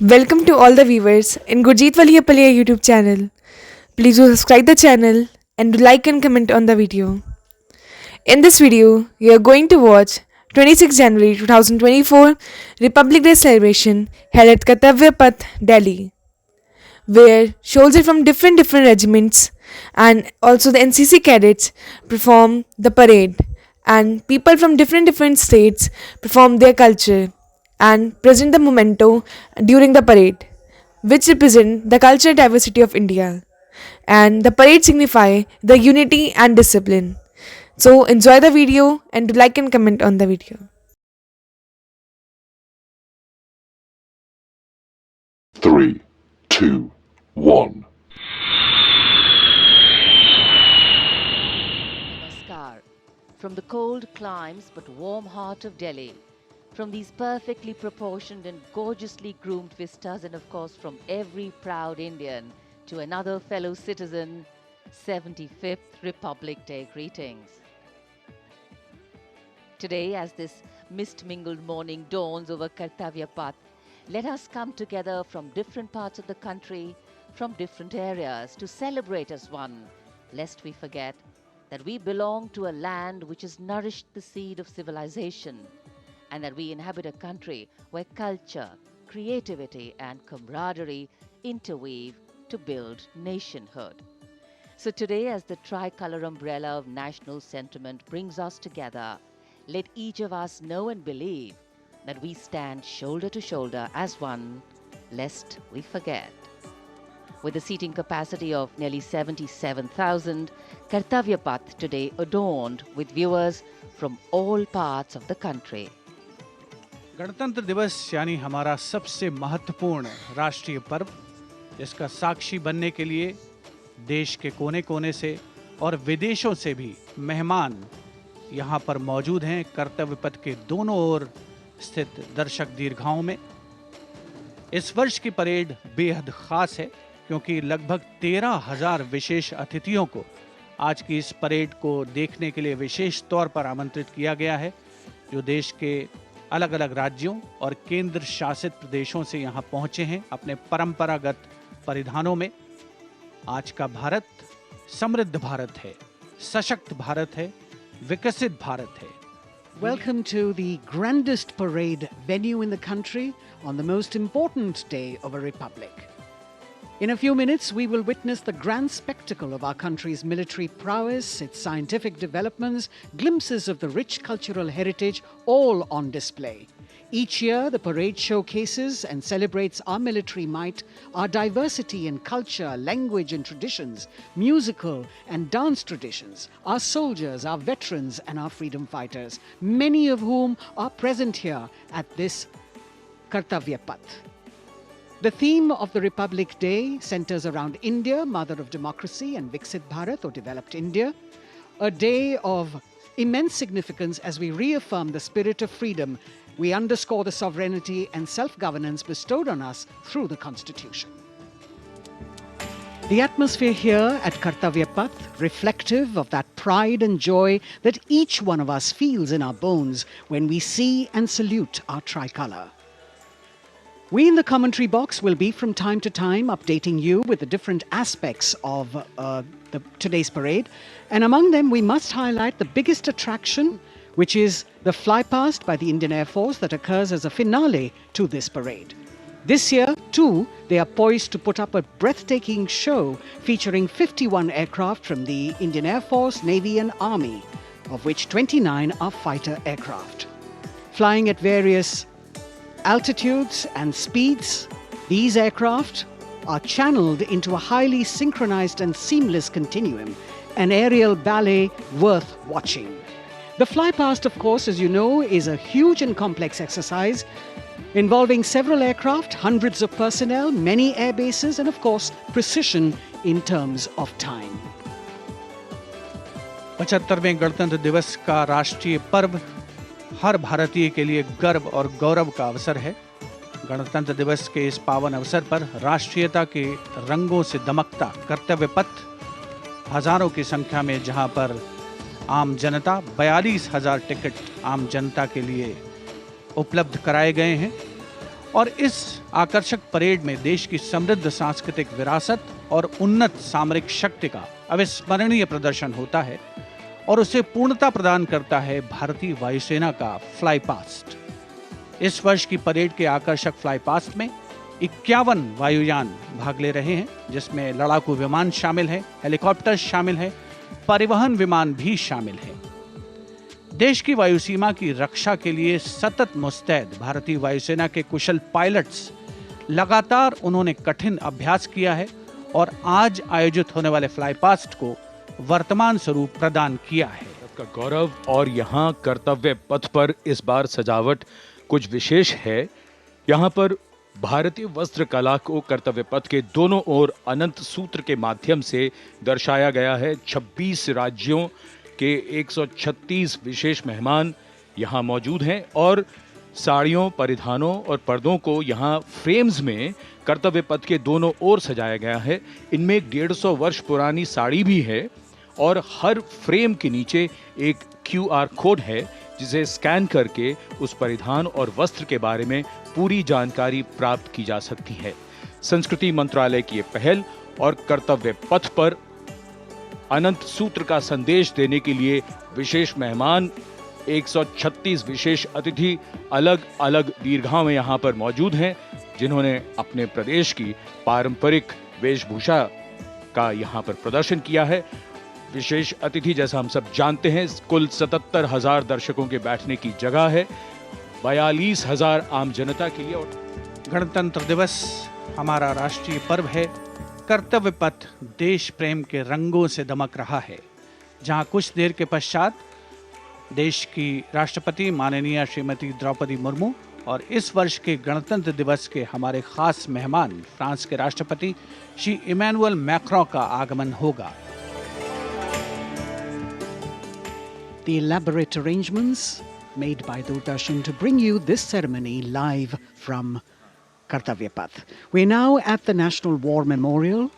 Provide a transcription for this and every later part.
Welcome to all the viewers in Gurjeet Waliya Palya YouTube channel. Please do subscribe the channel and do like and comment on the video. In this video, we are going to watch 26 January 2024 Republic Day celebration held at Kartavya Path, Delhi, where soldiers from different regiments and also the NCC cadets perform the parade, and people from different states perform their culture and present the memento during the parade, which represent the cultural diversity of India. And the parade signify the unity and discipline. So enjoy the video and do like and comment on the video. Three, two, one. Namaskar. From the cold climes but warm heart of Delhi, from these perfectly proportioned and gorgeously groomed vistas, and of course from every proud Indian to another fellow citizen, 75th Republic Day greetings. Today, as this mist-mingled morning dawns over Kartavya Path, let us come together from different parts of the country, from different areas, to celebrate as one, lest we forget that we belong to a land which has nourished the seed of civilization, and that we inhabit a country where culture, creativity and camaraderie interweave to build nationhood. So today, as the tricolour umbrella of national sentiment brings us together, let each of us know and believe that we stand shoulder to shoulder as one, lest we forget. With a seating capacity of nearly 77,000, Kartavya Path today adorned with viewers from all parts of the country. गणतंत्र दिवस यानी हमारा सबसे महत्वपूर्ण राष्ट्रीय पर्व, जिसका साक्षी बनने के लिए देश के कोने कोने से और विदेशों से भी मेहमान यहाँ पर मौजूद हैं। कर्तव्य पथ के दोनों ओर स्थित दर्शक दीर्घाओं में इस वर्ष की परेड बेहद खास है, क्योंकि लगभग 13,000 विशेष अतिथियों को आज की इस परेड को देखने के लिए विशेष तौर पर आमंत्रित किया गया है, जो देश के अलग अलग राज्यों और केंद्र शासित प्रदेशों से यहाँ पहुँचे हैं अपने परंपरागत परिधानों में। आज का भारत समृद्ध भारत है, सशक्त भारत है, विकसित भारत है। Welcome to the grandest parade venue in the country on the most important day of a republic. In a few minutes, we will witness the grand spectacle of our country's military prowess, its scientific developments, glimpses of the rich cultural heritage, all on display. Each year, the parade showcases and celebrates our military might, our diversity in culture, language and traditions, musical and dance traditions, our soldiers, our veterans and our freedom fighters, many of whom are present here at this Kartavya Path. The theme of the Republic Day centers around India, mother of democracy, and Viksit Bharat, or developed India, a day of immense significance as we reaffirm the spirit of freedom. We underscore the sovereignty and self-governance bestowed on us through the Constitution. The atmosphere here at Kartavya Path, reflective of that pride and joy that each one of us feels in our bones when we see and salute our tricolour. We in the commentary box will be from time to time updating you with the different aspects of today's parade. And among them, we must highlight the biggest attraction, which is the flypast by the Indian Air Force that occurs as a finale to this parade. This year, too, they are poised to put up a breathtaking show featuring 51 aircraft from the Indian Air Force, Navy and Army, of which 29 are fighter aircraft. Flying at various altitudes and speeds, these aircraft are channeled into a highly synchronized and seamless continuum, an aerial ballet worth watching. The flypast, of course, as you know, is a huge and complex exercise involving several aircraft, hundreds of personnel, many air bases, and of course, precision in terms of time. 75वें गणतंत्र दिवस का राष्ट्रीय पर्व हर भारतीय के लिए गर्व और गौरव का अवसर है। गणतंत्र दिवस के इस पावन अवसर पर राष्ट्रीयता के रंगों से दमकता कर्तव्य पथ, हजारों की संख्या में जहां पर आम जनता 42,000 टिकट आम जनता के लिए उपलब्ध कराए गए हैं, और इस आकर्षक परेड में देश की समृद्ध सांस्कृतिक विरासत और उन्नत सामरिक शक्ति का अविस्मरणीय प्रदर्शन होता है और उसे पूर्णता प्रदान करता है भारतीय वायुसेना का फ्लाई पास्ट। इस वर्ष की परेड के आकर्षक फ्लाई पास्ट में 51 वायुयान भाग ले रहे हैं, जिसमें लड़ाकू विमान शामिल है, हेलीकॉप्टर शामिल है, परिवहन विमान भी शामिल है। देश की वायु सीमा की रक्षा के लिए सतत मुस्तैद भारतीय वायुसेना के कुशल पायलट्स लगातार उन्होंने कठिन अभ्यास किया है और आज आयोजित होने वाले फ्लाई पास्ट को वर्तमान स्वरूप प्रदान किया है। का गौरव और यहाँ कर्तव्य पथ पर इस बार सजावट कुछ विशेष है। यहाँ पर भारतीय वस्त्र कला को कर्तव्य पथ के दोनों ओर अनंत सूत्र के माध्यम से दर्शाया गया है। 26 राज्यों के 136 विशेष मेहमान यहाँ मौजूद हैं और साड़ियों, परिधानों और पर्दों को यहाँ फ्रेम्स में कर्तव्य पथ के दोनों ओर सजाया गया है। इनमें 150 वर्ष पुरानी साड़ी भी है और हर फ्रेम के नीचे एक QR कोड है, जिसे स्कैन करके उस परिधान और वस्त्र के बारे में पूरी जानकारी प्राप्त की जा सकती है। संस्कृति मंत्रालय की ये पहल और कर्तव्य पथ पर अनंत सूत्र का संदेश देने के लिए विशेष मेहमान 136 विशेष अतिथि अलग अलग दीर्घाओं में यहाँ पर मौजूद हैं, जिन्होंने अपने प्रदेश की पारंपरिक वेशभूषा का यहाँ पर प्रदर्शन किया है। विशेष अतिथि, जैसा हम सब जानते हैं, कुल 77,000 दर्शकों के बैठने की जगह है, 42,000 आम जनता के लिए। और गणतंत्र दिवस हमारा राष्ट्रीय पर्व है। कर्तव्य पथ देश प्रेम के रंगों से दमक रहा है, जहां कुछ देर के पश्चात देश की राष्ट्रपति माननीय श्रीमती द्रौपदी मुर्मू और इस वर्ष के गणतंत्र दिवस के हमारे खास मेहमान फ्रांस के राष्ट्रपति श्री इमैनुअल मैक्रों का आगमन होगा। The elaborate arrangements made by Doordarshan to bring you this ceremony live from Kartavya Path. We're now at the National War Memorial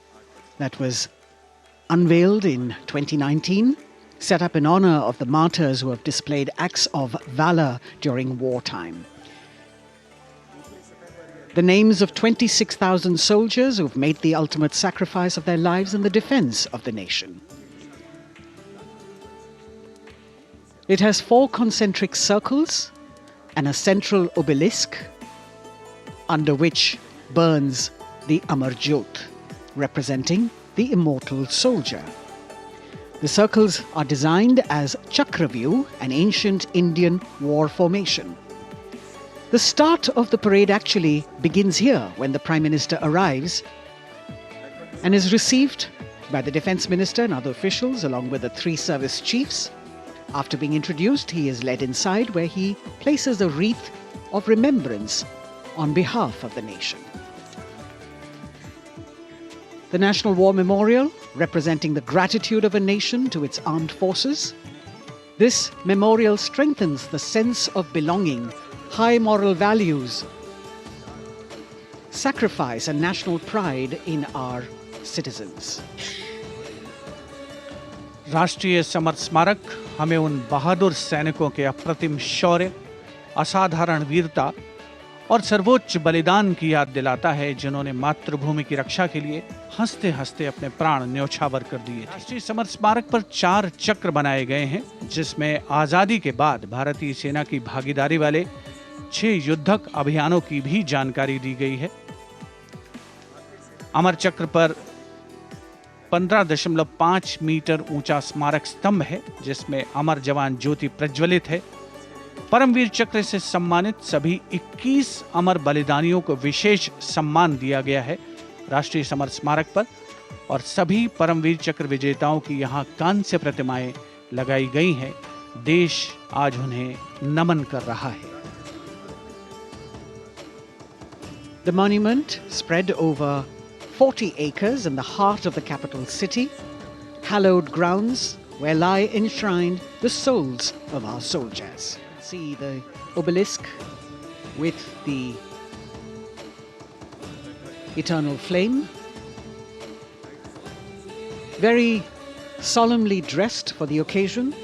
that was unveiled in 2019, set up in honor of the martyrs who have displayed acts of valor during wartime. The names of 26,000 soldiers who've made the ultimate sacrifice of their lives in the defense of the nation. It has 4 concentric circles and a central obelisk under which burns the Amar Jyot, representing the immortal soldier. The circles are designed as Chakravyu, an ancient Indian war formation. The start of the parade actually begins here when the Prime Minister arrives and is received by the Defence Minister and other officials along with the 3 service chiefs. After being introduced, he is led inside where he places a wreath of remembrance on behalf of the nation. The National War Memorial, representing the gratitude of a nation to its armed forces. This memorial strengthens the sense of belonging, high moral values, sacrifice and national pride in our citizens. राष्ट्रीय summer स्मारक हमें उन बहादुर सैनिकों के अप्रतिम शौर्य, असाधारण वीरता और सर्वोच्च बलिदान की याद दिलाता है, जिन्होंने मातृभूमि की रक्षा के लिए हंसते हंसते अपने प्राण न्योछावर कर दिए थे। राष्ट्रीय समर स्मारक पर 4 चक्र बनाए गए हैं, जिसमें आजादी के बाद भारतीय सेना की भागीदारी वाले 6 युद्धक अभियानों की भी जानकारी दी गई है। अमर चक्र पर 15.5 मीटर ऊंचा स्मारक स्तंभ है, जिसमें अमर जवान ज्योति प्रज्वलित है। परमवीर चक्र से सम्मानित सभी 21 अमर बलिदानियों को विशेष सम्मान दिया गया है राष्ट्रीय समर स्मारक पर, और सभी परमवीर चक्र विजेताओं की यहाँ कांस्य प्रतिमाएं लगाई गई हैं। देश आज उन्हें नमन कर रहा है। The monument, spread over 40 acres in the heart of the capital city, hallowed grounds where lie enshrined the souls of our soldiers. See the obelisk with the eternal flame, very solemnly dressed for the occasion.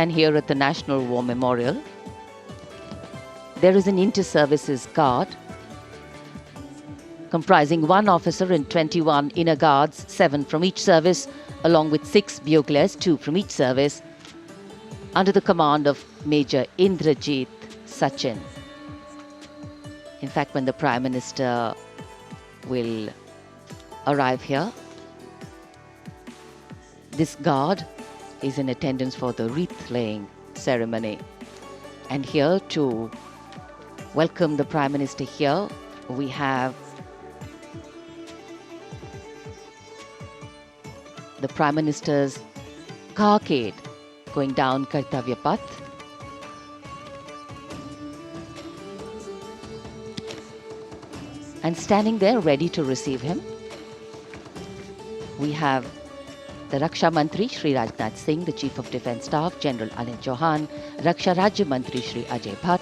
And here at the National War Memorial, there is an inter-services guard comprising 1 officer and 21 inner guards, 7 from each service, along with 6 buglers, 2 from each service, under the command of Major Indrajit Sachin. In fact, when the Prime Minister will arrive here, this guard is in attendance for the wreath-laying ceremony. And here to welcome the Prime Minister here, we have the Prime Minister's carcade going down Kartavya Path. And standing there ready to receive him, we have the Raksha Mantri Shri Rajnath Singh, the Chief of Defence Staff General Anil Chauhan, Raksha Rajya Mantri Shri Ajay Bhatt,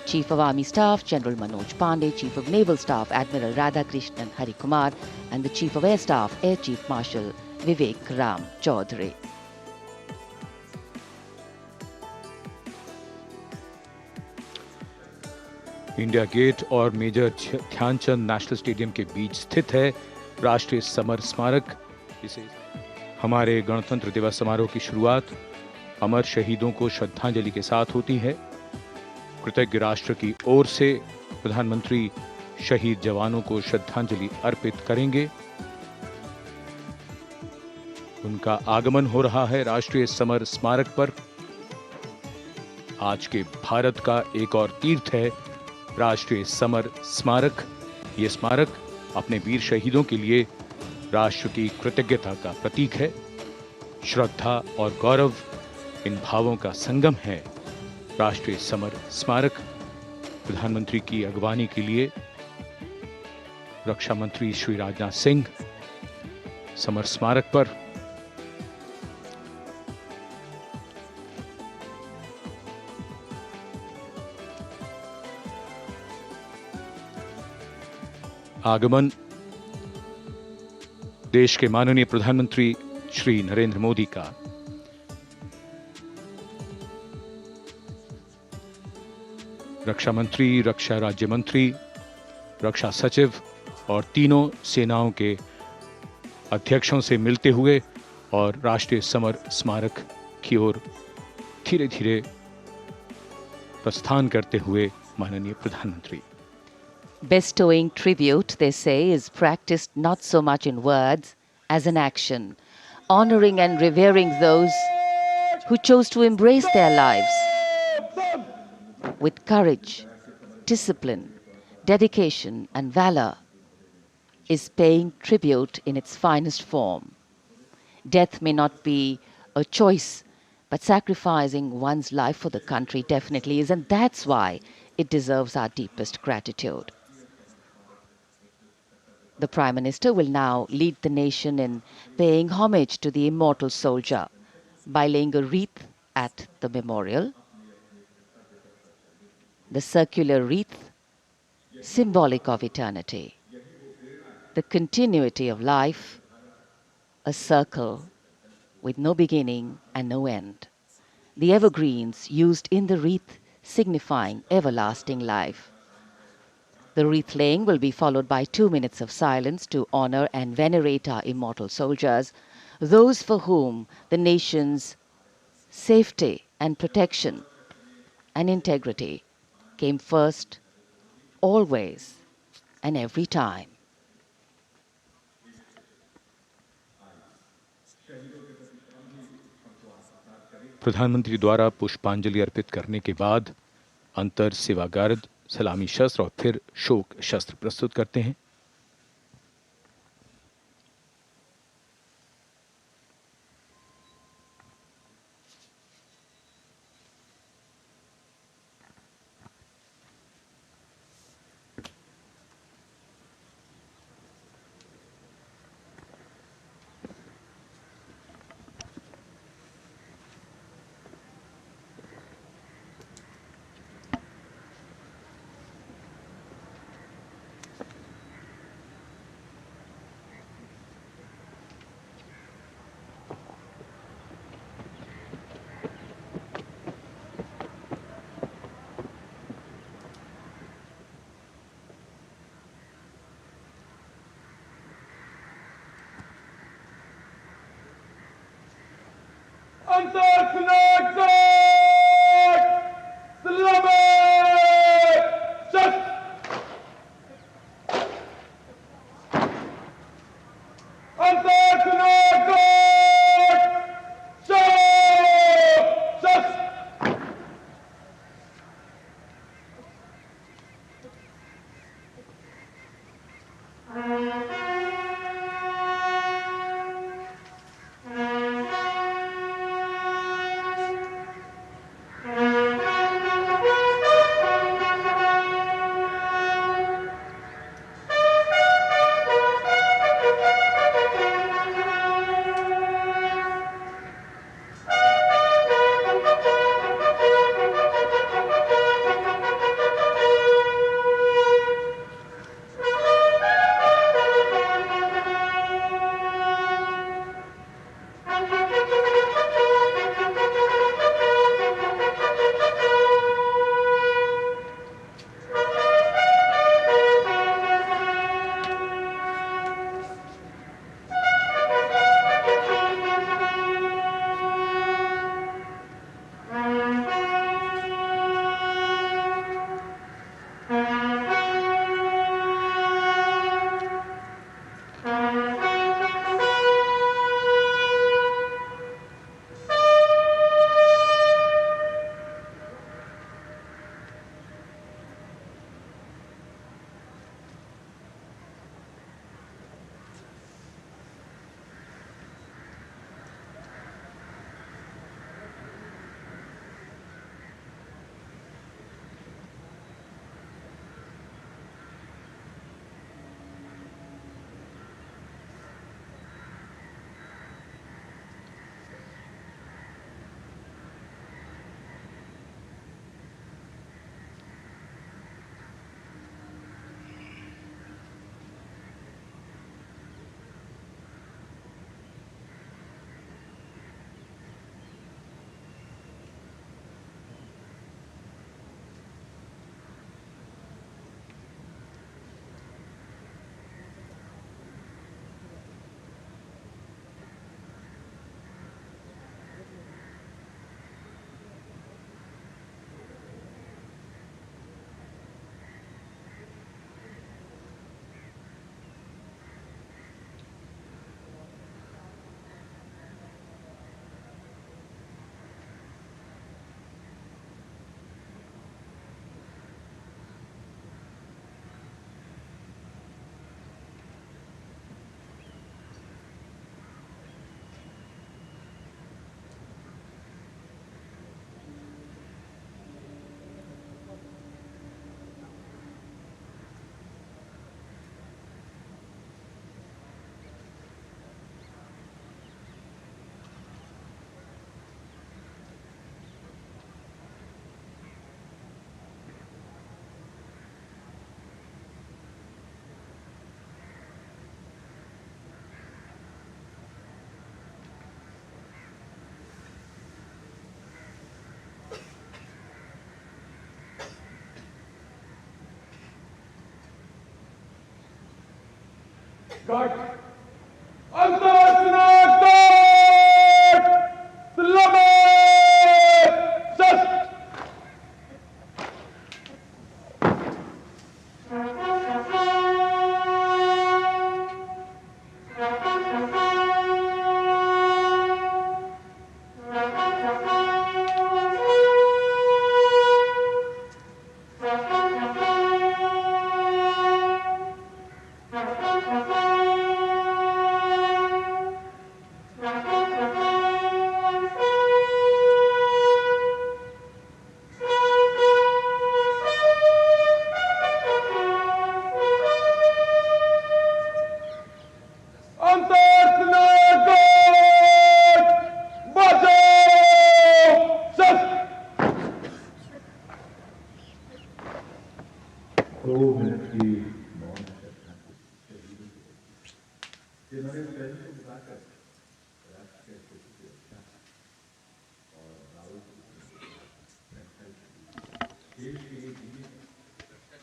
Chief of Army Staff General Manoj Pandey, Chief of Naval Staff Admiral Radhakrishnan Harikumar, and the Chief of Air Staff Air Chief Marshal Vivek Ram Chaudhary. India Gate और Major Dhyanchand national stadium के बीच स्थित है राष्ट्रीय summer स्मारक। इसे हमारे गणतंत्र दिवस समारोह की शुरुआत अमर शहीदों को श्रद्धांजलि के साथ होती है। कृतज्ञ राष्ट्र की ओर से प्रधानमंत्री शहीद जवानों को श्रद्धांजलि अर्पित करेंगे। उनका आगमन हो रहा है राष्ट्रीय समर स्मारक पर। आज के भारत का एक और तीर्थ है राष्ट्रीय समर स्मारक। ये स्मारक अपने वीर शहीदों के लिए राष्ट्र की कृतज्ञता का प्रतीक है। श्रद्धा और गौरव इन भावों का संगम है। राष्ट्रीय समर स्मारक प्रधानमंत्री की अगवानी के लिए रक्षा मंत्री श्री राजनाथ सिंह समर स्मारक पर आगमन देश के माननीय प्रधानमंत्री श्री नरेंद्र मोदी का। रक्षा मंत्री, रक्षा राज्य मंत्री, रक्षा सचिव और तीनों सेनाओं के अध्यक्षों से मिलते हुए और राष्ट्रीय समर स्मारक की ओर धीरे धीरे प्रस्थान करते हुए माननीय प्रधानमंत्री। Bestowing tribute, they say, is practiced not so much in words as in action, honoring and revering those who chose to embrace their lives with courage, discipline, dedication, and valor is paying tribute in its finest form. Death may not be a choice, but sacrificing one's life for the country definitely is, and that's why it deserves our deepest gratitude. The Prime Minister will now lead the nation in paying homage to the immortal soldier by laying a wreath at the memorial. The circular wreath, symbolic of eternity, the continuity of life, a circle with no beginning and no end. The evergreens used in the wreath signifying everlasting life. The wreath laying will be followed by 2 minutes of silence to honor and venerate our immortal soldiers, those for whom the nation's safety and protection and integrity came first, always and every time. प्रधानमंत्री द्वारा पुष्पांजलि अर्पित करने के बाद अंतर सेवा guard सलामी शस्त्र और फिर शोक शस्त्र प्रस्तुत करते हैं।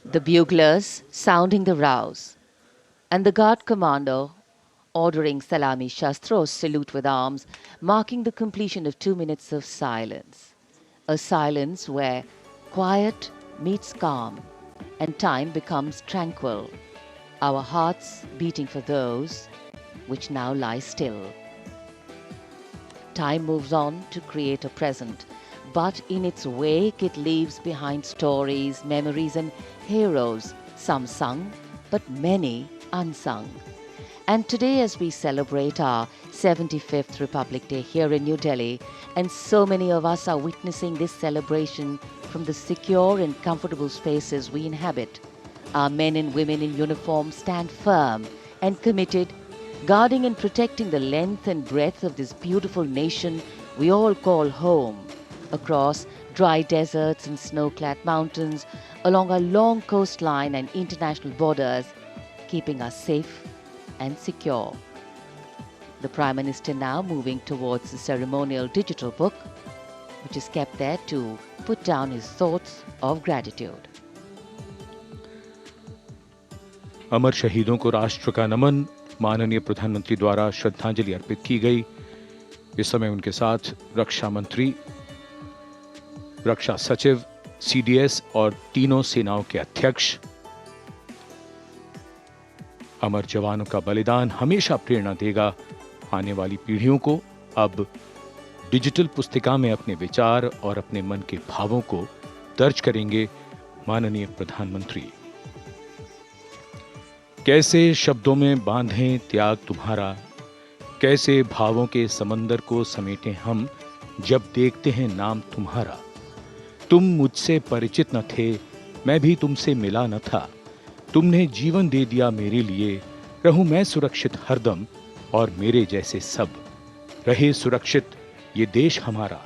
The buglers sounding the rouse, and the guard commander ordering Salami Shastros, salute with arms, marking the completion of 2 minutes of silence. A silence where quiet meets calm and time becomes tranquil, our hearts beating for those which now lie still. Time moves on to create a present, but in its wake it leaves behind stories, memories and heroes, some sung, but many unsung. And today, as we celebrate our 75th Republic Day here in New Delhi, and so many of us are witnessing this celebration from the secure and comfortable spaces we inhabit, our men and women in uniform stand firm and committed, guarding and protecting the length and breadth of this beautiful nation we all call home, across dry deserts and snow-clad mountains, along our long coastline and international borders, keeping us safe and secure. The Prime Minister now moving towards the ceremonial digital book, which is kept there to put down his thoughts of gratitude. अमर शहीदों को राष्ट्र का नमन, माननीय प्रधानमंत्री द्वारा श्रद्धांजलि अर्पित की गई। इस समय उनके साथ रक्षा मंत्री, रक्षा सचिव, सीडीएस और तीनों सेनाओं के अध्यक्ष। अमर जवानों का बलिदान हमेशा प्रेरणा देगा आने वाली पीढ़ियों को। अब डिजिटल पुस्तिका में अपने विचार और अपने मन के भावों को दर्ज करेंगे माननीय प्रधानमंत्री। कैसे शब्दों में बांधें त्याग तुम्हारा, कैसे भावों के समंदर को समेटें हम जब देखते हैं नाम तुम्हारा। तुम मुझसे परिचित न थे, मैं भी तुमसे मिला न था, तुमने जीवन दे दिया मेरे लिए, रहूं मैं सुरक्षित हरदम और मेरे जैसे सब रहे सुरक्षित ये देश हमारा।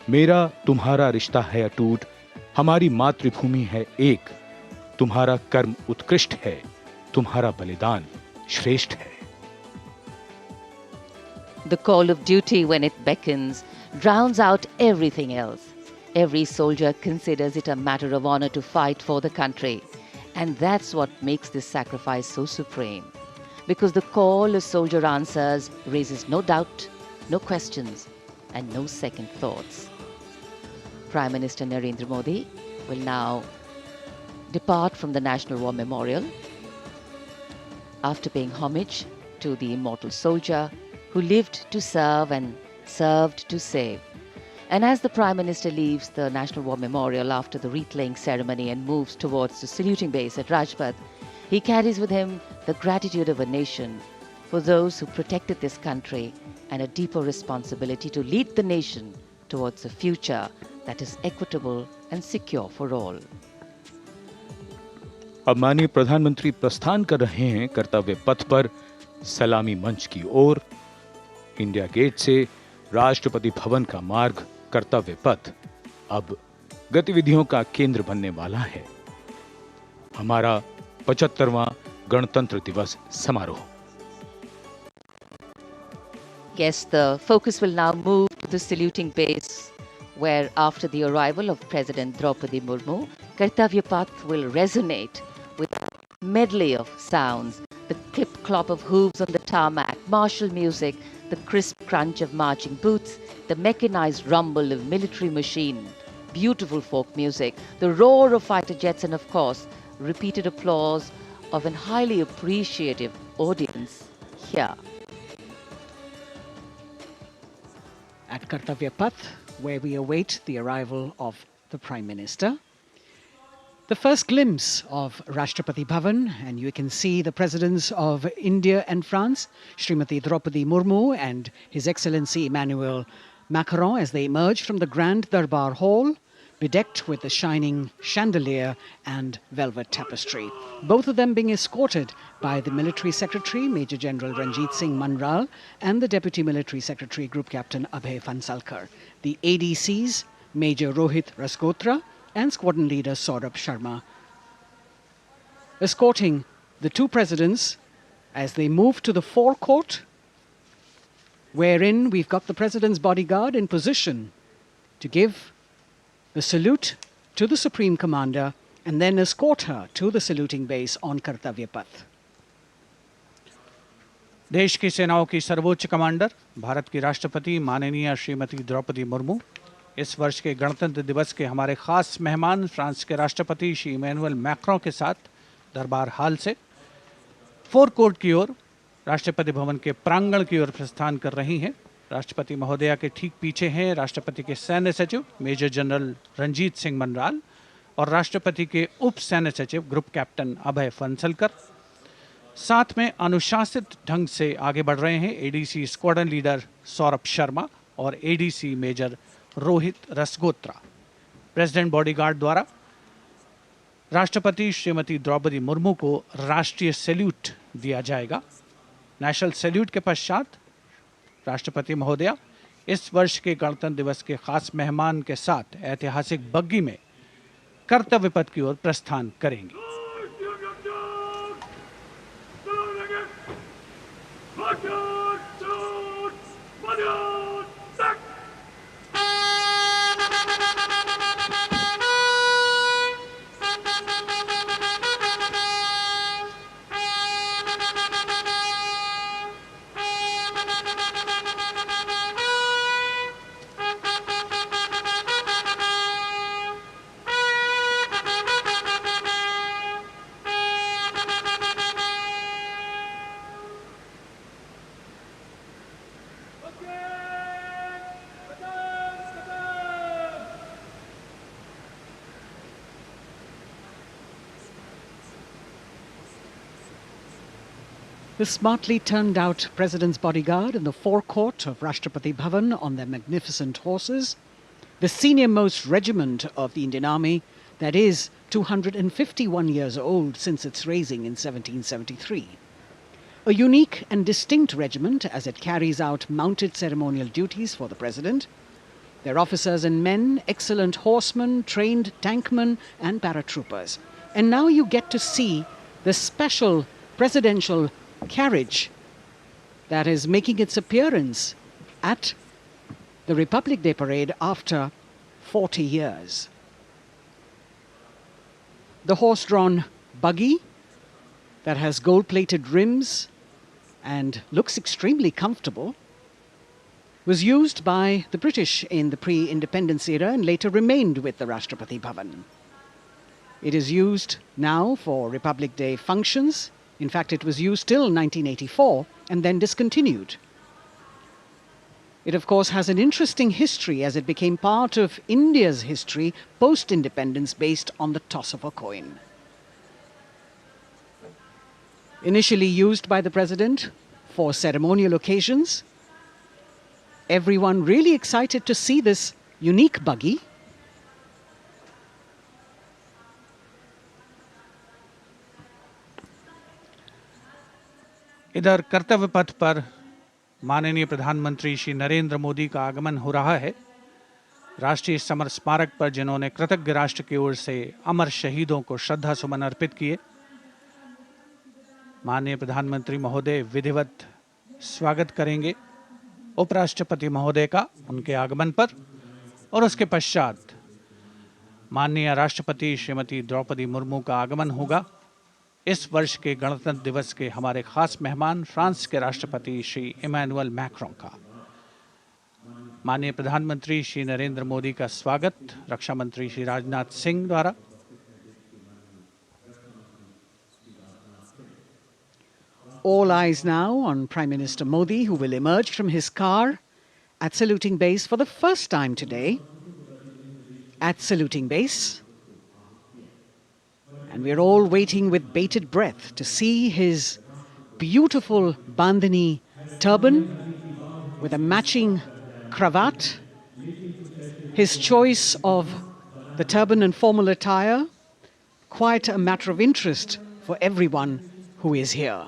मेरा तुम्हारा रिश्ता है अटूट, हमारी मातृभूमि है एक, तुम्हारा कर्म उत्कृष्ट है, तुम्हारा बलिदान श्रेष्ठ है। The call of duty, when it beckons, drowns out everything else. Every soldier considers it a matter of honor to fight for the country. And that's what makes this sacrifice so supreme. Because the call a soldier answers raises no doubt, no questions, and no second thoughts. Prime Minister Narendra Modi will now depart from the National War Memorial after paying homage to the immortal soldier who lived to serve and served to save. And as the Prime Minister leaves the National War Memorial after the wreath-laying ceremony and moves towards the saluting base at Rajpath, he carries with him the gratitude of a nation for those who protected this country and a deeper responsibility to lead the nation towards a future that is equitable and secure for all. अब माननीय प्रधानमंत्री प्रस्थान कर रहे हैं कर्तव्य पथ पर सलामी मंच की ओर। इंडिया गेट से राष्ट्रपति भवन का मार्ग कर्तव्य पथ अब गतिविधियों का केंद्र बनने वाला है। हमारा 75वां गणतंत्र दिवस समारोह। Yes, the focus will now move to the saluting base, where after the arrival of President Draupadi Murmu, Kartavya Path will resonate with a medley of sounds, the clip-clop of hooves on the tarmac, martial music, the crisp crunch of marching boots, the mechanized rumble of military machine, beautiful folk music, the roar of fighter jets, and of course, repeated applause of an highly appreciative audience here. At Kartavya Path, where we await the arrival of the Prime Minister, the first glimpse of Rashtrapati Bhavan, and you can see the presidents of India and France, Srimati Draupadi Murmu and His Excellency Emmanuel Macron, as they emerge from the Grand Darbar Hall, bedecked with the shining chandelier and velvet tapestry. Both of them being escorted by the Military Secretary, Major General Ranjit Singh Manral, and the Deputy Military Secretary, Group Captain Abhay Fansalkar. The ADCs, Major Rohit Rasgotra and Squadron Leader Saurabh Sharma, escorting the two presidents as they move to the forecourt, wherein we've got the President's bodyguard in position to give the salute to the Supreme Commander and then escort her to the saluting base on Kartavya Path. देश की सेनाओं की सर्वोच्च commander Bharat की राष्ट्रपति माननीय श्रीमती द्रौपदी मुर्मू, इस वर्ष के गणतंत्र दिवस के हमारे खास मेहमान फ्रांस के राष्ट्रपति श्री इमैनुअल मैक्रों के साथ दरबार हाल से फोर कोर्ट की ओर राष्ट्रपति भवन के प्रांगण की ओर प्रस्थान कर रही हैं। राष्ट्रपति महोदया के ठीक पीछे हैं राष्ट्रपति के सैन्य सचिव मेजर जनरल रंजीत सिंह मनराल और राष्ट्रपति के उप सैन्य सचिव ग्रुप कैप्टन अभय फंसलकर। साथ में अनुशासित ढंग से आगे बढ़ रहे हैं ADC squadron leader Saurabh Sharma और ADC major Rohit Rasgotra. President bodyguard द्वारा राष्ट्रपति श्रीमती द्रौपदी मुर्मू को राष्ट्रीय सैल्यूट दिया जाएगा। नेशनल सैल्यूट के पश्चात राष्ट्रपति महोदया इस वर्ष के गणतंत्र दिवस के खास मेहमान के साथ ऐतिहासिक बग्गी में कर्तव्य पथ की ओर प्रस्थान करेंगी। The smartly turned out President's bodyguard in the forecourt of Rashtrapati Bhavan on their magnificent horses, the senior-most regiment of the Indian Army that is 251 years old since its raising in 1773. A unique and distinct regiment as it carries out mounted ceremonial duties for the President. Their officers and men, excellent horsemen, trained tankmen and paratroopers. And now you get to see the special presidential carriage that is making its appearance at the Republic Day Parade after 40 years. The horse-drawn buggy that has gold-plated rims and looks extremely comfortable was used by the British in the pre-independence era and later remained with the Rashtrapati Bhavan. It is used now for Republic Day functions. In fact, it was used till 1984 and then discontinued. It, of course, has an interesting history as it became part of India's history post-independence based on the toss of a coin. Initially used by the President for ceremonial occasions, everyone really excited to see this unique buggy. इधर कर्तव्य पथ पर माननीय प्रधानमंत्री श्री नरेंद्र मोदी का आगमन हो रहा है। राष्ट्रीय समर स्मारक पर जिन्होंने कृतज्ञ राष्ट्र की ओर से अमर शहीदों को श्रद्धा सुमन अर्पित किए, माननीय प्रधानमंत्री महोदय विधिवत स्वागत करेंगे उपराष्ट्रपति महोदय का उनके आगमन पर और उसके पश्चात माननीय राष्ट्रपति श्रीमती द्रौपदी मुर्मू का आगमन होगा। इस वर्ष के गणतंत्र दिवस के हमारे खास मेहमान फ्रांस के राष्ट्रपति श्री इमैनुअल मैक्रों का। माननीय प्रधानमंत्री श्री नरेंद्र मोदी का स्वागत रक्षा मंत्री श्री राजनाथ सिंह द्वारा। All eyes now on Prime Minister Modi, who will emerge from his car at saluting base for the first time today. At saluting base. And we're all waiting with bated breath to see his beautiful bandhani turban with a matching cravat. His choice of the turban and formal attire, quite a matter of interest for everyone who is here.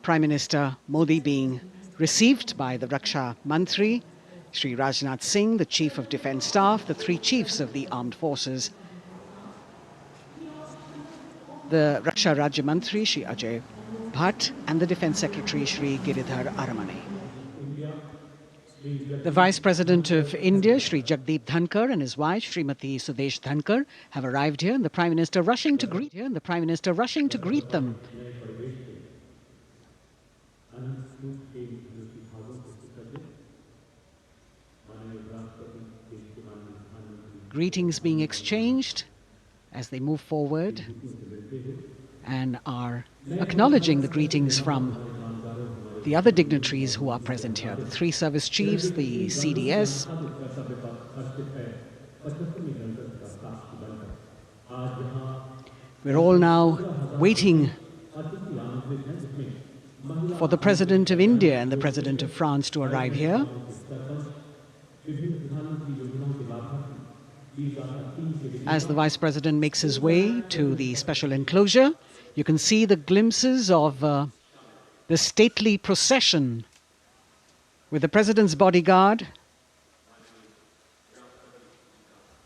Prime Minister Modi being received by the Raksha Mantri, Shri Rajnath Singh, the Chief of Defence Staff, the three chiefs of the armed forces, the Raksha Rajya Mantri, Shri Ajay Bhatt, and the Defence Secretary, Shri Giridhar Aramane. The Vice President of India, Shri Jagdeep Dhankar, and his wife, Srimati Sudesh Dhankar, have arrived here, and the Prime Minister rushing to greet them. Greetings being exchanged as they move forward and are acknowledging the greetings from the other dignitaries who are present here, the 3 service chiefs, the CDS. We're all now waiting for the President of India and the President of France to arrive here. As the Vice President makes his way to the special enclosure, you can see the glimpses of the stately procession with the President's bodyguard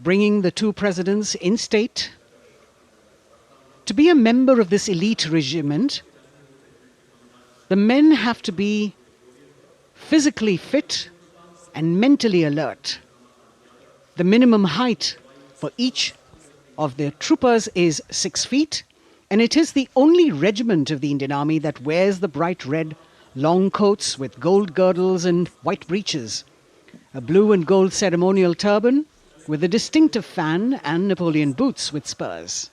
bringing the 2 presidents in state. To be a member of this elite regiment, the men have to be physically fit and mentally alert. The minimum height for each of the troopers is 6 feet, and it is the only regiment of the Indian Army that wears the bright red long coats with gold girdles and white breeches, a blue and gold ceremonial turban with a distinctive fan and Napoleon boots with spurs.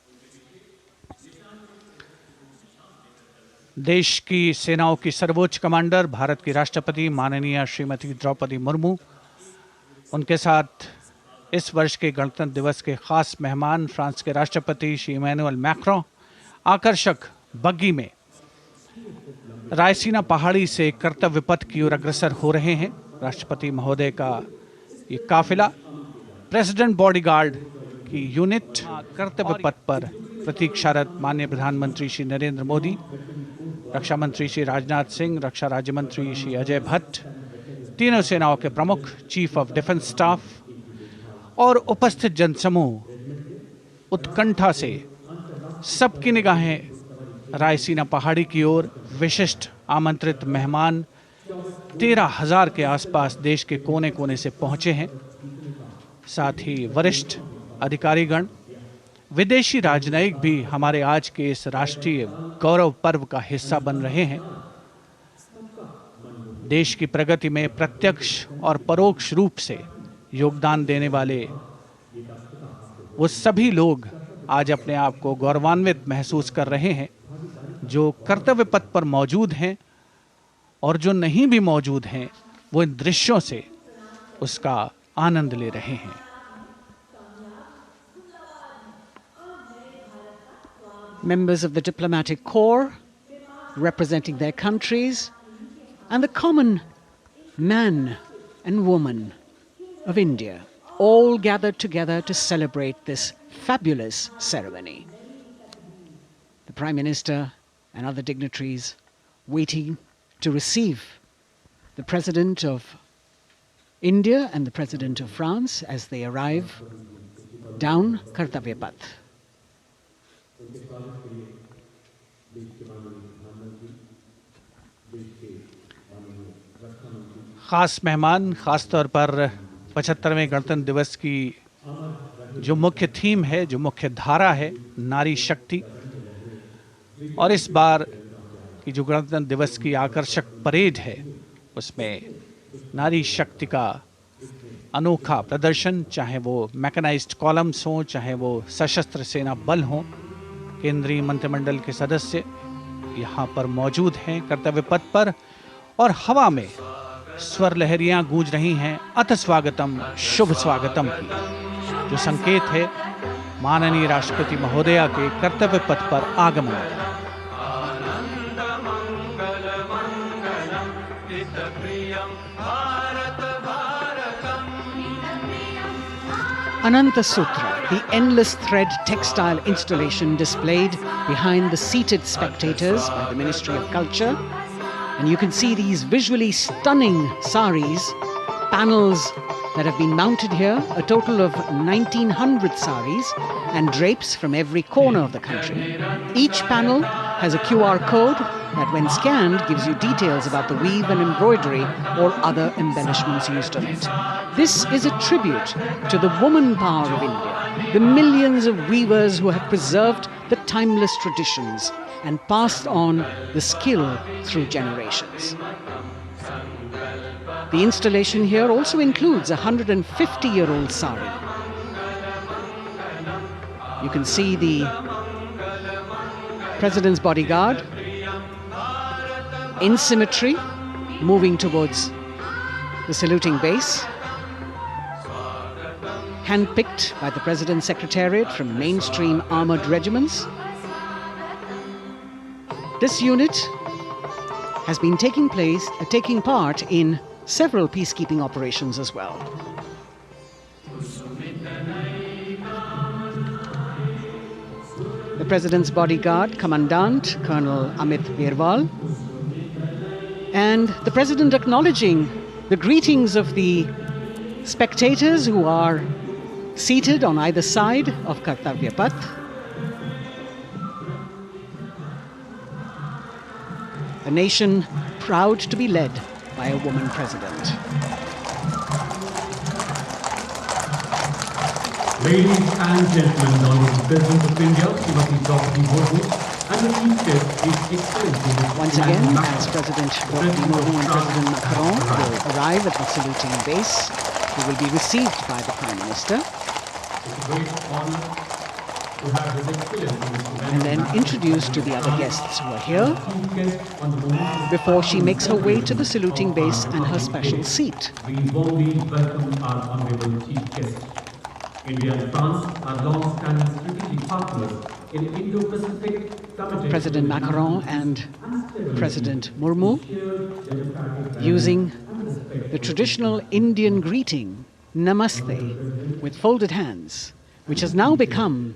देश की सेनाओं की सर्वोच्च commander Bharat की राष्ट्रपति माननीय श्रीमती द्रौपदी मुर्मू, उनके साथ इस वर्ष के गणतंत्र दिवस के खास मेहमान फ्रांस के राष्ट्रपति श्री इमैनुअल मैक्रों आकर्षक बग्गी में रायसीना पहाड़ी से कर्तव्य पथ की ओर अग्रसर हो रहे हैं। राष्ट्रपति महोदय का ये काफिला प्रेसिडेंट बॉडीगार्ड की यूनिट कर्तव्य पथ पर प्रतीक्षारत माननीय प्रधानमंत्री श्री नरेंद्र मोदी, रक्षा मंत्री श्री राजनाथ सिंह, रक्षा राज्य मंत्री श्री अजय भट्ट, तीनों सेनाओं के प्रमुख, चीफ ऑफ डिफेंस स्टाफ और उपस्थित जनसमूह उत्कंठा से सबकी निगाहें रायसीना पहाड़ी की ओर। विशिष्ट आमंत्रित मेहमान 13,000 के आसपास देश के कोने कोने से पहुंचे हैं। साथ ही वरिष्ठ अधिकारीगण, विदेशी राजनयिक भी हमारे आज के इस राष्ट्रीय गौरव पर्व का हिस्सा बन रहे हैं। देश की प्रगति में प्रत्यक्ष और परोक्ष रूप से योगदान देने वाले वो सभी लोग आज अपने आप को गौरवान्वित महसूस कर रहे हैं, जो कर्तव्य पथ पर मौजूद हैं और जो नहीं भी मौजूद हैं, वो इन दृश्यों से उसका आनंद ले रहे हैं। Members of the diplomatic corps representing their countries and the common man and woman of India all gathered together to celebrate this fabulous ceremony. The Prime Minister and other dignitaries waiting to receive the President of India and the President of France as they arrive down Kartavya Path. खास मेहमान, खास तौर पर 75वें गणतंत्र दिवस की जो मुख्य थीम है, जो मुख्य धारा है, नारी शक्ति, और इस बार की जो गणतंत्र दिवस की आकर्षक परेड है उसमें नारी शक्ति का अनोखा प्रदर्शन, चाहे वो मैकेनाइज्ड कॉलम्स हों, चाहे वो सशस्त्र सेना बल हों, केंद्रीय मंत्रिमंडल के सदस्य यहाँ पर मौजूद हैं कर्तव्य पथ पर, और हवा में स्वर लहरियां गूंज रही हैं अथ स्वागतम, शुभ स्वागतम की, जो संकेत है माननीय राष्ट्रपति महोदया के कर्तव्य पथ पर आगमन का। Ananta Sutra, the endless thread textile installation displayed behind the seated spectators by the Ministry of Culture. And you can see these visually stunning saris, panels that have been mounted here, a total of 1,900 saris and drapes from every corner of the country. Each panel has a QR code that when scanned gives you details about the weave and embroidery or other embellishments used on it. This is a tribute to the woman power of India, the millions of weavers who have preserved the timeless traditions and passed on the skill through generations. The installation here also includes a 150-year-old sari, You can see the President's bodyguard in symmetry moving towards the saluting base, handpicked by the President's Secretariat from mainstream armored regiments. This unit has been taking part in several peacekeeping operations as well. The President's bodyguard, Commandant Colonel Amit Birwal, and the President acknowledging the greetings of the spectators who are seated on either side of Kartavya Path. A nation proud to be led by a woman president. Ladies and gentlemen, the Honorable President of India, Srimati Draupadi Murmu, and the Chief Guest, His Excellency Once again, as President Draupadi Murmu and President Macron will arrive at the saluting base, they will be received by the Prime Minister. It's a great honor to have His Excellency And then introduced to the other guests who are here Chief Guest on the moment. before she makes her way to the saluting base and her special seat. We warmly welcome our Honorable Chief Guest. India and France are long-standing strategic partners in Indo-Pacific committed President Macron and President Murmu using the traditional Indian greeting, Namaste, with folded hands, which has now become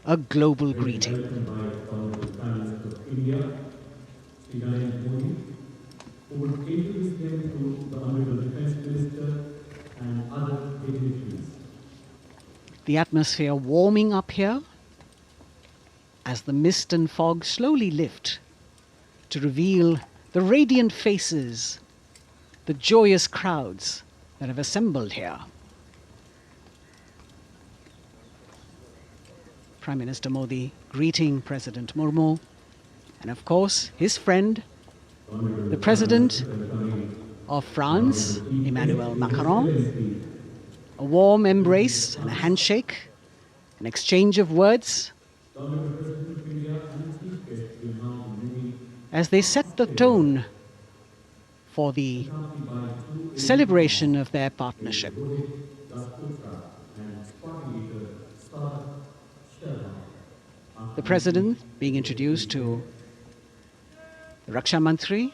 a global greeting. The atmosphere warming up here as the mist and fog slowly lift to reveal the radiant faces, the joyous crowds that have assembled here. Prime Minister Modi greeting President Murmu, and of course his friend, the President of France, Emmanuel Macron. A warm embrace and a handshake, an exchange of words as they set the tone for the celebration of their partnership. The President being introduced to the Raksha Mantri,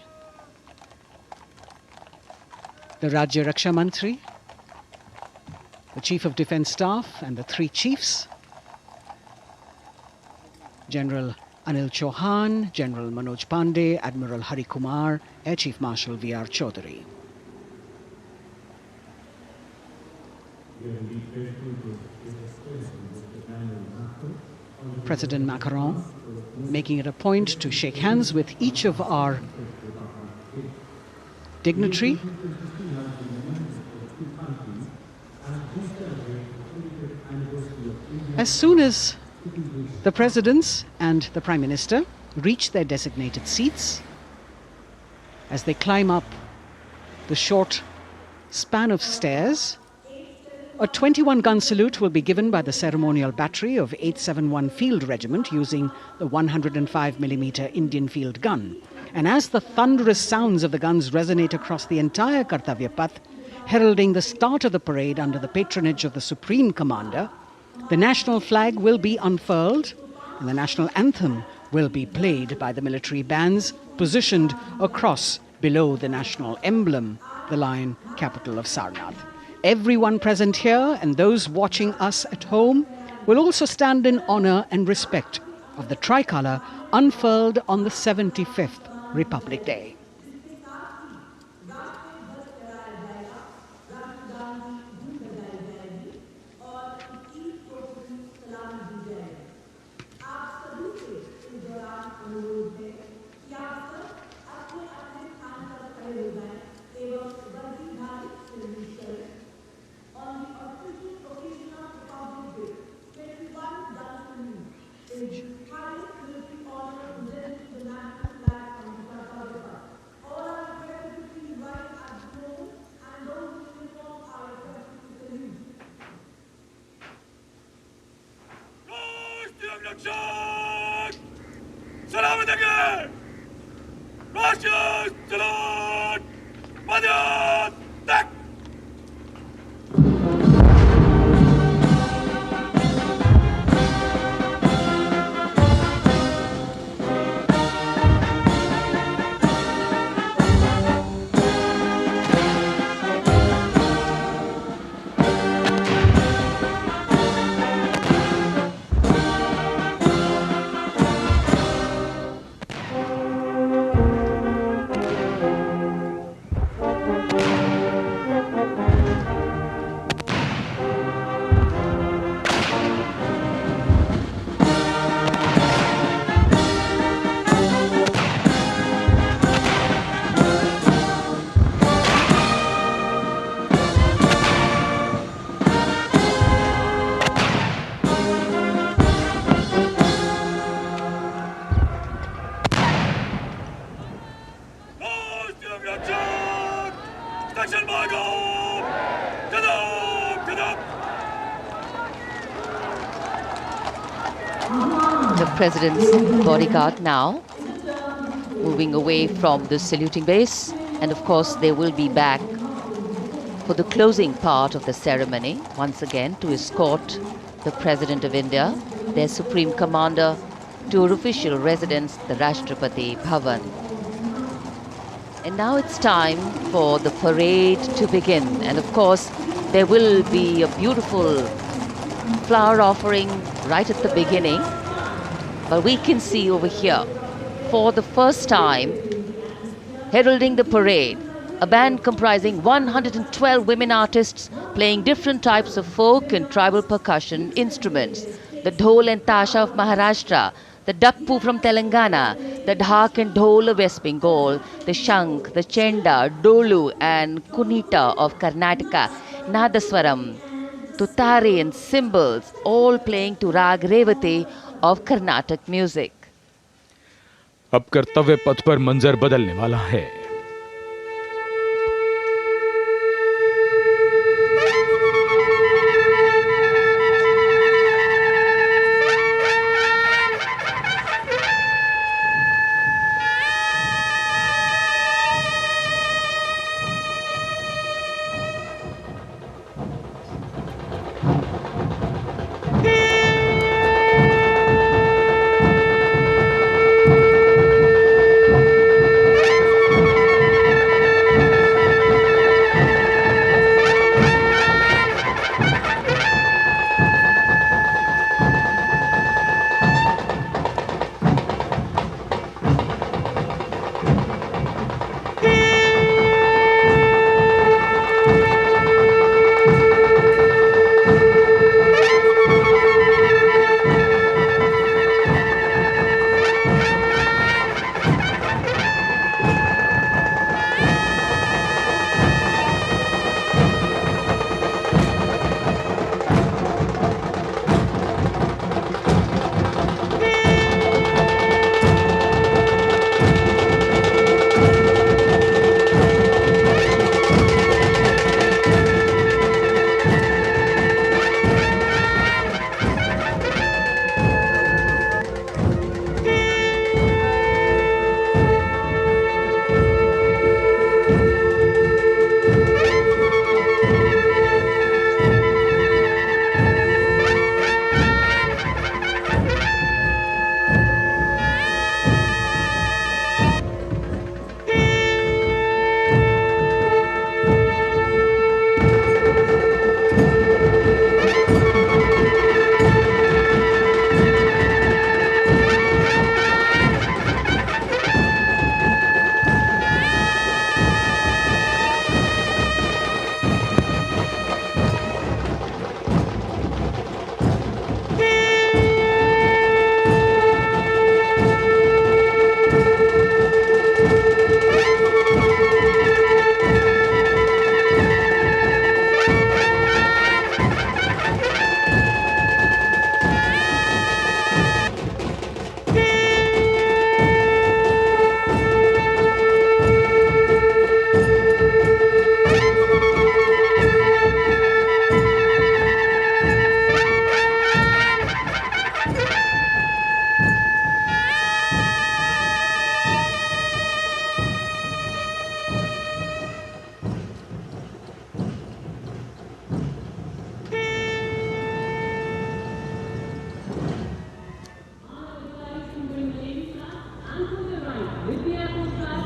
the Rajya Raksha Mantri, the Chief of Defence Staff and the three chiefs, General Anil Chauhan, General Manoj Pandey, Admiral Hari Kumar, Air Chief Marshal V.R. Chaudhary. President Macron making it a point to shake hands with each of our dignitary. As soon as the presidents and the Prime Minister reach their designated seats, as they climb up the short span of stairs, a 21-gun salute will be given by the ceremonial battery of 871 Field Regiment using the 105mm Indian field gun. And as the thunderous sounds of the guns resonate across the entire Kartavya Path, heralding the start of the parade under the patronage of the Supreme Commander, the national flag will be unfurled and the national anthem will be played by the military bands positioned across below the national emblem, the lion capital of Sarnath. Everyone present here and those watching us at home will also stand in honor and respect of the tricolour unfurled on the 75th Republic Day. The president's bodyguard now moving away from the saluting base, and of course they will be back for the closing part of the ceremony once again to escort the President of India, their Supreme Commander, to her official residence, the Rashtrapati Bhavan. And now it's time for the parade to begin, and of course there will be a beautiful flower offering right at the beginning. But we can see over here, for the first time, heralding the parade, a band comprising 112 women artists playing different types of folk and tribal percussion instruments. The dhol and tasha of Maharashtra, the dakpu from Telangana, the dhak and dhol of West Bengal, the shank, the chenda, dolu and kunita of Karnataka, nadaswaram, tutare and cymbals, all playing to rag revati of Carnatic music. अब कर्तव्य पथ पर मंजर बदलने वाला है।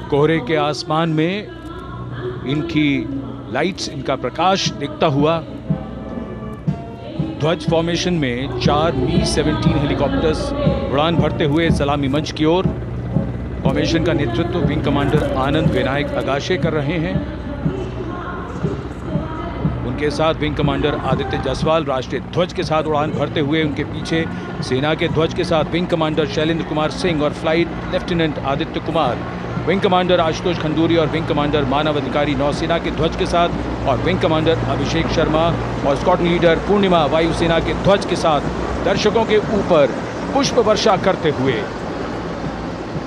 कोहरे के आसमान में इनकी लाइट्स, इनका प्रकाश दिखता हुआ ध्वज फॉर्मेशन में 4 मी-17 हेलीकॉप्टर्स उड़ान भरते हुए सलामी मंच की ओर। फॉर्मेशन का नेतृत्व विंग कमांडर आनंद विनायक अगाशे कर रहे हैं। उनके साथ विंग कमांडर आदित्य जायसवाल राष्ट्रीय ध्वज के साथ उड़ान भरते हुए। उनके पीछे सेना के ध्वज के साथ विंग कमांडर शैलेंद्र कुमार सिंह और flight lieutenant Aditya Kumar, wing commander Ashutosh Khanduri और विंग कमांडर मानव अधिकारी नौसेना के ध्वज के साथ, और विंग कमांडर अभिषेक शर्मा और स्क्वाड्रन लीडर पूर्णिमा वायुसेना के ध्वज के साथ दर्शकों के ऊपर पुष्प वर्षा करते हुए।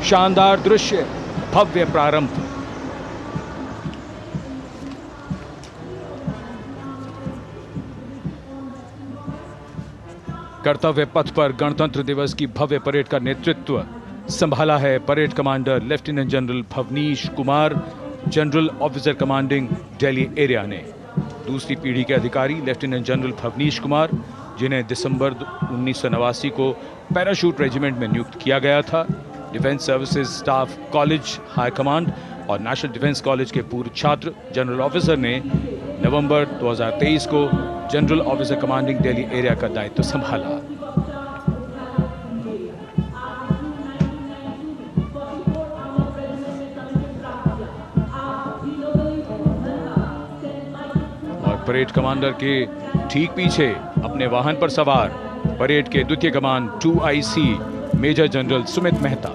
शानदार दृश्य, भव्य प्रारंभ। कर्तव्य पथ पर गणतंत्र दिवस की भव्य परेड का नेतृत्व संभाला है parade commander lieutenant general Bhavnish Kumar, general officer commanding Delhi area ने। दूसरी पीढ़ी के अधिकारी लेफ्टिनेंट जनरल भवनीश कुमार, जिन्हें दिसंबर 1989 को पैराशूट रेजिमेंट में नियुक्त किया गया था। Defence services staff college high command और नेशनल डिफेंस कॉलेज के पूर्व छात्र जनरल ऑफिसर ने नवंबर 2023 को general officer commanding Delhi area का दायित्व संभाला। और परेड कमांडर के ठीक पीछे अपने वाहन पर सवार परेड के द्वितीय कमान 2IC major general Sumit Mehta.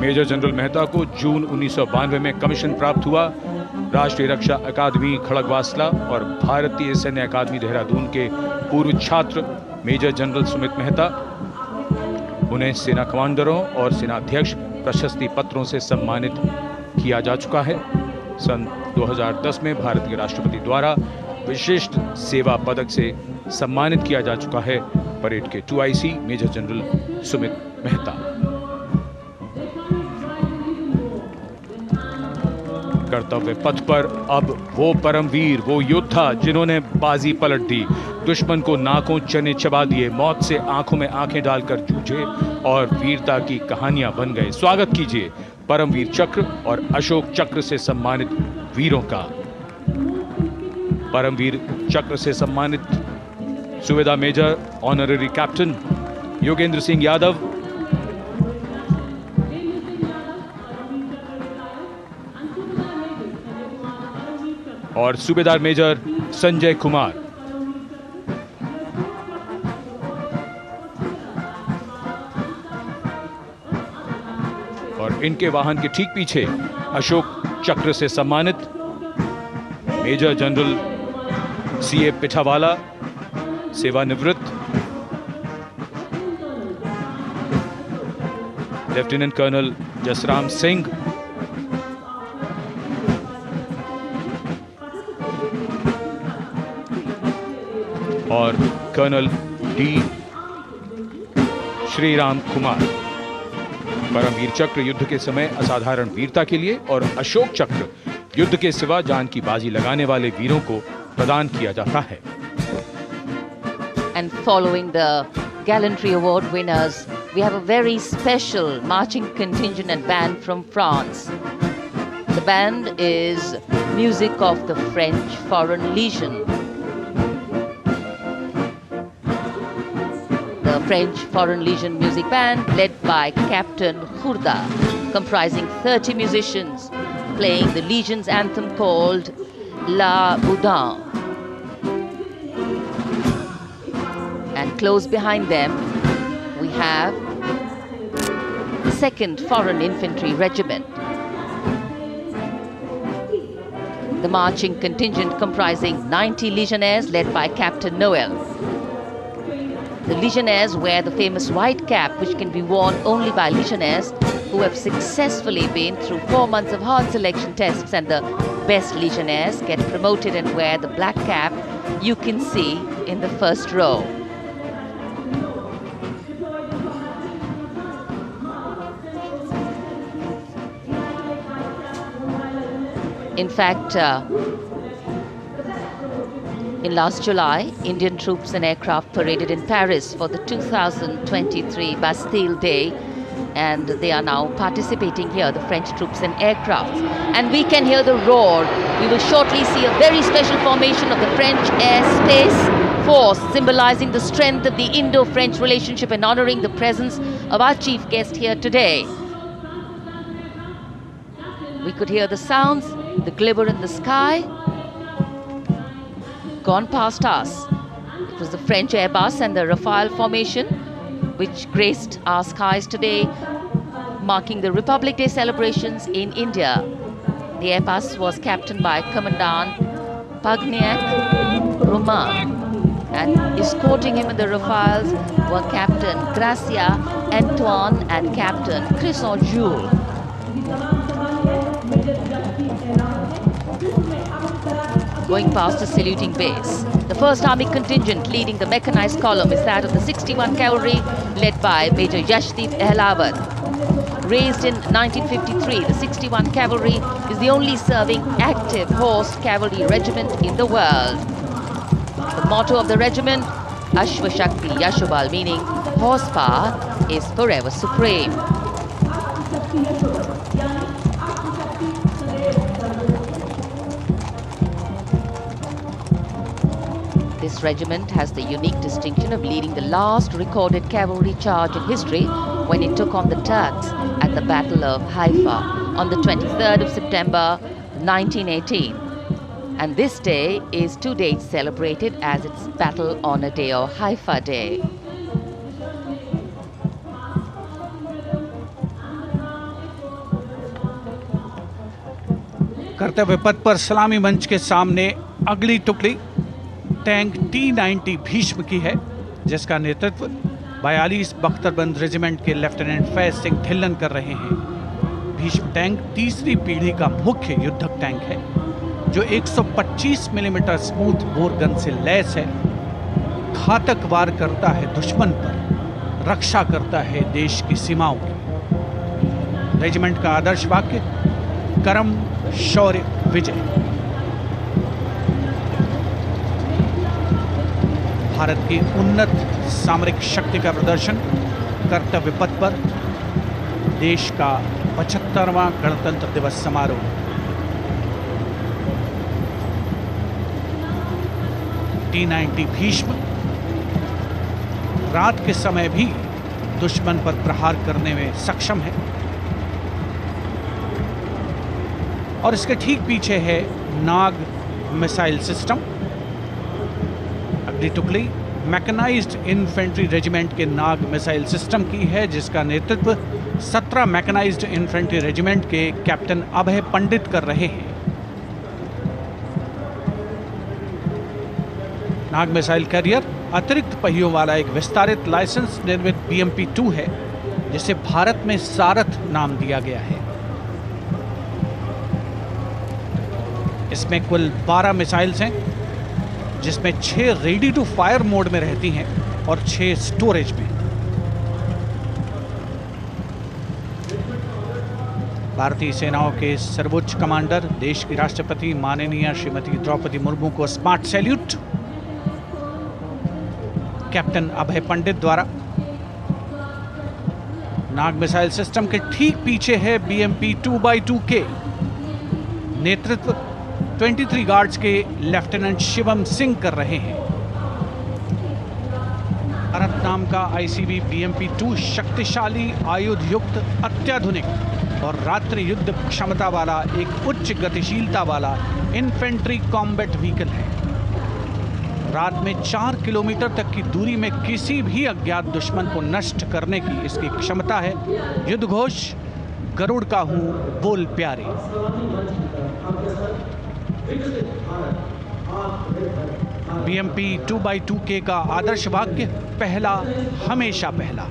Major general Mehta को जून 1992 में कमीशन प्राप्त हुआ। राष्ट्रीय रक्षा अकादमी खड़गवासला और भारतीय सैन्य अकादमी देहरादून के पूर्व छात्र मेजर जनरल सुमित मेहता। उन्हें सेना कमांडरों और सेनाध्यक्ष प्रशस्ति पत्रों से सम्मानित किया जा चुका है। सन 2010 में भारत के राष्ट्रपति द्वारा विशिष्ट सेवा पदक से सम्मानित किया जा चुका है परेड के 2IC major general Sumit Mehta. कर्तव्य पथ पर अब वो परमवीर, वो योद्धा जिन्होंने बाजी पलट दी, दुश्मन को नाकों चने चबा दिए, मौत से आंखों में आंखें डालकर जूझे और वीरता की कहानियां बन गए। स्वागत कीजिए परमवीर चक्र और अशोक चक्र से सम्मानित वीरों का। परमवीर चक्र से सम्मानित subedar major honorary captain Yogendra Singh Yadav, और सूबेदार मेजर संजय कुमार। और इनके वाहन के ठीक पीछे अशोक चक्र से सम्मानित मेजर जनरल CA पिठावाला, सेवानिवृत्त, लेफ्टिनेंट कर्नल जसराम सिंह, और कर्नल D श्रीराम कुमार। परमवीर चक्र युद्ध के समय असाधारण वीरता के लिए और अशोक चक्र युद्ध के सिवा जान की बाजी लगाने वाले वीरों को प्रदान किया जाता है। And following the gallantry award winners, we have a very special marching contingent and band from France. The band is music of the French Foreign Legion. The French Foreign Legion music band led by Captain Khurda, comprising 30 musicians, playing the Legion's anthem called La Boudin. And close behind them, we have the 2nd Foreign Infantry Regiment. The marching contingent comprising 90 Legionnaires led by Captain Noel. The Legionnaires wear the famous white cap, which can be worn only by Legionnaires who have successfully been through 4 months of hard selection tests, and the best Legionnaires get promoted and wear the black cap you can see in the first row. In fact, in last July, Indian troops and aircraft paraded in Paris for the 2023 Bastille Day and they are now participating here, the French troops and aircrafts. And we can hear the roar. We will shortly see a very special formation of the French Air Space Force, symbolizing the strength of the Indo-French relationship and honoring the presence of our chief guest here today. We could hear the sounds, the glimmer in the sky. Gone past us. It was the French Airbus and the Rafale formation which graced our skies today, marking the Republic Day celebrations in India. The Airbus was captained by Commandant Pagniak Roman, and escorting him in the Rafales were Captain Gracia Antoine and Captain Crisson Jules. Going past the saluting base. The 1st Army contingent leading the mechanized column is that of the 61 Cavalry, led by Major Yashdeep Ehlawat. Raised in 1953, the 61 Cavalry is the only serving active horse cavalry regiment in the world. The motto of the regiment, Ashwa Shakti Yashobal, meaning horsepower is forever supreme. This regiment has the unique distinction of leading the last recorded cavalry charge in history when it took on the Turks at the Battle of Haifa on the 23rd of September 1918. And this day is to date celebrated as its Battle Honor Day or Haifa Day. कर्तव्य पथ पर सलामी मंच के सामने अगली टुकड़ी tank T-90 Bhishma की है, जिसका नेतृत्व 42 बख्तरबंद रेजिमेंट के लेफ्टिनेंट फैज सिंह ढिल्लन कर रहे हैं। भीष्म टैंक तीसरी पीढ़ी का मुख्य युद्धक टैंक है, जो 125 मिलीमीटर स्मूथ बोर गन से लैस है, घातक वार करता है दुश्मन पर, रक्षा करता है देश की सीमाओं की। रेजिमेंट का आदर्श वाक्य, कर्म शौर्य विजय। भारत की उन्नत सामरिक शक्ति का प्रदर्शन कर्तव्य पथ पर देश का 75वां गणतंत्र दिवस समारोह। T-90 भीष्म रात के समय भी दुश्मन पर प्रहार करने में सक्षम है और इसके ठीक पीछे है नाग मिसाइल सिस्टम। अगली टुकड़ी मैकेनाइज्ड इन्फेंट्री रेजिमेंट के नाग मिसाइल सिस्टम की है, जिसका नेतृत्व 17 मैकेनाइज्ड इन्फेंट्री रेजिमेंट के कैप्टन अभय पंडित कर रहे हैं। नाग मिसाइल कैरियर अतिरिक्त पहियों वाला एक विस्तारित लाइसेंस निर्मित BMP-2 है, जिसे भारत में सारथ नाम दिया गया है। इसमें कुल 12 मिसाइल्स हैं, जिसमें 6 रेडी टू फायर मोड में रहती हैं और 6 स्टोरेज में। भारतीय सेनाओं के सर्वोच्च कमांडर देश की राष्ट्रपति माननीय श्रीमती द्रौपदी मुर्मू को स्मार्ट सैल्यूट कैप्टन अभय पंडित द्वारा। नाग मिसाइल सिस्टम के ठीक पीछे है BMP-2x2K। नेतृत्व 23 गार्ड्स के लेफ्टिनेंट शिवम सिंह कर रहे हैं। भारत नाम का ICV BMP-2 शक्तिशाली आयुध युक्त अत्याधुनिक और रात्रि युद्ध क्षमता वाला एक उच्च गतिशीलता वाला इन्फेंट्री कॉम्बैट व्हीकल है। रात में 4 किलोमीटर तक की दूरी में किसी भी अज्ञात दुश्मन को नष्ट करने की इसकी क्षमता है। युद्ध घोष, गरुड़ का हूं बोल प्यारे। BMP-2x2K का आदर्श वाक्य, पहला हमेशा पहला।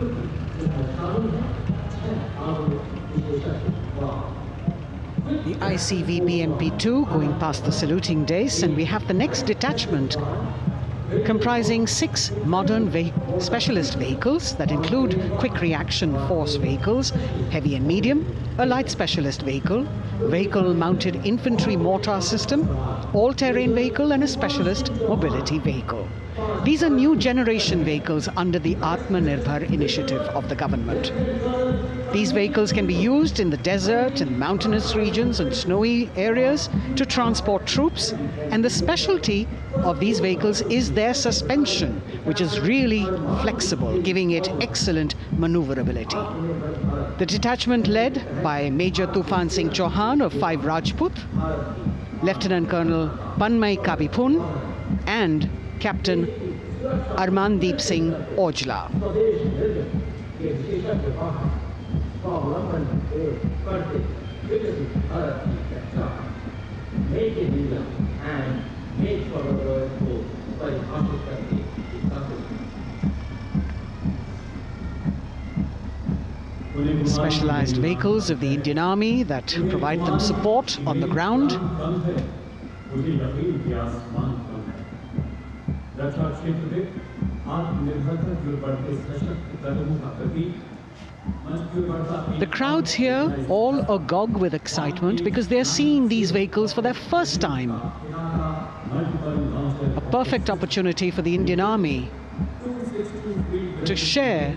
The ICV BMP-2 going past the saluting dais, and we have the next detachment comprising 6 modern specialist vehicles that include quick reaction force vehicles, heavy and medium, a light specialist vehicle, vehicle-mounted infantry mortar system, all-terrain vehicle and a specialist mobility vehicle. These are new generation vehicles under the Atmanirbhar initiative of the government. These vehicles can be used in the desert and mountainous regions and snowy areas to transport troops. And the specialty of these vehicles is their suspension, which is really flexible, giving it excellent maneuverability. The detachment led by Major Tufan Singh Chauhan of 5 Rajput, Lieutenant Colonel Panmay Kabipun, and Captain Armandeep Singh Ojla. Specialized vehicles of the Indian Army that provide them support on the ground. The crowds here all agog with excitement because they're seeing these vehicles for their first time. A perfect opportunity for the Indian Army to share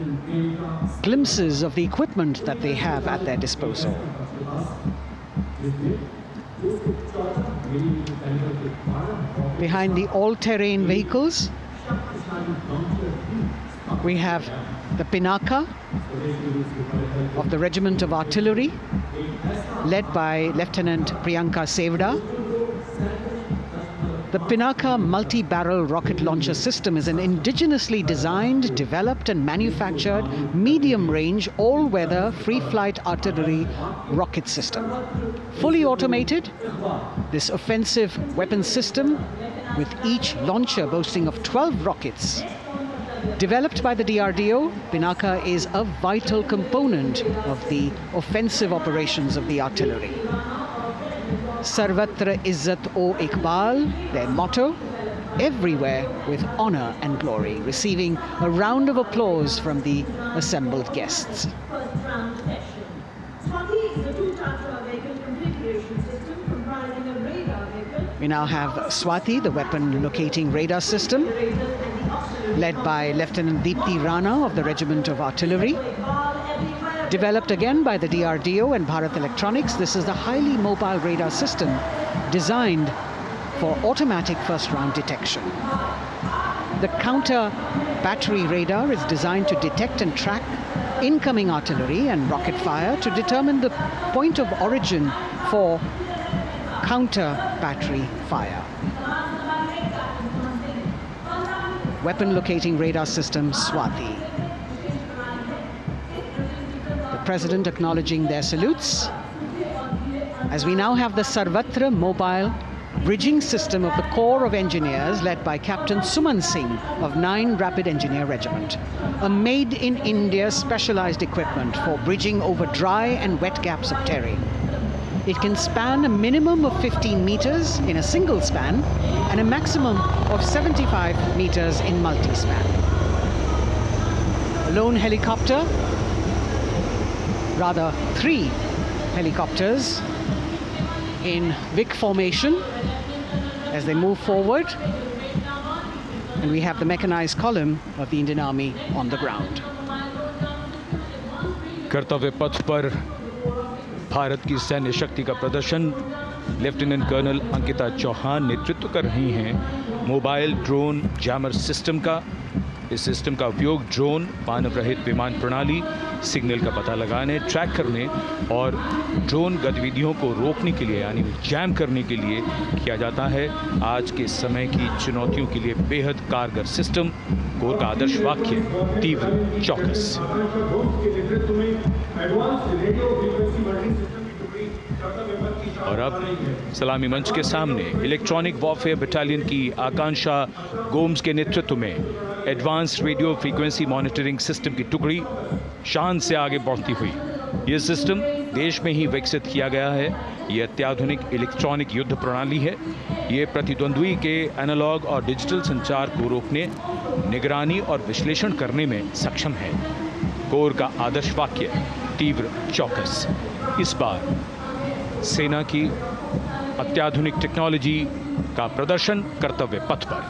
glimpses of the equipment that they have at their disposal. Behind the all-terrain vehicles, we have the Pinaka of the Regiment of Artillery, led by Lieutenant Priyanka Sevda. The Pinaka multi-barrel rocket launcher system is an indigenously designed, developed and manufactured medium-range, all-weather, free-flight artillery rocket system. Fully automated, this offensive weapon system, with each launcher boasting of 12 rockets, developed by the DRDO, Pinaka is a vital component of the offensive operations of the artillery. Sarvatra Izzat O Iqbal, their motto, everywhere with honor and glory, receiving a round of applause from the assembled guests. We now have Swati, the weapon locating radar system, led by Lieutenant Deepthi Rana of the Regiment of Artillery. Developed again by the DRDO and Bharat Electronics, this is the highly mobile radar system designed for automatic first-round detection. The counter battery radar is designed to detect and track incoming artillery and rocket fire to determine the point of origin for counter battery fire. Weapon locating radar system Swati. The President acknowledging their salutes, as we now have the Sarvatra mobile bridging system of the Corps of Engineers led by Captain Suman Singh of 9 Rapid Engineer Regiment, a made-in-India specialized equipment for bridging over dry and wet gaps of terrain. It can span a minimum of 15 meters in a single span and a maximum of 75 meters in multi-span. A lone helicopter, rather 3 helicopters in Vic formation as they move forward, and we have the mechanized column of the Indian Army on the ground. कर्तव्य पथ पर भारत की सैन्य शक्ति का प्रदर्शन lieutenant colonel Ankita Chauhan नेतृत्व कर रही हैं मोबाइल ड्रोन जैमर सिस्टम का। इस सिस्टम का उपयोग ड्रोन, मानव रहित विमान प्रणाली, सिग्नल का पता लगाने, ट्रैक करने और ड्रोन गतिविधियों को रोकने के लिए यानी जैम करने के लिए किया जाता है। आज के समय की चुनौतियों के लिए बेहद कारगर सिस्टम। कोर का आदर्श वाक्य तीव्र चौकस। और अब सलामी मंच के सामने इलेक्ट्रॉनिक वॉरफेयर बटालियन की आकांक्षा गोम्स के नेतृत्व में advance radio frequency monitoring system की टुकड़ी शान से आगे बढ़ती हुई। यह सिस्टम देश में ही विकसित किया गया है। यह अत्याधुनिक इलेक्ट्रॉनिक युद्ध प्रणाली है। ये प्रतिद्वंद्वी के एनालॉग और डिजिटल संचार को रोकने, निगरानी और विश्लेषण करने में सक्षम है। कोर का आदर्श वाक्य तीव्र चौकस। इस बार सेना की अत्याधुनिक टेक्नोलॉजी का प्रदर्शन कर्तव्य पथ पर।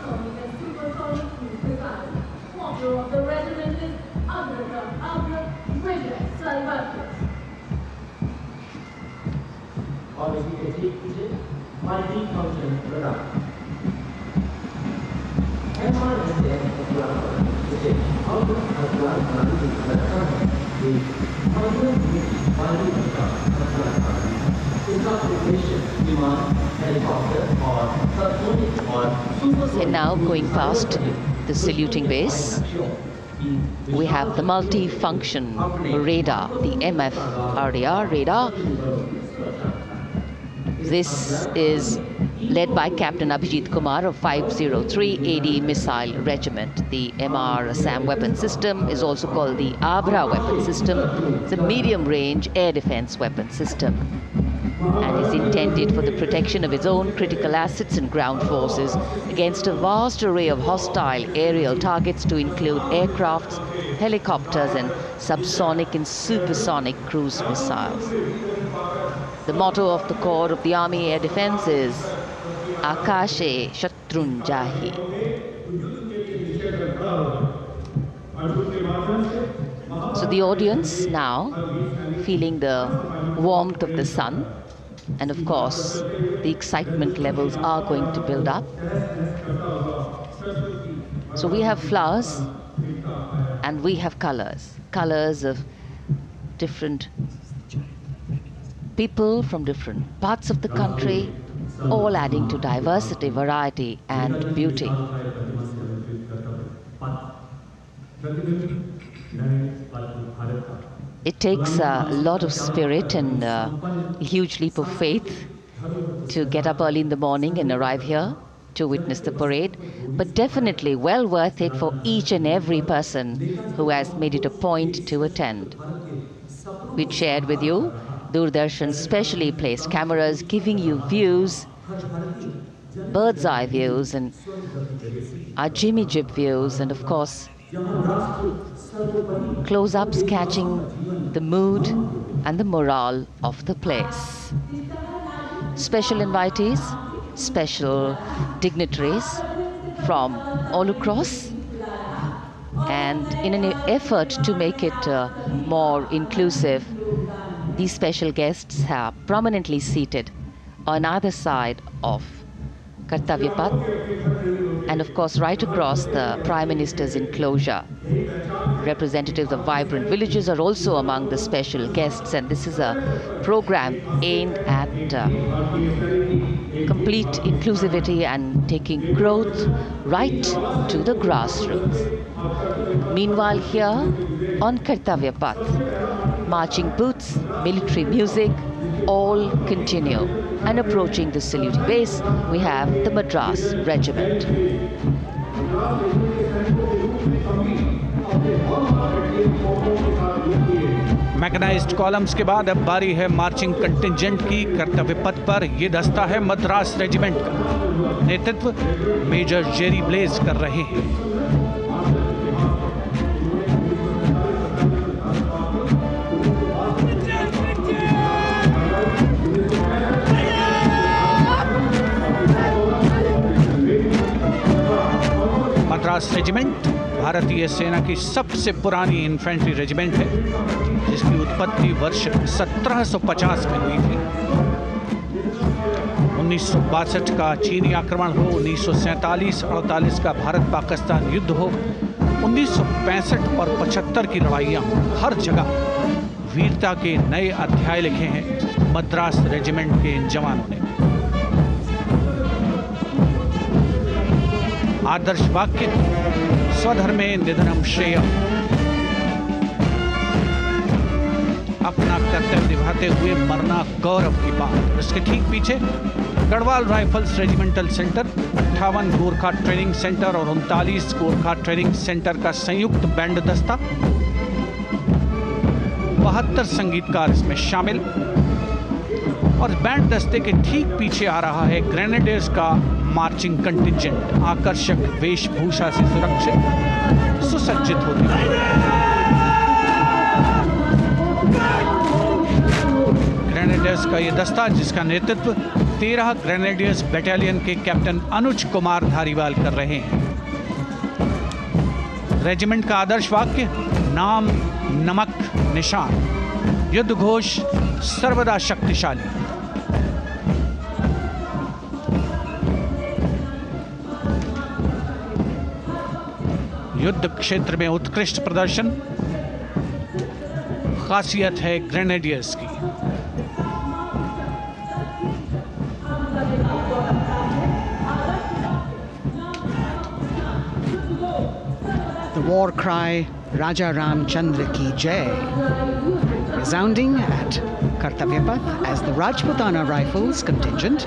और इसी के ठीक पीछे multi-function product And now going past the saluting base, we have the multi-function radar, the MF-RDR radar. This is led by Captain Abhijit Kumar of 503 AD Missile Regiment. The MR-SAM weapon system is also called the Abra weapon system. It's a medium-range air defense weapon system and is intended for the protection of its own critical assets and ground forces against a vast array of hostile aerial targets to include aircrafts, helicopters and subsonic and supersonic cruise missiles. The motto of the Corps of the Army Air Defense is Akashe Shatrun Jahi. So the audience now feeling the warmth of the sun, and of course the excitement levels are going to build up. So we have flowers and we have colors of different people from different parts of the country, all adding to diversity, variety and beauty. It takes a lot of spirit and a huge leap of faith to get up early in the morning and arrive here to witness the parade, but definitely well worth it for each and every person who has made it a point to attend. We shared with you Doordarshan's specially placed cameras giving you views, bird's eye views and our Jimmy Jib views, and of course close-ups catching the mood and the morale of the place. Special invitees, special dignitaries from all across, and in an effort to make it more inclusive, these special guests are prominently seated on either side of Kartavya Path, and of course right across the Prime Minister's enclosure. Representatives of vibrant villages are also among the special guests, and this is a program aimed at complete inclusivity and taking growth right to the grassroots. Meanwhile, here on Kartavya Path, marching boots, military music, all continue. And approaching the saluting base, we have the Madras Regiment. Mechanised columns के बाद अब बारी है marching contingent की। कर्तव्य पथ पर ये दस्ता है मद्रास रेजिमेंट का। नेतृत्व मेजर जेरी ब्लेज कर रहे हैं। मद्रास रेजिमेंट भारतीय सेना की सबसे पुरानी इन्फेंट्री रेजिमेंट है, जिसकी उत्पत्ति वर्ष 1750 में हुई थी। 1962 का चीनी आक्रमण हो, 1947-48 का भारत पाकिस्तान युद्ध हो, 1965 और 75 की लड़ाइयाँ हो, हर जगह वीरता के नए अध्याय लिखे हैं मद्रास रेजिमेंट के इन जवानों ने। आदर्श वाक्य स्वधर्मे निधनम श्रेय, अपना कर्तव्य निभाते हुए मरना गौरव की बात। इसके ठीक पीछे Garhwal rifles regimental centre, 58 Gorkha training centre और 39 गोरखा ट्रेनिंग सेंटर का संयुक्त बैंड दस्ता, 72 संगीतकार इसमें शामिल। और बैंड दस्ते के ठीक पीछे आ रहा है ग्रेनेडियर्स का मार्चिंग कंटिंजेंट, आकर्षक वेशभूषा से सुरक्षित सुसज्जित होते हैं। ग्रेनेडियर्स का ये दस्ता, जिसका नेतृत्व 13 ग्रेनेडियर्स बटालियन के कैप्टन अनुज कुमार धारीवाल कर रहे हैं। रेजिमेंट का आदर्श वाक्य नाम नमक निशान, युद्ध घोष सर्वदा शक्तिशाली। युद्ध क्षेत्र में उत्कृष्ट प्रदर्शन खासियत है ग्रेनेडियर्स की। The war cry Raja Ramchandra Ki Jai resounding at Kartavya Path as the Rajputana Rifles contingent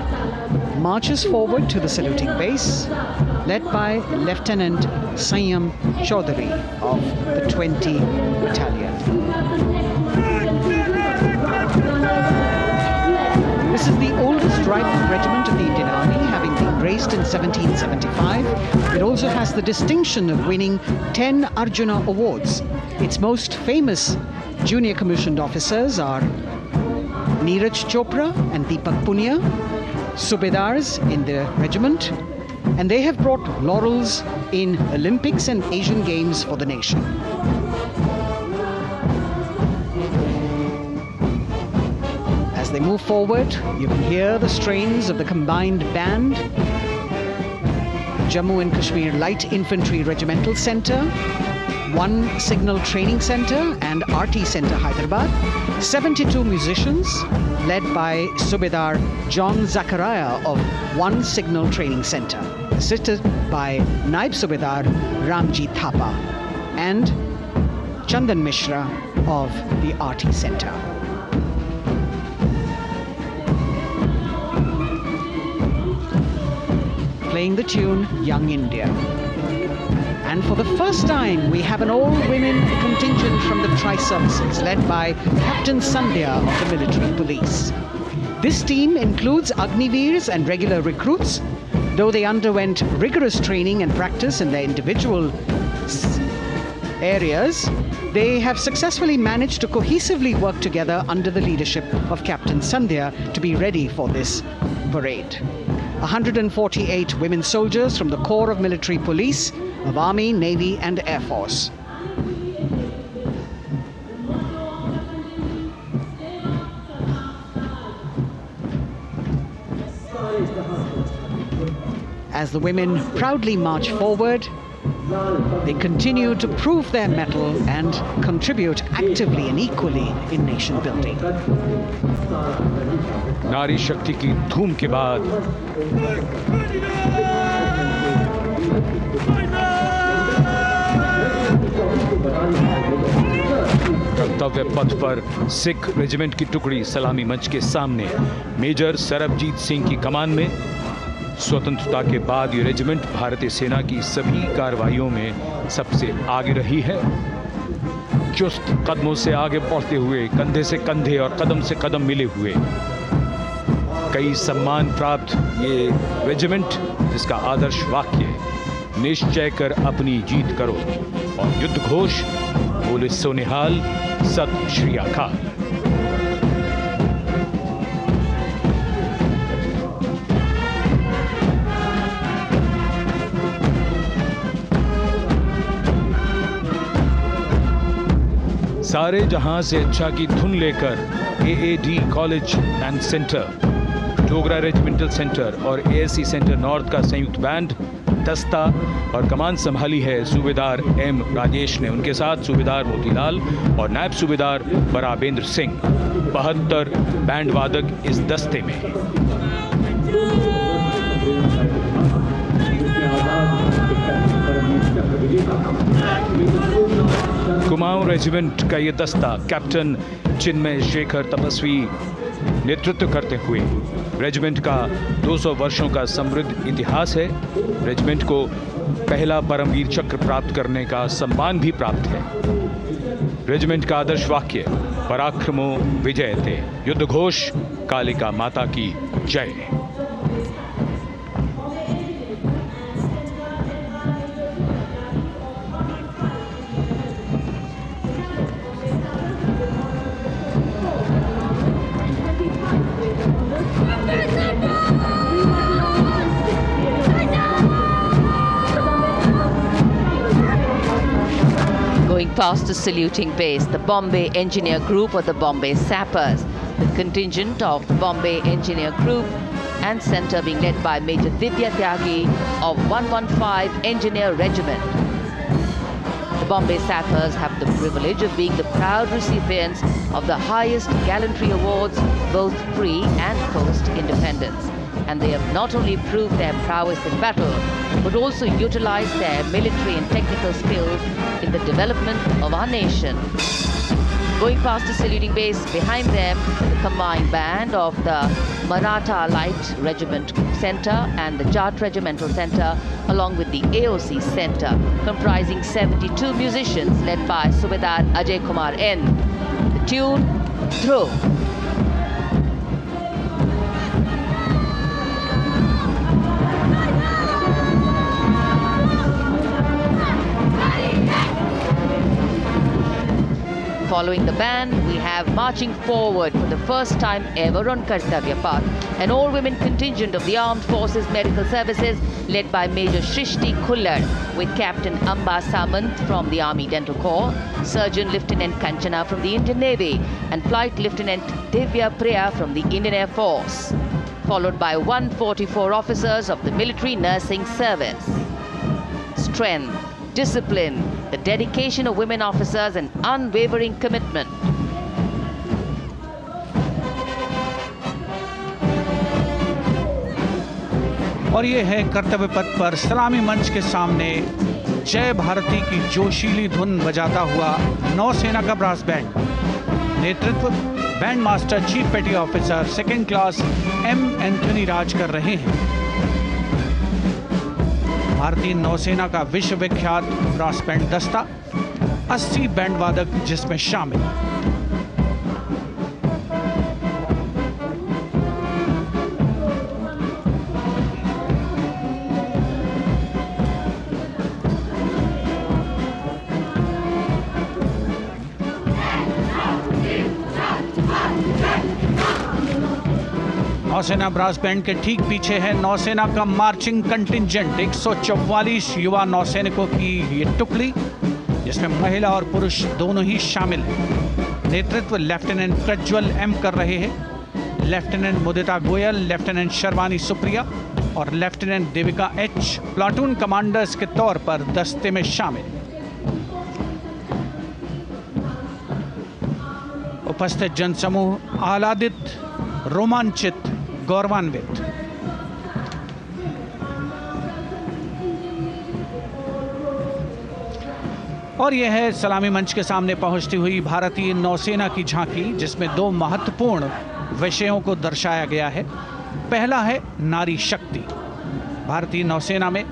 marches forward to the saluting base, led by Lieutenant Sanyam Chaudhary of the 20 Battalion. This is the oldest rifle regiment of the Indian Army, having been raised in 1775. It also has the distinction of winning 10 Arjuna Awards. Its most famous junior commissioned officers are Neeraj Chopra and Deepak Punia, Subedars in the regiment, and they have brought laurels in Olympics and Asian Games for the nation. As they move forward, you can hear the strains of the combined band, Jammu and Kashmir Light Infantry Regimental Centre, 1 Signal Training Centre and RT Centre Hyderabad, 72 musicians led by Subedar John Zachariah of 1 Signal Training Centre, assisted by Naib Subedar Ramji Thapa and Chandan Mishra of the RT Centre. Playing the tune Young India. And for the first time, we have an all-women contingent from the Tri-Services, led by Captain Sandhya of the military police. This team includes Agniveers and regular recruits. Though they underwent rigorous training and practice in their individual areas, they have successfully managed to cohesively work together under the leadership of Captain Sandhya to be ready for this parade. 148 women soldiers from the Corps of Military Police of Army, Navy and Air Force. As the women proudly march forward, they continue to prove their mettle and contribute actively and equally in nation building. नारी शक्ति की धूम के बाद कर्तव्य पथ पर Sikh regiment की टुकड़ी सलामी मंच के सामने मेजर सरबजीत सिंह की कमान में। स्वतंत्रता के बाद ये रेजिमेंट भारतीय सेना की सभी कार्रवाइयों में सबसे आगे रही है। चुस्त कदमों से आगे बढ़ते हुए, कंधे से कंधे और कदम से कदम मिले हुए, कई सम्मान प्राप्त ये रेजिमेंट, जिसका आदर्श वाक्य निश्चय कर अपनी जीत करो और युद्ध घोष बोले सोनिहाल सत श्री अकाल। सारे जहां से अच्छा की धुन लेकर AAD college and centre, Dogra regimental centre और एएससी सेंटर नॉर्थ का संयुक्त बैंड, दस्ता और कमान संभाली है सूबेदार एम राजेश ने। उनके साथ सूबेदार मोतीलाल और नायब सूबेदार बराबेंद्र सिंह, 72 बैंड वादक इस दस्ते में। कुमाऊं रेजिमेंट का ये दस्ता कैप्टन चिन्मय शेखर तपस्वी नेतृत्व करते हुए, रेजिमेंट का 200 वर्षों का समृद्ध इतिहास है। रेजिमेंट को पहला परमवीर चक्र प्राप्त करने का सम्मान भी प्राप्त है। रेजिमेंट का आदर्श वाक्य पराक्रमो विजयते, युद्ध घोष कालिका माता की जय। Going past the saluting base, the Bombay Engineer Group or the Bombay Sappers, the contingent of the Bombay Engineer Group and centre being led by Major Divya Tyagi of 115 Engineer Regiment. Bombay Sappers have the privilege of being the proud recipients of the highest gallantry awards, both pre and post-independence. And they have not only proved their prowess in battle, but also utilized their military and technical skills in the development of our nation. Going past the saluting base, behind them, the combined band of the Maratha Light Regiment Centre and the Jat Regimental Centre, along with the AOC Centre, comprising 72 musicians led by Subedar Ajay Kumar N. The tune, Dhruv. Following the band, we have marching forward for the first time ever on Kartavya Path, an all-women contingent of the Armed Forces Medical Services led by Major Shrishti Khullar, with Captain Amba Samant from the Army Dental Corps, Surgeon Lieutenant Kanchana from the Indian Navy, and Flight Lieutenant Divya Priya from the Indian Air Force, followed by 144 officers of the Military Nursing Service. Strength, discipline, the dedication of women officers and unwavering commitment. और ये है कर्तव्य पथ पर सलामी मंच के सामने जय भारती की जोशीली धुन बजाता हुआ नौसेना का ब्रास बैंड। नेतृत्व band master chief petty officer second class M Anthony Raj कर रहे हैं। भारतीय नौसेना का विश्व विख्यात ब्रास बैंड दस्ता, 80 बैंड वादक जिसमें शामिल। नौसेना ब्रास बैंड के ठीक पीछे है नौसेना का मार्चिंग कंटिंजेंट, 144 युवा नौसैनिकों की ये टुकड़ी, जिसमें महिला और पुरुष दोनों ही शामिल हैं। नेतृत्व लेफ्टिनेंट प्रज्वल एम कर रहे हैं। लेफ्टिनेंट मुदिता गोयल, लेफ्टिनेंट शर्वानी सुप्रिया और lieutenant Devika H platoon commanders के तौर पर दस्ते में शामिल। उपस्थित जनसमूह आह्लादित, रोमांचित, गौरवान्वित। और यह है सलामी मंच के सामने पहुंचती हुई भारतीय नौसेना की झांकी, जिसमें दो महत्वपूर्ण विषयों को दर्शाया गया है। पहला है नारी शक्ति। भारतीय नौसेना में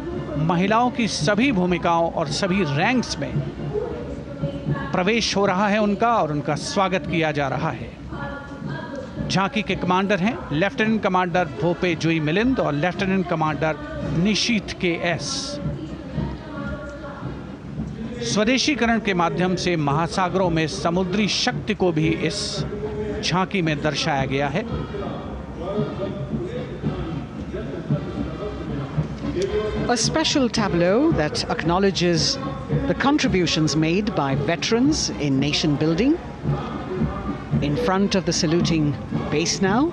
महिलाओं की सभी भूमिकाओं और सभी रैंक्स में प्रवेश हो रहा है उनका, और उनका स्वागत किया जा रहा है। झांकी के कमांडर हैं लेफ्टिनेंट कमांडर भोपे जुई मिलिंद और लेफ्टिनेंट कमांडर निशीथ के एस। स्वदेशीकरण के माध्यम से महासागरों में समुद्री शक्ति को भी इस झांकी में दर्शाया गया है। A special tableau that acknowledges the contributions made by veterans in nation building. In front of the saluting base now,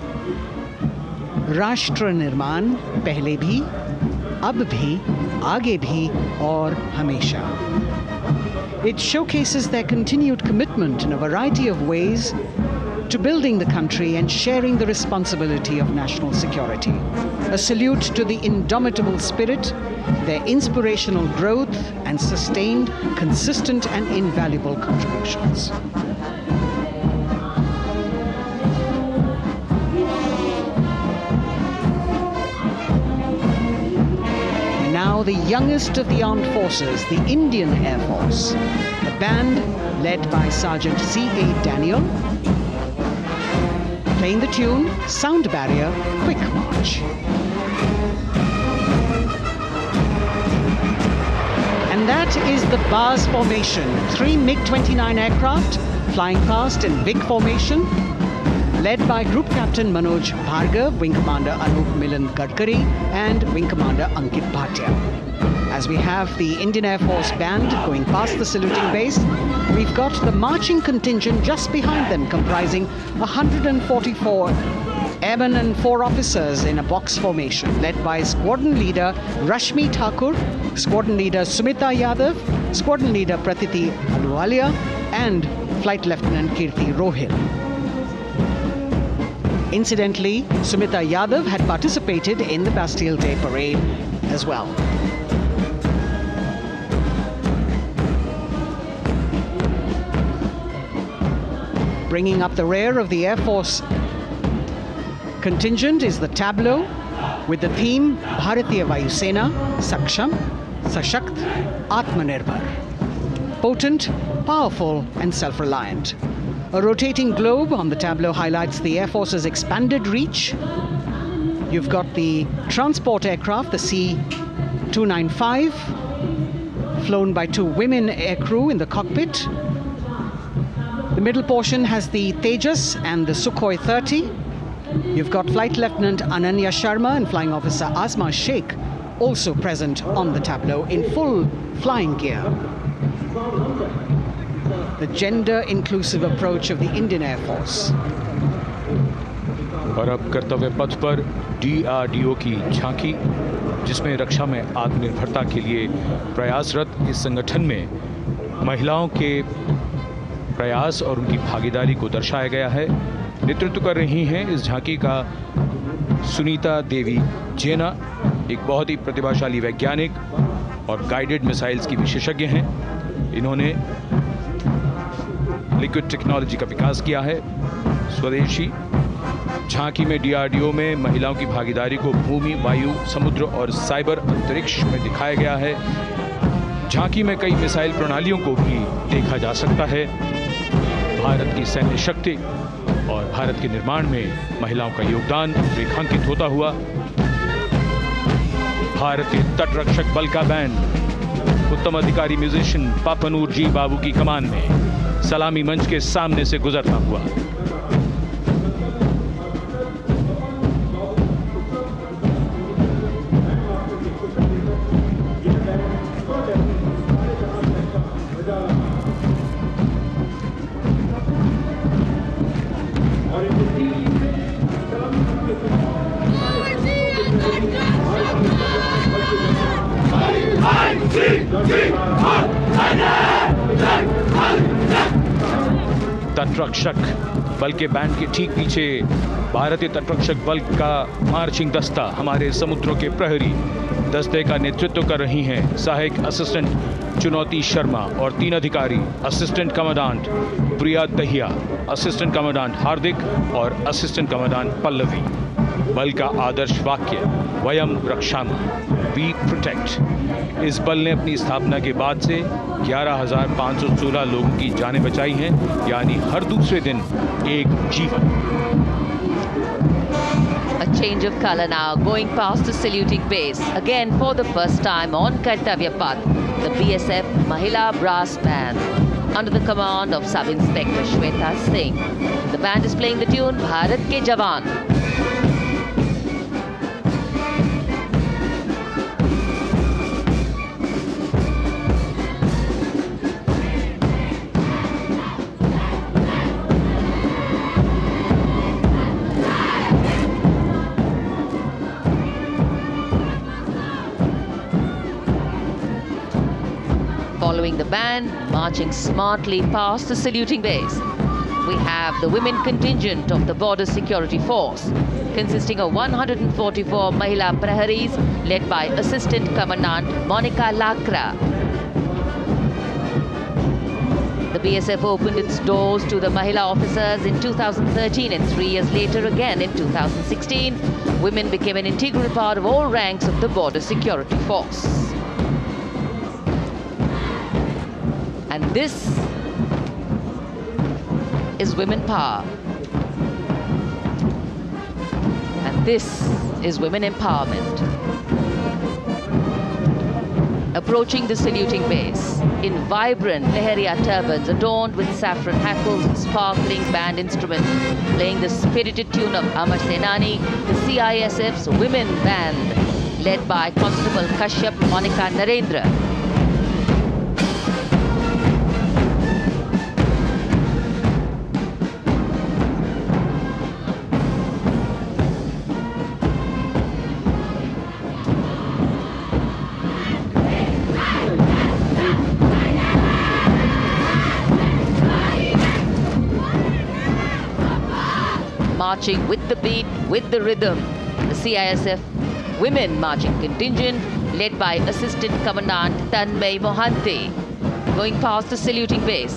Rashtra Nirman pehle bhi, ab bhi, aage bhi aur hamesha. It showcases their continued commitment in a variety of ways to building the country and sharing the responsibility of national security. A salute to the indomitable spirit, their inspirational growth and sustained, consistent and invaluable contributions. Now the youngest of the armed forces, the Indian Air Force, the band led by Sergeant C.A. Daniel, playing the tune Sound Barrier Quick March. And that is the Bars formation, 3 MiG-29 aircraft flying past in big formation, led by Group Captain Manoj Bhargav, Wing Commander Anup Milan Gadkari and Wing Commander Ankit Bhatia. As we have the Indian Air Force band going past the saluting base, we've got the marching contingent just behind them, comprising 144 airmen and 4 officers in a box formation, led by Squadron Leader Rashmi Thakur, Squadron Leader Sumita Yadav, Squadron Leader Pratiti Aluwalia and Flight Lieutenant Kirti Rohil. Incidentally, Sumita Yadav had participated in the Bastille Day parade as well. Bringing up the rear of the Air Force contingent is the tableau with the theme Bharatiya Vayu Sena, Saksham, Sashakt, Atmanirbhar. Potent, powerful and self-reliant. A rotating globe on the tableau highlights the Air Force's expanded reach. You've got the transport aircraft, the C-295, flown by 2 women aircrew in the cockpit. The middle portion has the Tejas and the Sukhoi 30. You've got Flight Lieutenant Ananya Sharma and Flying Officer Asma Sheikh also present on the tableau in full flying gear. The gender-inclusive approach of the Indian Air Force. और अब कर्तव्य पथ पर DRDO की झांकी, जिसमें रक्षा में आत्मनिर्भरता के लिए प्रयासरत इस संगठन में महिलाओं के प्रयास और उनकी भागीदारी को दर्शाया गया है। नेतृत्व कर रही हैं इस झांकी का सुनीता देवी जेना, एक बहुत ही प्रतिभाशाली वैज्ञानिक और गाइडेड मिसाइल्स की विशेषज्ञ हैं। इन्होंने लिक्विड टेक्नोलॉजी का विकास किया है, स्वदेशी। झांकी में DRDO में महिलाओं की भागीदारी को भूमि, वायु, समुद्र और साइबर अंतरिक्ष में दिखाया गया है। झांकी में कई मिसाइल प्रणालियों को भी देखा जा सकता है। भारत की सैन्य शक्ति और भारत के निर्माण में महिलाओं का योगदान रेखांकित होता हुआ। भारतीय तटरक्षक बल का बैंड उत्तम अधिकारी म्यूजिशियन पापनूर जी बाबू की कमान में सलामी मंच के सामने से गुजरता हुआ। तटरक्षक बल के बैंड के ठीक पीछे भारतीय तटरक्षक बल का मार्चिंग दस्ता हमारे समुद्रों के प्रहरी दस्ते का नेतृत्व कर रही हैं सहायक असिस्टेंट चुनौती शर्मा और 3 अधिकारी, असिस्टेंट कमांडेंट प्रिया दहिया, असिस्टेंट कमांडेंट हार्दिक और असिस्टेंट कमांडेंट पल्लवी। बल का आदर्श वाक्य वयम रक्षामः, वी प्रोटेक्ट। इस बल ने अपनी स्थापना के बाद से 11,516 लोगों की जानें बचाई हैं, यानी हर दूसरे दिन एक जीवन। A change of color now, going past the saluting base. Again, for the first time on Kartavya Path, the BSF Mahila Brass Band, under the command of Sub-Inspector Shweta Singh. The band is playing the tune Bharat Ke Jawan. Following the band, marching smartly past the saluting base, we have the women contingent of the Border Security Force, consisting of 144 Mahila Praharis, led by Assistant Commandant Monica Lakra. The BSF opened its doors to the Mahila officers in 2013, and 3 years later again in 2016, women became an integral part of all ranks of the Border Security Force. And this is women power. And this is women empowerment. Approaching the saluting base in vibrant Leheria turbans adorned with saffron hackles and sparkling band instruments, playing the spirited tune of Amar Senani, the CISF's women band, led by Constable Kashyap Monica Narendra. marching with the beat, with the rhythm. The CISF Women Marching Contingent, led by Assistant Commandant Tanmay Mohanty, going past the saluting base.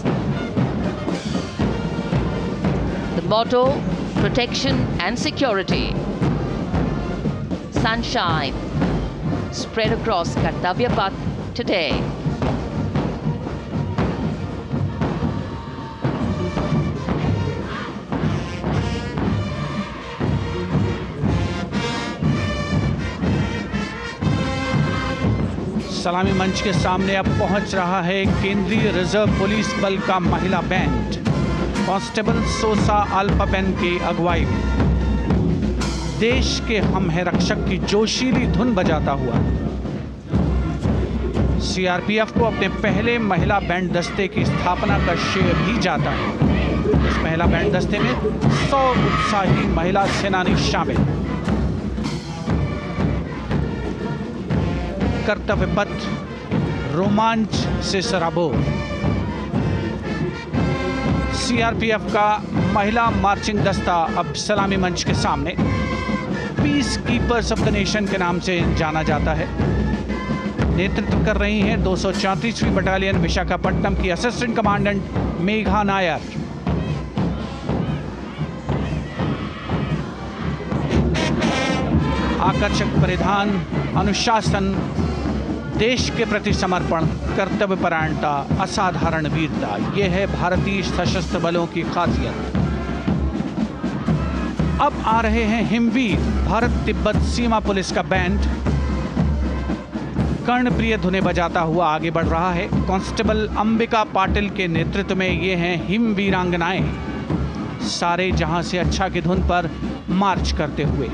The motto, protection and security. Sunshine spread across Kartavya Path today. सलामी मंच के सामने अब पहुंच रहा है केंद्रीय reserve police बल का महिला बैंड, कांस्टेबल सोसा अल्पाबेन की अगुवाई में देश के हम है रक्षक की जोशीली धुन बजाता हुआ सीआरपीएफ को अपने पहले महिला बैंड दस्ते की स्थापना का श्रेय भी जाता है। इस महिला बैंड दस्ते में 100 उत्साही महिला सेनानी शामिल। कर्तव्य पथ रोमांच से सराबोर। सीआरपीएफ का महिला मार्चिंग दस्ता अब सलामी मंच के सामने peace keepers of the nation के नाम से जाना जाता है। नेतृत्व कर रही हैं 234वीं बटालियन विशाखापट्टनम की असिस्टेंट कमांडेंट मेघा नायर। आकर्षक परिधान, अनुशासन, देश के प्रति समर्पण, कर्तव्य परायणता, असाधारण वीरता, यह है भारतीय सशस्त्र बलों की खासियत। अब आ रहे हैं हिमवीर भारत तिब्बत सीमा पुलिस का बैंड, कर्णप्रिय धुनें बजाता हुआ आगे बढ़ रहा है। कांस्टेबल अंबिका पाटिल के नेतृत्व में ये हैं हिमवीरांगनाएं, सारे जहां से अच्छा की धुन पर मार्च करते हुए।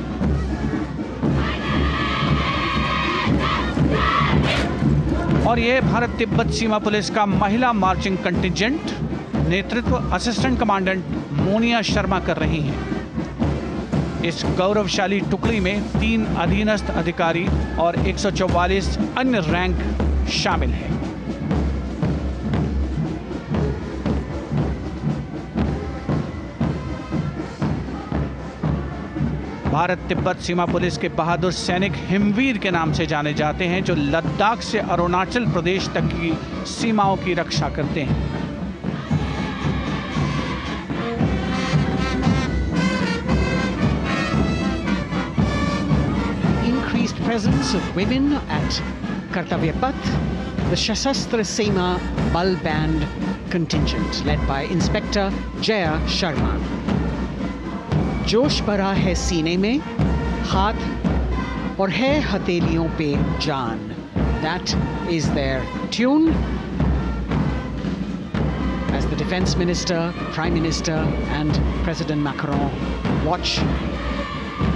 और यह भारत तिब्बत सीमा पुलिस का महिला मार्चिंग कंटिजेंट, नेतृत्व असिस्टेंट कमांडेंट मोनिया शर्मा कर रही हैं। इस गौरवशाली टुकड़ी में 3 अधीनस्थ अधिकारी और 144 अन्य रैंक शामिल हैं। भारत तिब्बत सीमा पुलिस के बहादुर सैनिक हिमवीर के नाम से जाने जाते हैं, जो लद्दाख से अरुणाचल प्रदेश तक की सीमाओं की रक्षा करते हैं। Increased presence of women at Kartavya Path, the Shasastra Seema Bal Band contingent, led by Inspector Jaya Sharma. जोश भरा है सीने में, हाथ और है हथेलियों पे जान. That is their tune. As the Defense Minister, Prime Minister and President Macron watch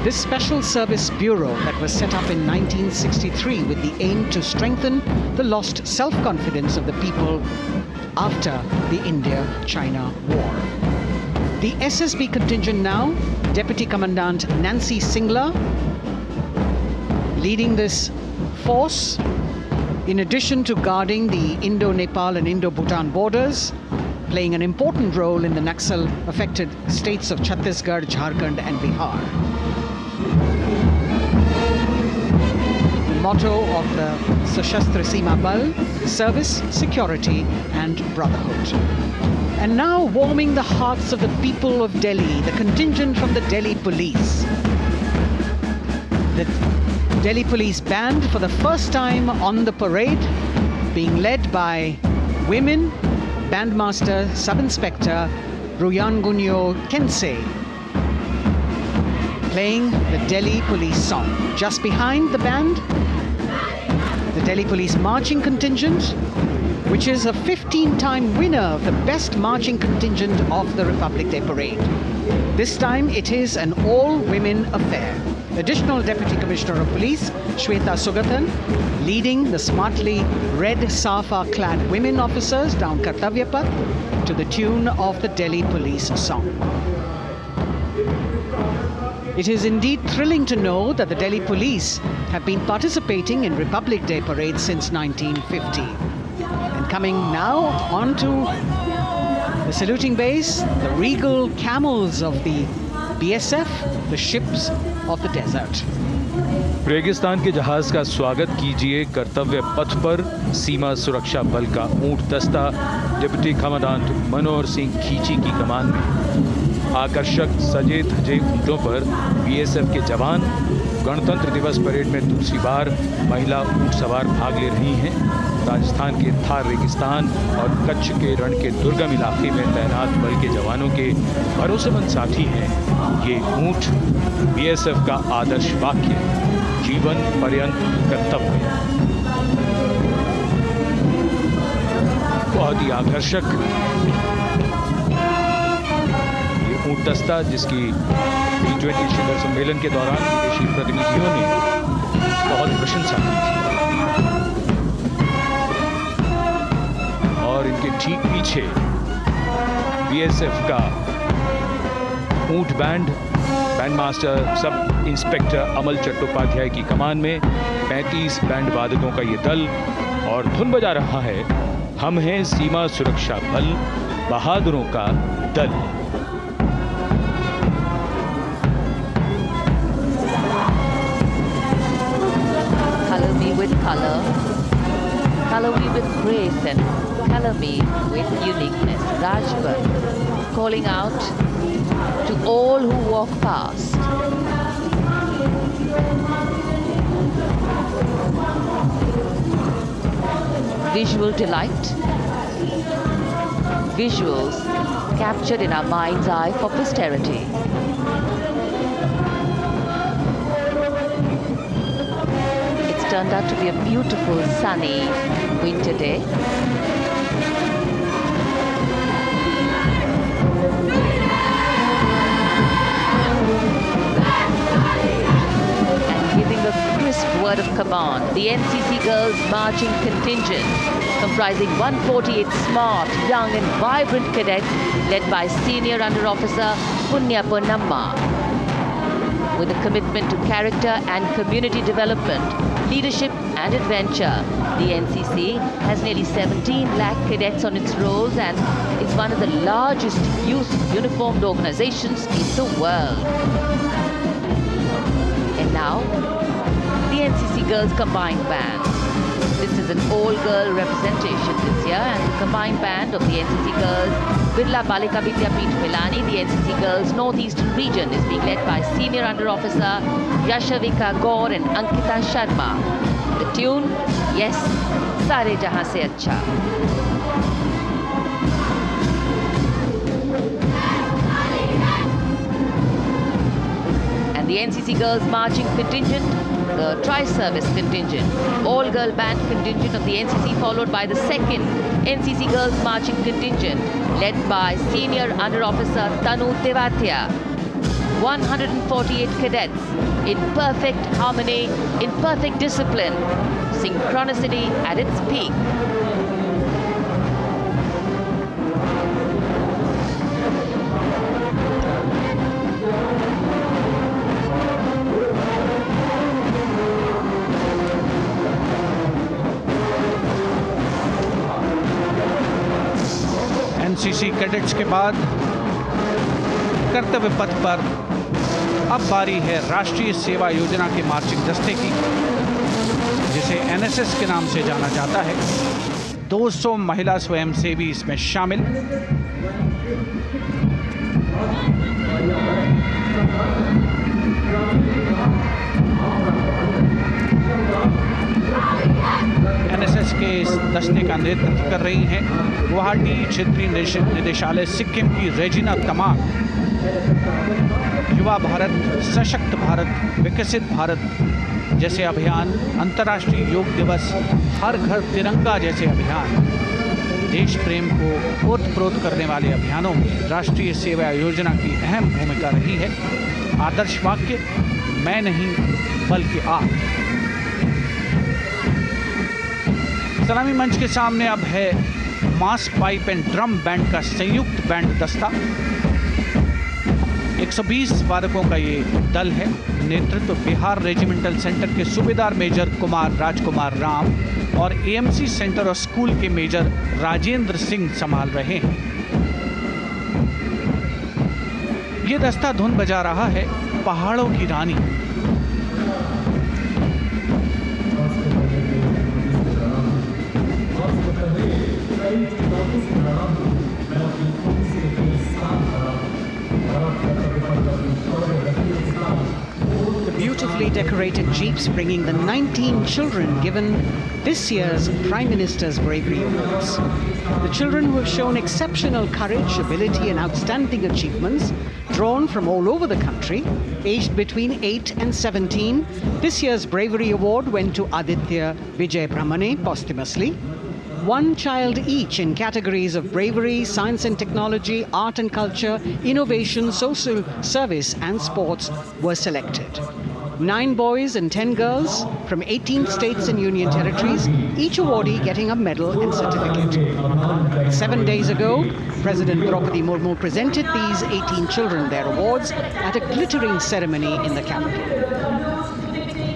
this Special Service Bureau that was set up in 1963 with the aim to strengthen the lost self-confidence of the people after the India-China war. The SSB contingent now, Deputy Commandant Nancy Singla, leading this force, in addition to guarding the Indo-Nepal and Indo-Bhutan borders, playing an important role in the Naxal-affected states of Chhattisgarh, Jharkhand and Bihar. The motto of the Sashastra Seema Bal, service, security and brotherhood. And now warming the hearts of the people of Delhi, the contingent from the Delhi Police. The Delhi Police Band for the first time on the parade, being led by women, Bandmaster Sub-Inspector Ruyangunyo Kensei, playing the Delhi Police song. Just behind the band, the Delhi Police Marching Contingent, which is a 15-time winner of the Best Marching Contingent of the Republic Day Parade. This time it is an all-women affair. Additional Deputy Commissioner of Police, Shweta Sugathan, leading the smartly red safa-clad women officers down Kartavya Path to the tune of the Delhi Police song. It is indeed thrilling to know that the Delhi Police have been participating in Republic Day Parade since 1950. And coming now onto the saluting base, the regal camels of the BSF, the ships of the desert. रेगिस्तान के जहाज का स्वागत कीजिए कर्तव्य पथ पर सीमा सुरक्षा बल का ऊंट दस्ता डिप्टी कमांडेंट मनोहर सिंह खींची की कमान में। आकर्षक सजे धजे ऊंटों पर बीएसएफ के जवान। गणतंत्र दिवस परेड में दूसरी बार महिला ऊंट सवार भाग ले रही हैं। राजस्थान के थार रेगिस्तान और कच्छ के रण के दुर्गम इलाके में तैनात बल के जवानों के भरोसेमंद साथी हैं ये ऊंट। बीएसएफ का आदर्श वाक्य, जीवन पर्यंत कर्तव्य। बहुत ही आकर्षक ये ऊंट दस्ता जिसकी G20 शिखर सम्मेलन के दौरान विदेशी प्रतिनिधियों ने बहुत प्रशंसा की थी। और इनके ठीक पीछे बीएसएफ का ऊंट बैंड मास्टर सब इंस्पेक्टर अमल चट्टोपाध्याय की कमान में 35 बैंड वादकों का ये दल और धुन बजा रहा है हम हैं सीमा सुरक्षा बल, बहादुरों का दल। Color me with color, color me with grace, and color me with uniqueness. Rajput calling out to all who walk past. Visual delight, visuals captured in our mind's eye for posterity. It's turned out to be a beautiful sunny winter day. Giving a crisp word of command, the NCC Girls Marching Contingent, comprising 148 smart, young and vibrant cadets led by Senior Under Officer Punya Ponnamma. With a commitment to character and community development, leadership and adventure, the NCC has nearly 17 lakh cadets on its rolls and is one of the largest youth uniformed organizations in the world. And now, the NCC Girls Combined Band. This is an all-girl representation this year, and the combined band of the NCC Girls Birla Balika Vidyapeeth Milani, the NCC Girls Northeastern region, is being led by Senior Under Officer Yashavika Gaur and Ankita Sharma. The tune, yes, Sare Jahan Se Acha. The NCC Girls Marching Contingent, the Tri-Service Contingent, all-girl band contingent of the NCC, followed by the second NCC Girls Marching Contingent, led by Senior Under Officer Tanu Tewatia. 148 cadets in perfect harmony, in perfect discipline, synchronicity at its peak. NCC cadets के बाद कर्तव्य पथ पर अब बारी है राष्ट्रीय सेवा योजना के मार्चिंग दस्ते की, जिसे एनएसएस के नाम से जाना जाता है। 200 महिला स्वयंसेवी इसमें शामिल। एनएसएस के इस दस्ते का नेतृत्व कर रही हैं गुवाहाटी क्षेत्रीय निदेशालय सिक्किम की रेजिना तमांग। युवा भारत, सशक्त भारत, विकसित भारत जैसे अभियान, अंतर्राष्ट्रीय योग दिवस, हर घर तिरंगा जैसे अभियान, देश प्रेम को ओतप्रोत करने वाले अभियानों में राष्ट्रीय सेवा योजना की अहम भूमिका रही है। आदर्श वाक्य, मैं नहीं बल्कि आप। सलामी मंच के सामने अब है मास पाइप एंड ड्रम बैंड का संयुक्त बैंड दस्ता। 120 वादकों का ये दल है। नेतृत्व बिहार रेजिमेंटल सेंटर के सूबेदार मेजर कुमार राजकुमार राम और एएमसी सेंटर और स्कूल के मेजर राजेंद्र सिंह संभाल रहे हैं। ये दस्ता धुन बजा रहा है पहाड़ों की रानी। The beautifully decorated jeeps bringing the 19 children given this year's Prime Minister's Bravery Awards. The children who have shown exceptional courage, ability and outstanding achievements, drawn from all over the country, aged between 8 and 17. This year's Bravery Award went to Aditya Vijay Brahmane posthumously. One child each in categories of bravery, science and technology, art and culture, innovation, social service and sports were selected. 9 boys and 10 girls from 18 states and union territories, each awardee getting a medal and certificate. 7 days ago, President Draupadi Murmu presented these 18 children their awards at a glittering ceremony in the capital.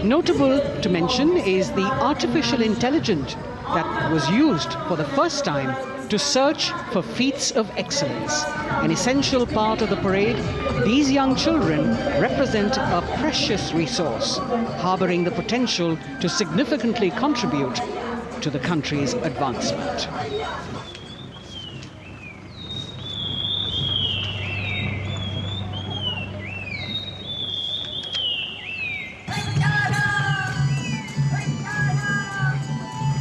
Notable to mention is the artificial intelligence that was used for the first time to search for feats of excellence. An essential part of the parade, these young children represent a precious resource, harboring the potential to significantly contribute to the country's advancement.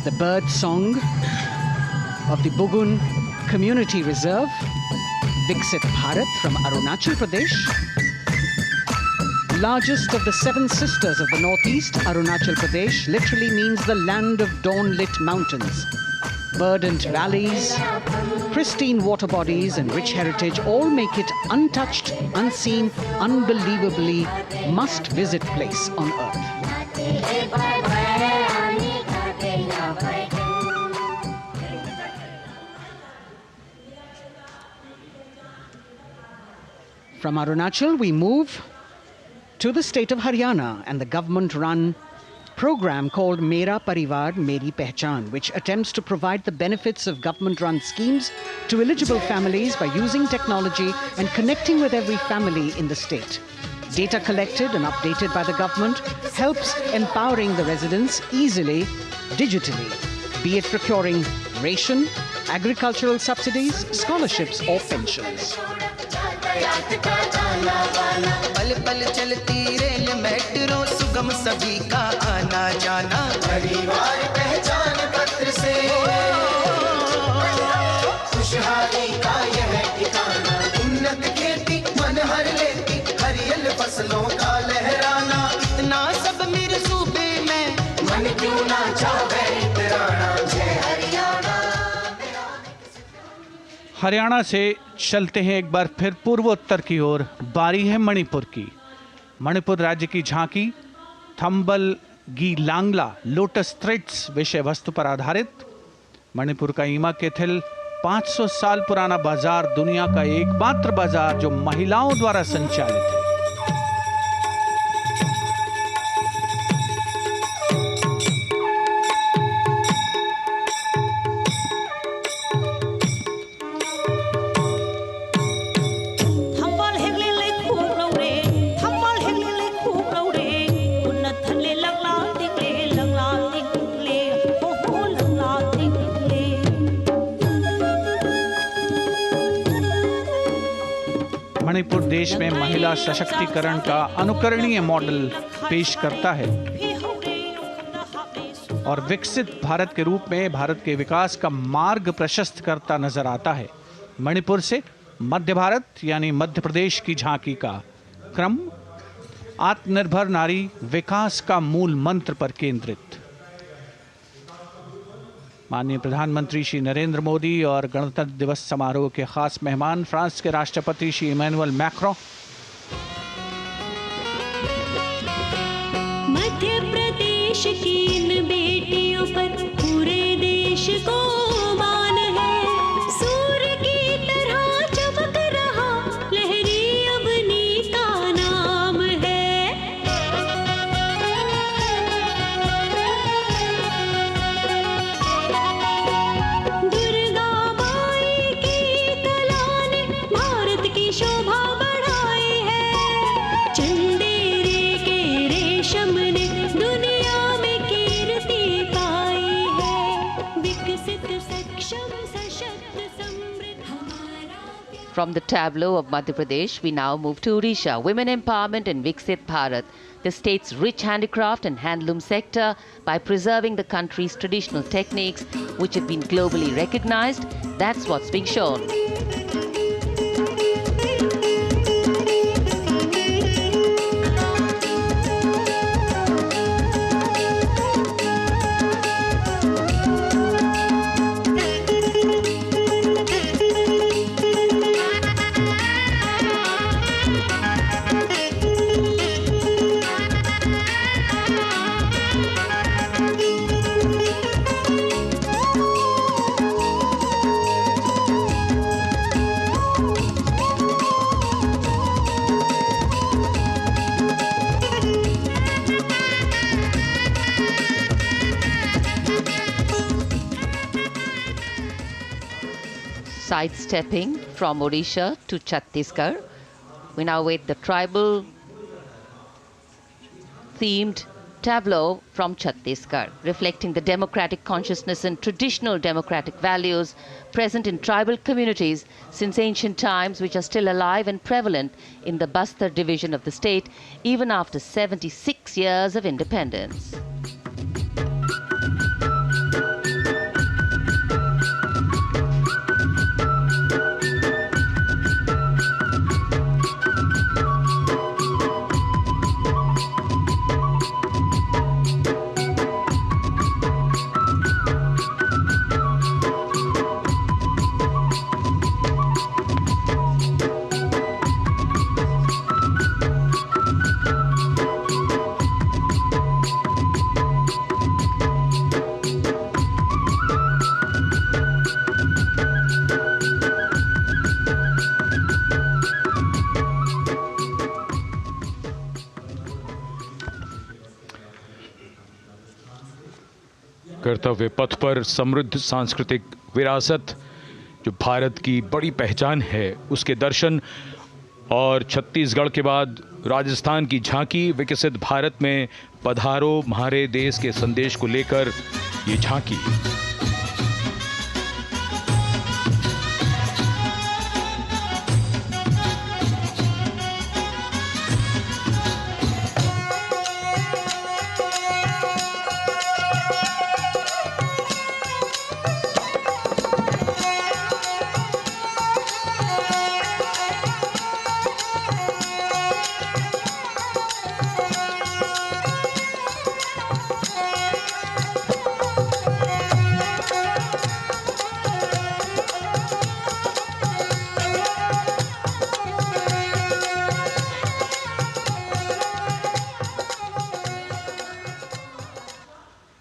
The bird song of the Bugun Community Reserve, Viksit Bharat from Arunachal Pradesh. Largest of the 7 sisters of the northeast, Arunachal Pradesh literally means the land of dawn-lit mountains. Verdant valleys, pristine water bodies and rich heritage all make it untouched, unseen, unbelievably must-visit place on earth. From Arunachal, we move to the state of Haryana and the government-run program called Mera Parivar Meri Pehchan, which attempts to provide the benefits of government-run schemes to eligible families by using technology and connecting with every family in the state. Data collected and updated by the government helps empowering the residents easily, digitally, be it procuring ration, agricultural subsidies, scholarships or pensions. पल पल चलती rail metro सुगम सभी का आना जाना परिवार पहचान पत्र से खुशहाली का यह ठिकाना उन्नत खेती मन हर लेती हरियल फसलों का लहराना इतना सब मेरे सूबे में मन क्यों ना चाहे इतराना जय हरियाणा। हरियाणा से चलते हैं एक बार फिर पूर्वोत्तर की ओर। बारी है मणिपुर की। मणिपुर राज्य की झांकी थंबल गी लांगला लोटस थ्रेड्स विषय वस्तु पर आधारित। मणिपुर का ईमा केथिल 500 साल पुराना बाजार, दुनिया का एकमात्र बाजार जो महिलाओं द्वारा संचालित है। मणिपुर देश में महिला सशक्तिकरण का अनुकरणीय मॉडल पेश करता है और विकसित भारत के रूप में भारत के विकास का मार्ग प्रशस्त करता नजर आता है। मणिपुर से मध्य भारत यानी मध्य प्रदेश की झांकी का क्रम आत्मनिर्भर नारी विकास का मूल मंत्र पर केंद्रित। माननीय प्रधानमंत्री श्री नरेंद्र मोदी और गणतंत्र दिवस समारोह के खास मेहमान फ्रांस के राष्ट्रपति श्री इमैनुअल मैक्रों। मध्य प्रदेश की इन बेटियों पर पूरे देश को मान है। सूर्य की तरह चमक रहा लहरी अवनी का नाम है। दुर्गा माई की कला ने भारत की शोभा बढ़ाई From the tableau of Madhya Pradesh, we now move to Odisha. Women empowerment and Viksit Bharat, the state's rich handicraft and handloom sector, by preserving the country's traditional techniques, which have been globally recognized. That's what's being shown. Sidestepping from Odisha to Chhattisgarh, we now wait the tribal themed tableau from Chhattisgarh, reflecting the democratic consciousness and traditional democratic values present in tribal communities since ancient times, which are still alive and prevalent in the Bastar division of the state, even after 76 years of independence. कर्तव्य पथ पर समृद्ध सांस्कृतिक विरासत जो भारत की बड़ी पहचान है उसके दर्शन, और छत्तीसगढ़ के बाद राजस्थान की झांकी विकसित भारत में पधारो म्हारे देश के संदेश को लेकर ये झांकी।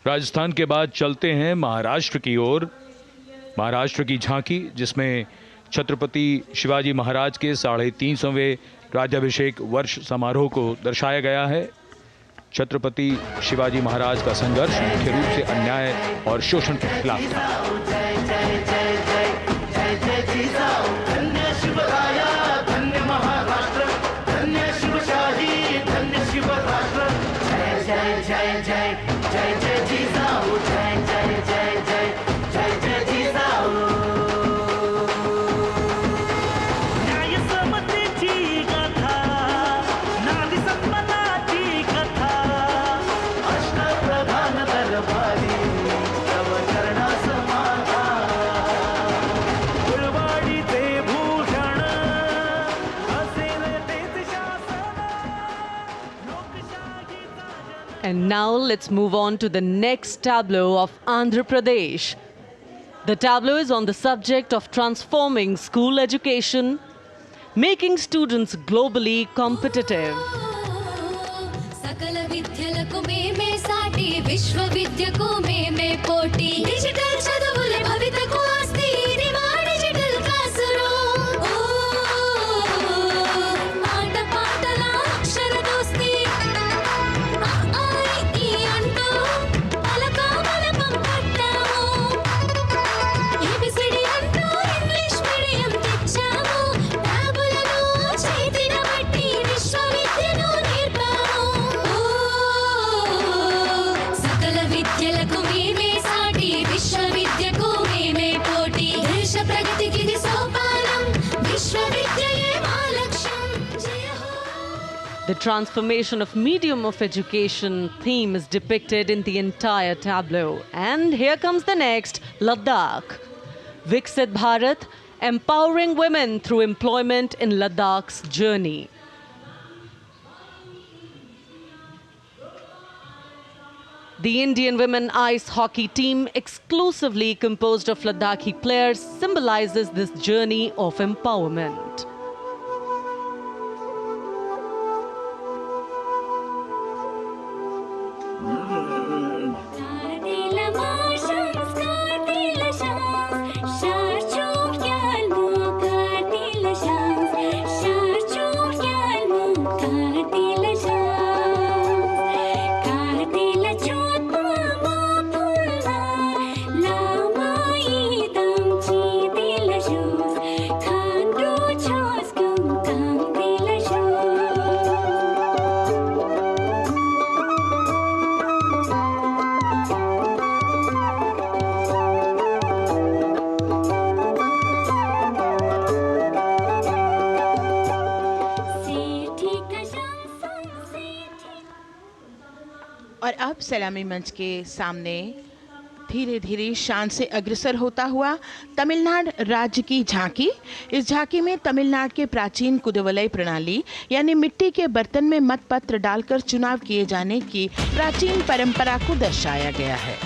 राजस्थान के बाद चलते हैं महाराष्ट्र की ओर। महाराष्ट्र की झांकी जिसमें छत्रपति शिवाजी महाराज के 350वें राज्याभिषेक वर्ष समारोह को दर्शाया गया है। छत्रपति शिवाजी महाराज का संघर्ष मुख्य रूप से अन्याय और शोषण के खिलाफ था। And now let's move on to the next tableau of Andhra Pradesh. The tableau is on the subject of transforming school education, making students globally competitive. सकल विद्यలకు మేమే సాటి విశ్వవిద్యకు మేమే పోటీ డిజిటల్ చదువుల భవితకు ఆస్తి ఇది మా డిజిటల్ క్లాస్ రూమ్ ఆట పాటల అక్షర దోస్తి ఆ ఈ అంటూ పలక బలపం పట్టాము ఏబిసిడి అంటూ ఇంగ్లీష్ మీడియం తెచ్చాము ట్యాబులను చేతిన బట్టి విశ్వవిద్యను నేర్పాము सकल विद्यలకు The transformation of medium of education theme is depicted in the entire tableau. And here comes the next, Ladakh. Viksit Bharat, empowering women through employment in Ladakh's journey. The Indian women ice hockey team, exclusively composed of Ladakhi players, symbolizes this journey of empowerment. और अब सलामी मंच के सामने धीरे धीरे शान से अग्रसर होता हुआ तमिलनाडु राज्य की झांकी। इस झांकी में तमिलनाडु के प्राचीन कुदवलय प्रणाली यानी मिट्टी के बर्तन में मतपत्र डालकर चुनाव किए जाने की प्राचीन परंपरा को दर्शाया गया है।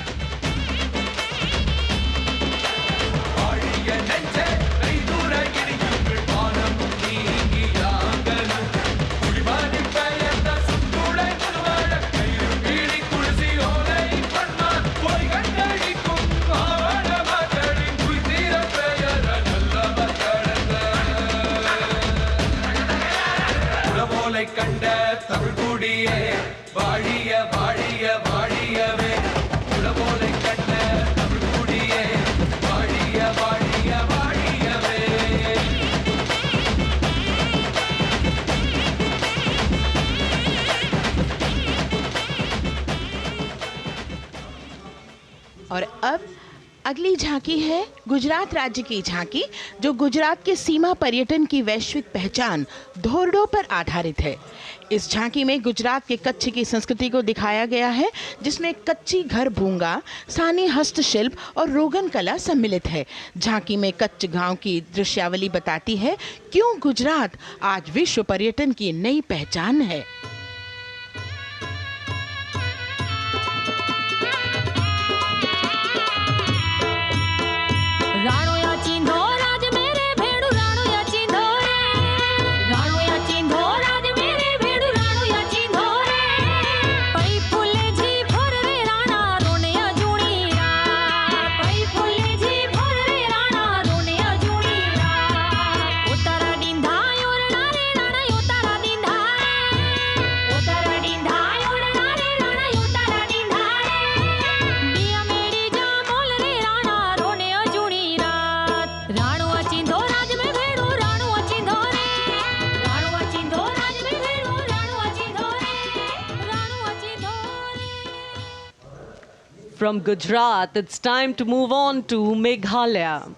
கண்ட தமிழ் குடியே வாழிய வாழிய வாழியவே உலகோலை கண்ட தமிழ் குடியே வாழிய வாழிய வாழியவே और अब अगली झांकी है गुजरात राज्य की झांकी, जो गुजरात के सीमा पर्यटन की वैश्विक पहचान धोरडो पर आधारित है। इस झांकी में गुजरात के कच्छ की संस्कृति को दिखाया गया है, जिसमें कच्ची घर भूंगा, स्थानीय हस्तशिल्प और रोगन कला सम्मिलित है। झांकी में कच्छ गांव की दृश्यावली बताती है क्यों गुजरात आज विश्व पर्यटन की नई पहचान है। From Gujarat, it's time to move on to Meghalaya.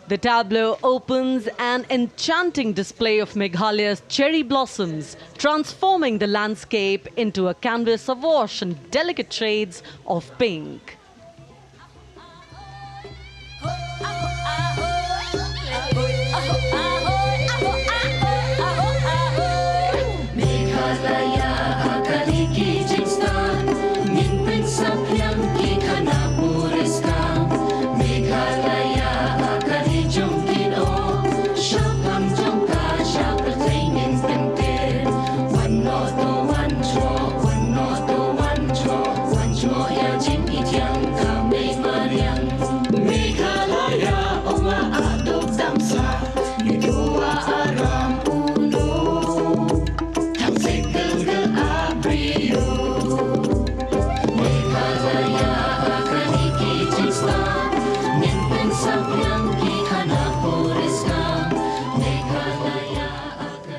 The tableau opens an enchanting display of Meghalaya's cherry blossoms, transforming the landscape into a canvas awash in delicate shades of pink.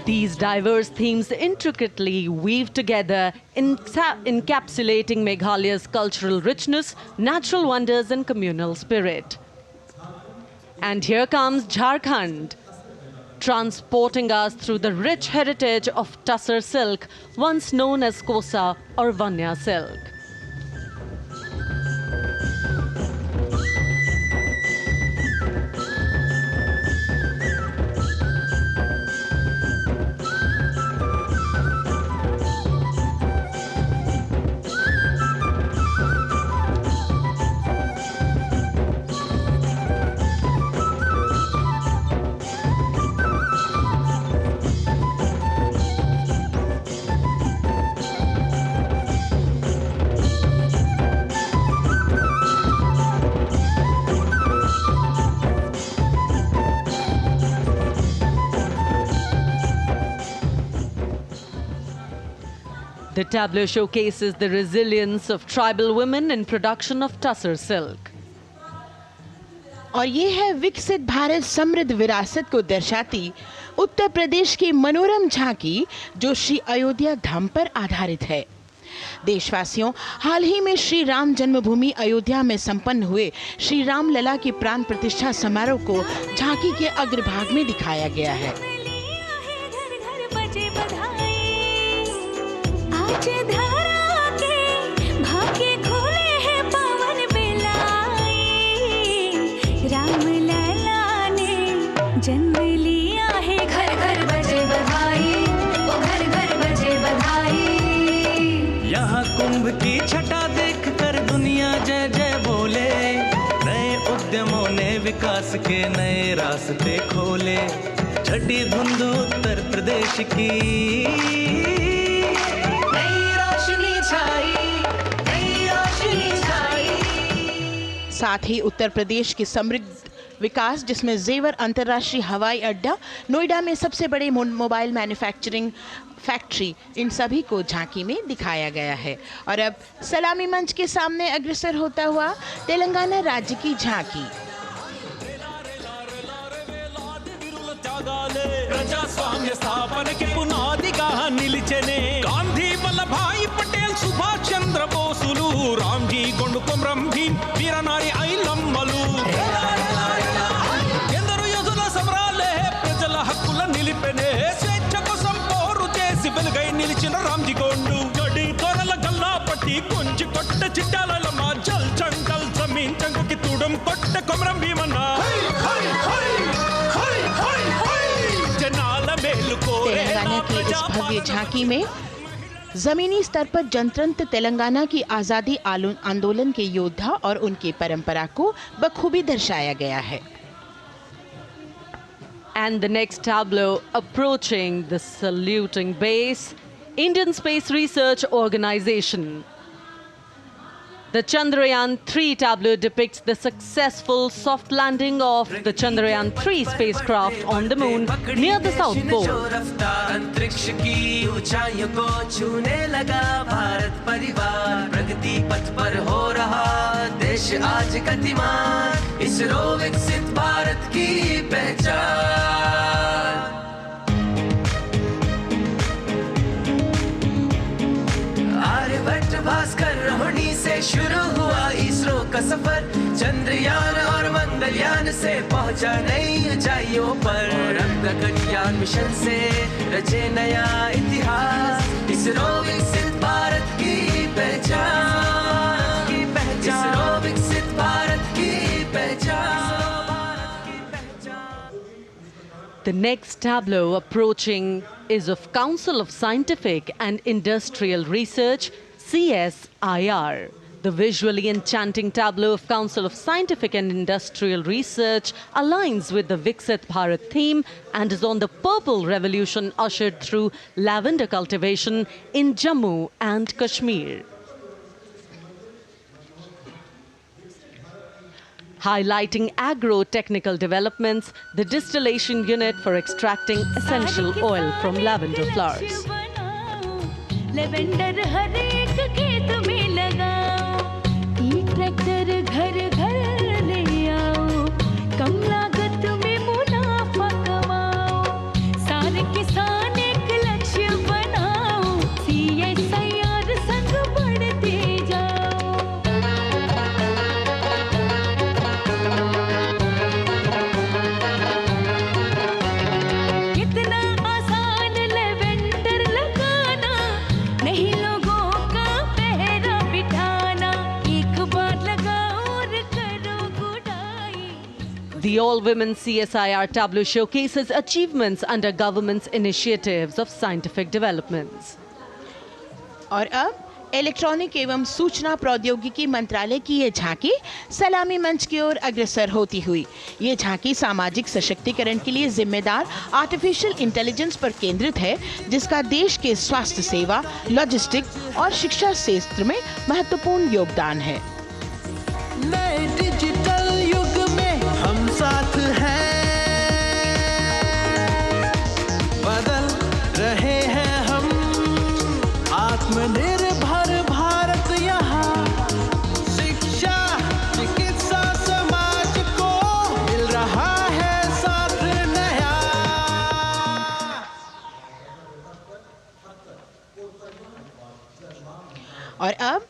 These diverse themes intricately weave together, encapsulating Meghalaya's cultural richness, natural wonders and communal spirit. And here comes Jharkhand. transporting us through the rich heritage of Tussar silk, once known as Kosa or Vanya silk. The tableau showcases the resilience of tribal women in production of Tussar silk. और ये है विकसित भारत समृद्ध विरासत को दर्शाती उत्तर प्रदेश की मनोरम झांकी जो श्री अयोध्या धाम पर आधारित है। देशवासियों, हाल ही में श्री राम जन्मभूमि अयोध्या में संपन्न हुए श्री राम लला की प्राण प्रतिष्ठा समारोह को झांकी के अग्रभाग में दिखाया गया है। जन्म लिया है, घर घर बजे बधाई, ओ घर घर बजे बधाई। यहाँ कुंभ की छटा देख कर दुनिया जय जय बोले, नए उद्यमों ने विकास के नए रास्ते खोले। छठी धुंध उत्तर प्रदेश की नई रोशनी छाई, नई रोशनी छाई। साथ ही उत्तर प्रदेश की समृद्ध विकास जिसमें जेवर अंतर्राष्ट्रीय हवाई अड्डा, नोएडा में सबसे बड़े मोबाइल मैन्युफैक्चरिंग फैक्ट्री, इन सभी को झांकी में दिखाया गया है। और अब सलामी मंच के सामने अग्रसर होता हुआ तेलंगाना राज्य की झांकी। ప్రజాస్వామ్య స్థాపనకి పునాదిగా నిలిచెనే గాంధీ వల్లభాయ్ పటేల్ సుభాష్ చంద్ర బోసులు రామ్జీ గొండు కొమరం భీం వీరనారి ఐలమ్మలు ఎందరో యోధుల సమరాలే ప్రజల హక్కుల నిలిపెనే స్వేచ్ఛ కోసం పోరు చేసి వెలుగై నిలిచిన రామ్జీ గొండు గడి తొరల గల్లా పట్టి కొంచి కొట్ట చిట్టాలమ్మ జల్ చంకల్ జమీన్ చంకుకి తుడం కొట్ట కొమరం భీమన్న तेलंगाना की इस भव्य झांकी में जमीनी स्तर पर जनतंत्र तेलंगाना की आज़ादी आंदोलन के योद्धा और उनकी परंपरा को बखूबी दर्शाया गया है। And the next tableau approaching the saluting base, Indian Space Research Organization. The Chandrayaan-3 tableau depicts the successful soft landing of the Chandrayaan-3 spacecraft on the moon near the South Pole. अंतरिक्ष की ऊंचाइयों को छूने लगा भारत परिवार, प्रगति पथ पर हो रहा देश आज गतिमान, इसरो विकसित भारत की पहचान। आर्यभट्ट भास्कर रोहिणी से शुरू हुआ इसरो का सफर, चंद्रयान और मंगलयान से पहुंचा नई ऊंचाइयों पर, गगनयान मिशन से रचे नया इतिहास, इसरो विकसित भारत की पहचान, इसरो विकसित भारत की पहचान। The next tableau approaching is of Council of Scientific and Industrial Research, CSIR. The visually enchanting tableau of Council of Scientific and Industrial Research aligns with the Viksit Bharat theme and is on the Purple Revolution ushered through lavender cultivation in Jammu and Kashmir. Highlighting agro-technical developments, the distillation unit for extracting essential oil from lavender flowers. Lavender हर एक खेत में लगाओ, ई tractor घर घर ले आओ, कम लागत में मुनाफा कमाओ, सारे किसान एक लक्ष्य बनाओ, CSIR संग बढ़ते जाओ। The all-women CSIR tableau showcases achievements under government's initiatives of scientific developments. और अब इलेक्ट्रॉनिक एवं सूचना प्रौद्योगिकी मंत्रालय की ये झांकी सलामी मंच की ओर अग्रसर होती हुई। ये झांकी सामाजिक सशक्तिकरण के लिए जिम्मेदार आर्टिफिशियल इंटेलिजेंस पर केंद्रित है, जिसका देश के स्वास्थ्य सेवा, लॉजिस्टिक्स और शिक्षा क्षेत्र में महत्वपूर्ण योगदान है। नए डिजिटल युग में हम साथ हैं, बदल रहे हैं हम, आत्मनिर्भर भारत यहाँ, शिक्षा चिकित्सा समाज को मिल रहा है साथ नया। और अब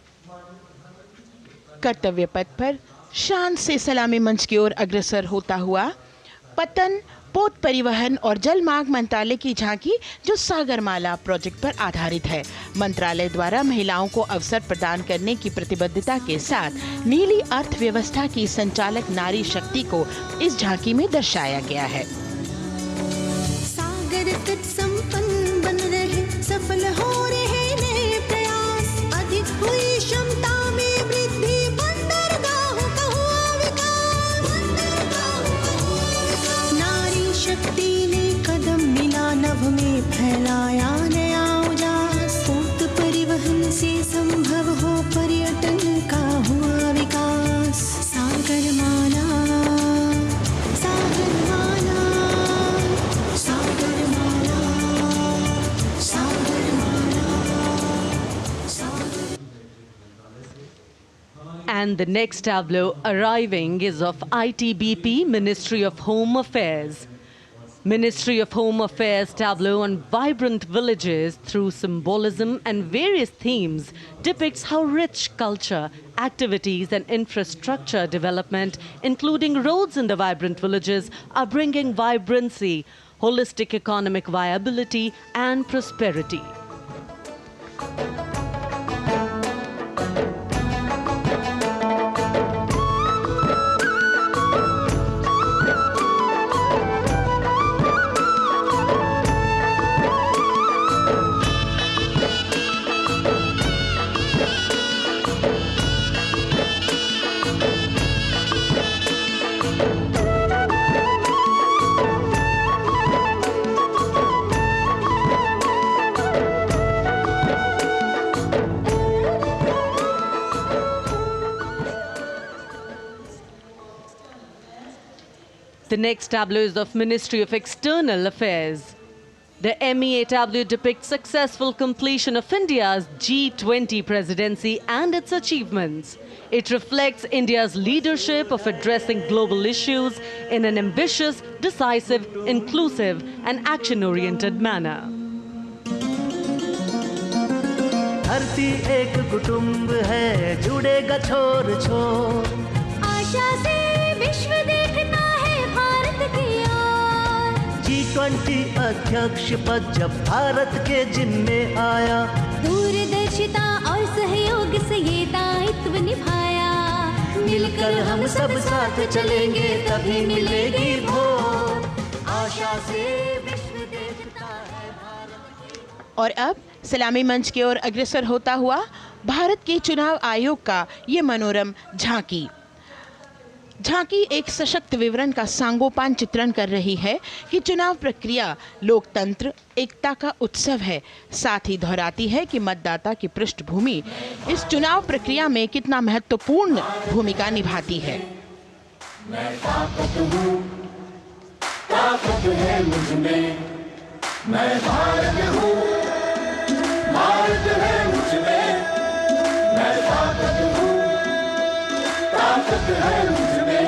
कर्तव्य पथ पर शान से सलामी मंच की ओर अग्रसर होता हुआ पतन, पोत परिवहन और जल मार्ग मंत्रालय की झांकी, जो सागरमाला प्रोजेक्ट पर आधारित है। मंत्रालय द्वारा महिलाओं को अवसर प्रदान करने की प्रतिबद्धता के साथ नीली अर्थव्यवस्था की संचालक नारी शक्ति को इस झांकी में दर्शाया गया है। सागर तट संपन्न बन रहे, सफल हो रहे नए प्रयास, अधिक हुई क्षमता में वृद्धि, बंदरगाहों का हुआ विकास, नारी शक्ति ने कदम मिला नभ में, फैलाया नया उजास, पोत परिवहन से संभव हो पर्यटन का हुआ विकास। सागरमाला, सागरमाला, सागरमाला, सागरमाला, सागर। And the next tableau arriving is of ITBP, Ministry of Home Affairs. Ministry of Home Affairs tableau on vibrant villages through symbolism and various themes depicts how rich culture, activities and infrastructure development, including roads in the vibrant villages, are bringing vibrancy, holistic economic viability and prosperity. The next tableau is of Ministry of External Affairs. The MEA tableau depicts successful completion of India's G20 presidency and its achievements. It reflects India's leadership of addressing global issues in an ambitious, decisive, inclusive and action-oriented manner. धरती एक कुटुंब है, जुड़ेगा छोर छोर, आशा से विश्व देखता है भारत की ओर। G20 अध्यक्ष पद जब भारत के जिम्मे आया, दूरदर्शिता और सहयोग से ये दायित्व निभाया, मिलकर हम सब साथ चलेंगे तभी मिलेगी भोर, आशा से विश्व देखता है भारत। और अब सलामी मंच की ओर अग्रसर होता हुआ भारत के चुनाव आयोग का ये मनोरम झांकी। झांकी एक सशक्त विवरण का सांगोपान चित्रण कर रही है कि चुनाव प्रक्रिया लोकतंत्र, एकता का उत्सव है। साथ ही दोहराती है कि मतदाता की पृष्ठभूमि इस चुनाव प्रक्रिया में कितना महत्वपूर्ण भूमिका निभाती है। मैं ताकत हूँ, ताकत है मुझ में, मैं भारत हूँ, भारत है मुझ में, मैं ताकत हूँ, ताकत है मुझ में।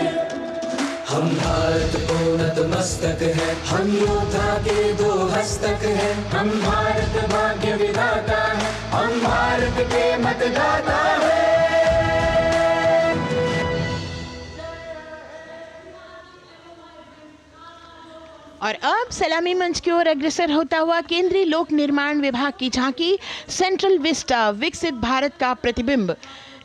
हम भारत को नतमस्तक है, हम योद्धा के दो हस्तक है, हम भारत भाग्य विधाता है, हम भारत के मतदाता है। और अब सलामी मंच की ओर अग्रसर होता हुआ केंद्रीय लोक निर्माण विभाग की झांकी सेंट्रल विस्टा, विकसित भारत का प्रतिबिंब।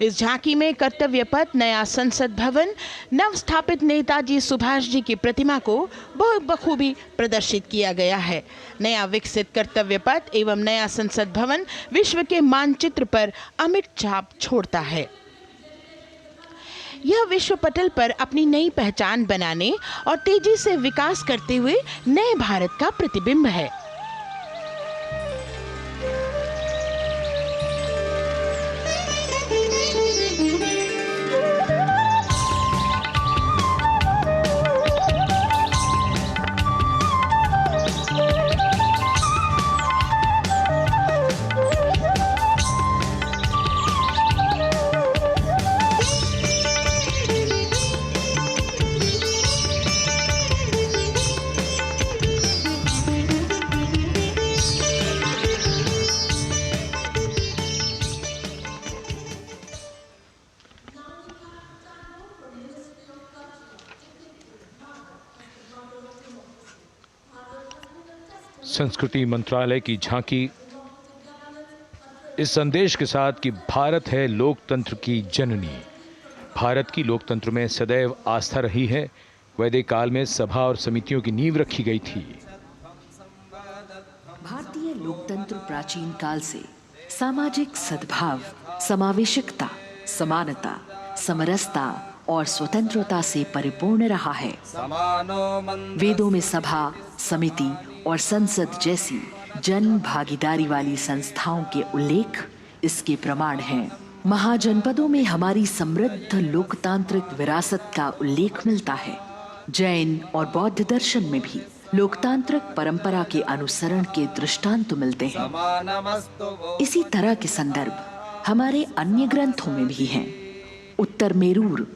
इस झांकी में कर्तव्य पथ, नया संसद भवन, नव स्थापित नेताजी सुभाष जी की प्रतिमा को बहुत बखूबी प्रदर्शित किया गया है। नया विकसित कर्तव्य पथ एवं नया संसद भवन विश्व के मानचित्र पर अमिट छाप छोड़ता है। यह विश्व पटल पर अपनी नई पहचान बनाने और तेजी से विकास करते हुए नए भारत का प्रतिबिंब है। संस्कृति मंत्रालय की झांकी इस संदेश के साथ कि भारत है लोकतंत्र की जननी। भारत की लोकतंत्र में सदैव आस्था रही है। वैदिक काल में सभा और समितियों की नींव रखी गई थी। भारतीय लोकतंत्र प्राचीन काल से सामाजिक सद्भाव, समावेशकता, समानता, समरसता और स्वतंत्रता से परिपूर्ण रहा है। वेदों में सभा, समिति और संसद जैसी जन भागीदारी वाली संस्थाओं के उल्लेख इसके प्रमाण हैं। महाजनपदों में हमारी समृद्ध लोकतांत्रिक विरासत का उल्लेख मिलता है। जैन और बौद्ध दर्शन में भी लोकतांत्रिक परंपरा के अनुसरण के दृष्टांत मिलते हैं। इसी तरह के संदर्भ हमारे अन्य ग्रंथों में भी हैं। उत्तर मेरूर,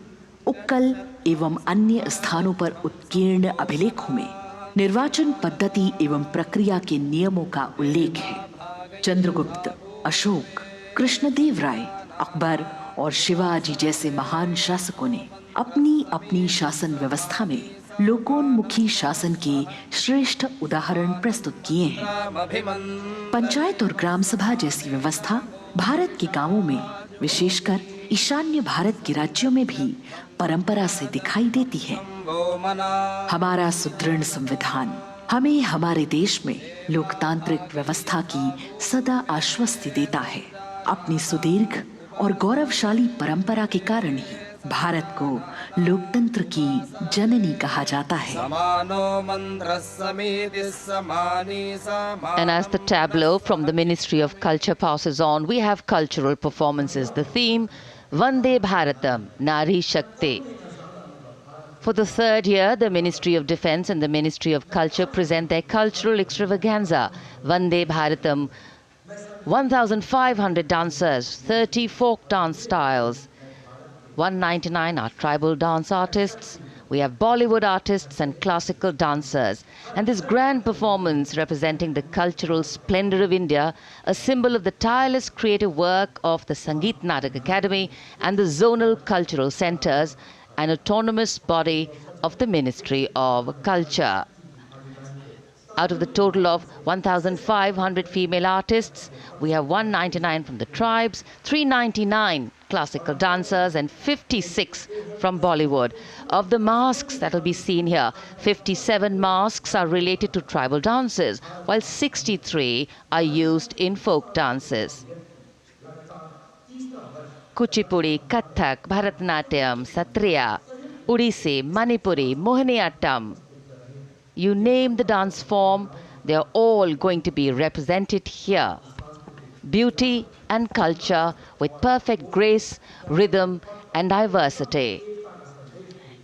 उक्कल एवं अन्य स्थानों पर उत्कीर्ण अभिलेखों में निर्वाचन पद्धति एवं प्रक्रिया के नियमों का उल्लेख है। चंद्रगुप्त, अशोक, कृष्णदेव राय, अकबर और शिवाजी जैसे महान शासकों ने अपनी अपनी शासन व्यवस्था में लोकोन्मुखी शासन के श्रेष्ठ उदाहरण प्रस्तुत किए हैं। पंचायत और ग्राम सभा जैसी व्यवस्था भारत के गांवों में, विशेषकर ईशान्य भारत के राज्यों में भी परंपरा से दिखाई देती है। हमारा सुदृढ़ संविधान हमें हमारे देश में लोकतांत्रिक व्यवस्था की सदा आश्वस्ति देता है। अपनी सुदीर्घ और गौरवशाली परंपरा के कारण ही भारत को लोकतंत्र की जननी कहा जाता है। And as the tableau from the Ministry of Culture passes on, we have cultural performances. The theme, Vande Bharatam, Nari Shakti. For the third year, the Ministry of Defence and the Ministry of Culture present their cultural extravaganza, Vande Bharatam. 1,500 dancers, 30 folk dance styles. 199 are tribal dance artists. We have Bollywood artists and classical dancers. And this grand performance representing the cultural splendor of India, a symbol of the tireless creative work of the Sangeet Natak Academy and the zonal cultural centers, an autonomous body of the Ministry of Culture. Out of the total of 1,500 female artists, we have 199 from the tribes, 399 classical dancers and 56 from Bollywood. Of the masks that will be seen here, 57 masks are related to tribal dances, while 63 are used in folk dances. Kuchipudi, Kathak, Bharatanatyam, Satriya, Odissi, Manipuri, Mohiniyattam. You name the dance form, they are all going to be represented here. Beauty and culture with perfect grace, rhythm and diversity.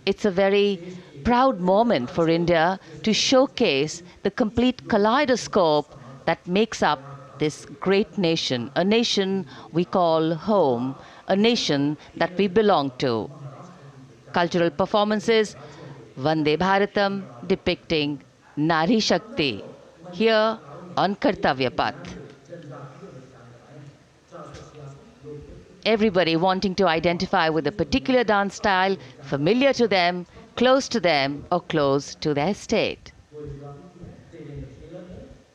It's a very proud moment for India to showcase the complete kaleidoscope that makes up this great nation, a nation we call home, a nation that we belong to. Cultural performances, Vande Bharatam depicting Nari Shakti here on Kartavya Path. Everybody wanting to identify with a particular dance style, familiar to them, close to them, or close to their state.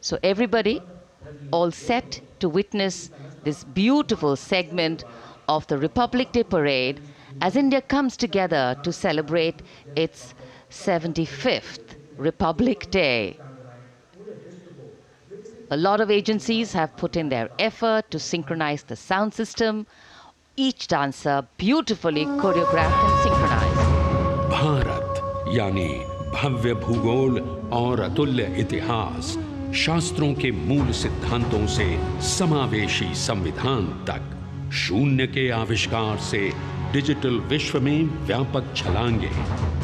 So everybody all set to witness this beautiful segment of the Republic Day parade as India comes together to celebrate its 75th Republic Day. A lot of agencies have put in their effort to synchronize the sound system. Each dancer beautifully choreographed and synchronized. Bharat यानी भव्य भूगोल और अतुल्य इतिहास, शास्त्रों के मूल सिद्धांतों से समावेशी संविधान तक, शून्य के आविष्कार से डिजिटल विश्व में व्यापक छलांगे,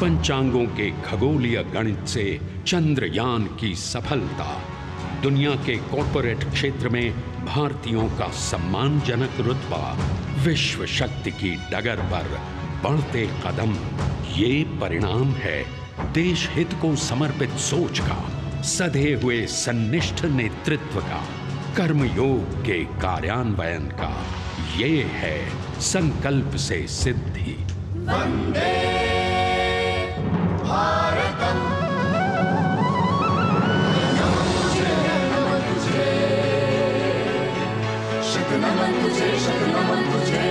पंचांगों के खगोलीय गणित से चंद्रयान की सफलता, दुनिया के कॉर्पोरेट क्षेत्र में भारतीयों का सम्मानजनक रुतबा, विश्व शक्ति की डगर पर बढ़ते कदम, ये परिणाम है देश हित को समर्पित सोच का, सधे हुए सन्निष्ठ नेतृत्व का, कर्मयोग के कार्यान्वयन का। ये है संकल्प से सिद्धि। वंदे भारतम, नमन तुझे, नमन तुझे, शत नमन तुझे, शत नमन तुझे,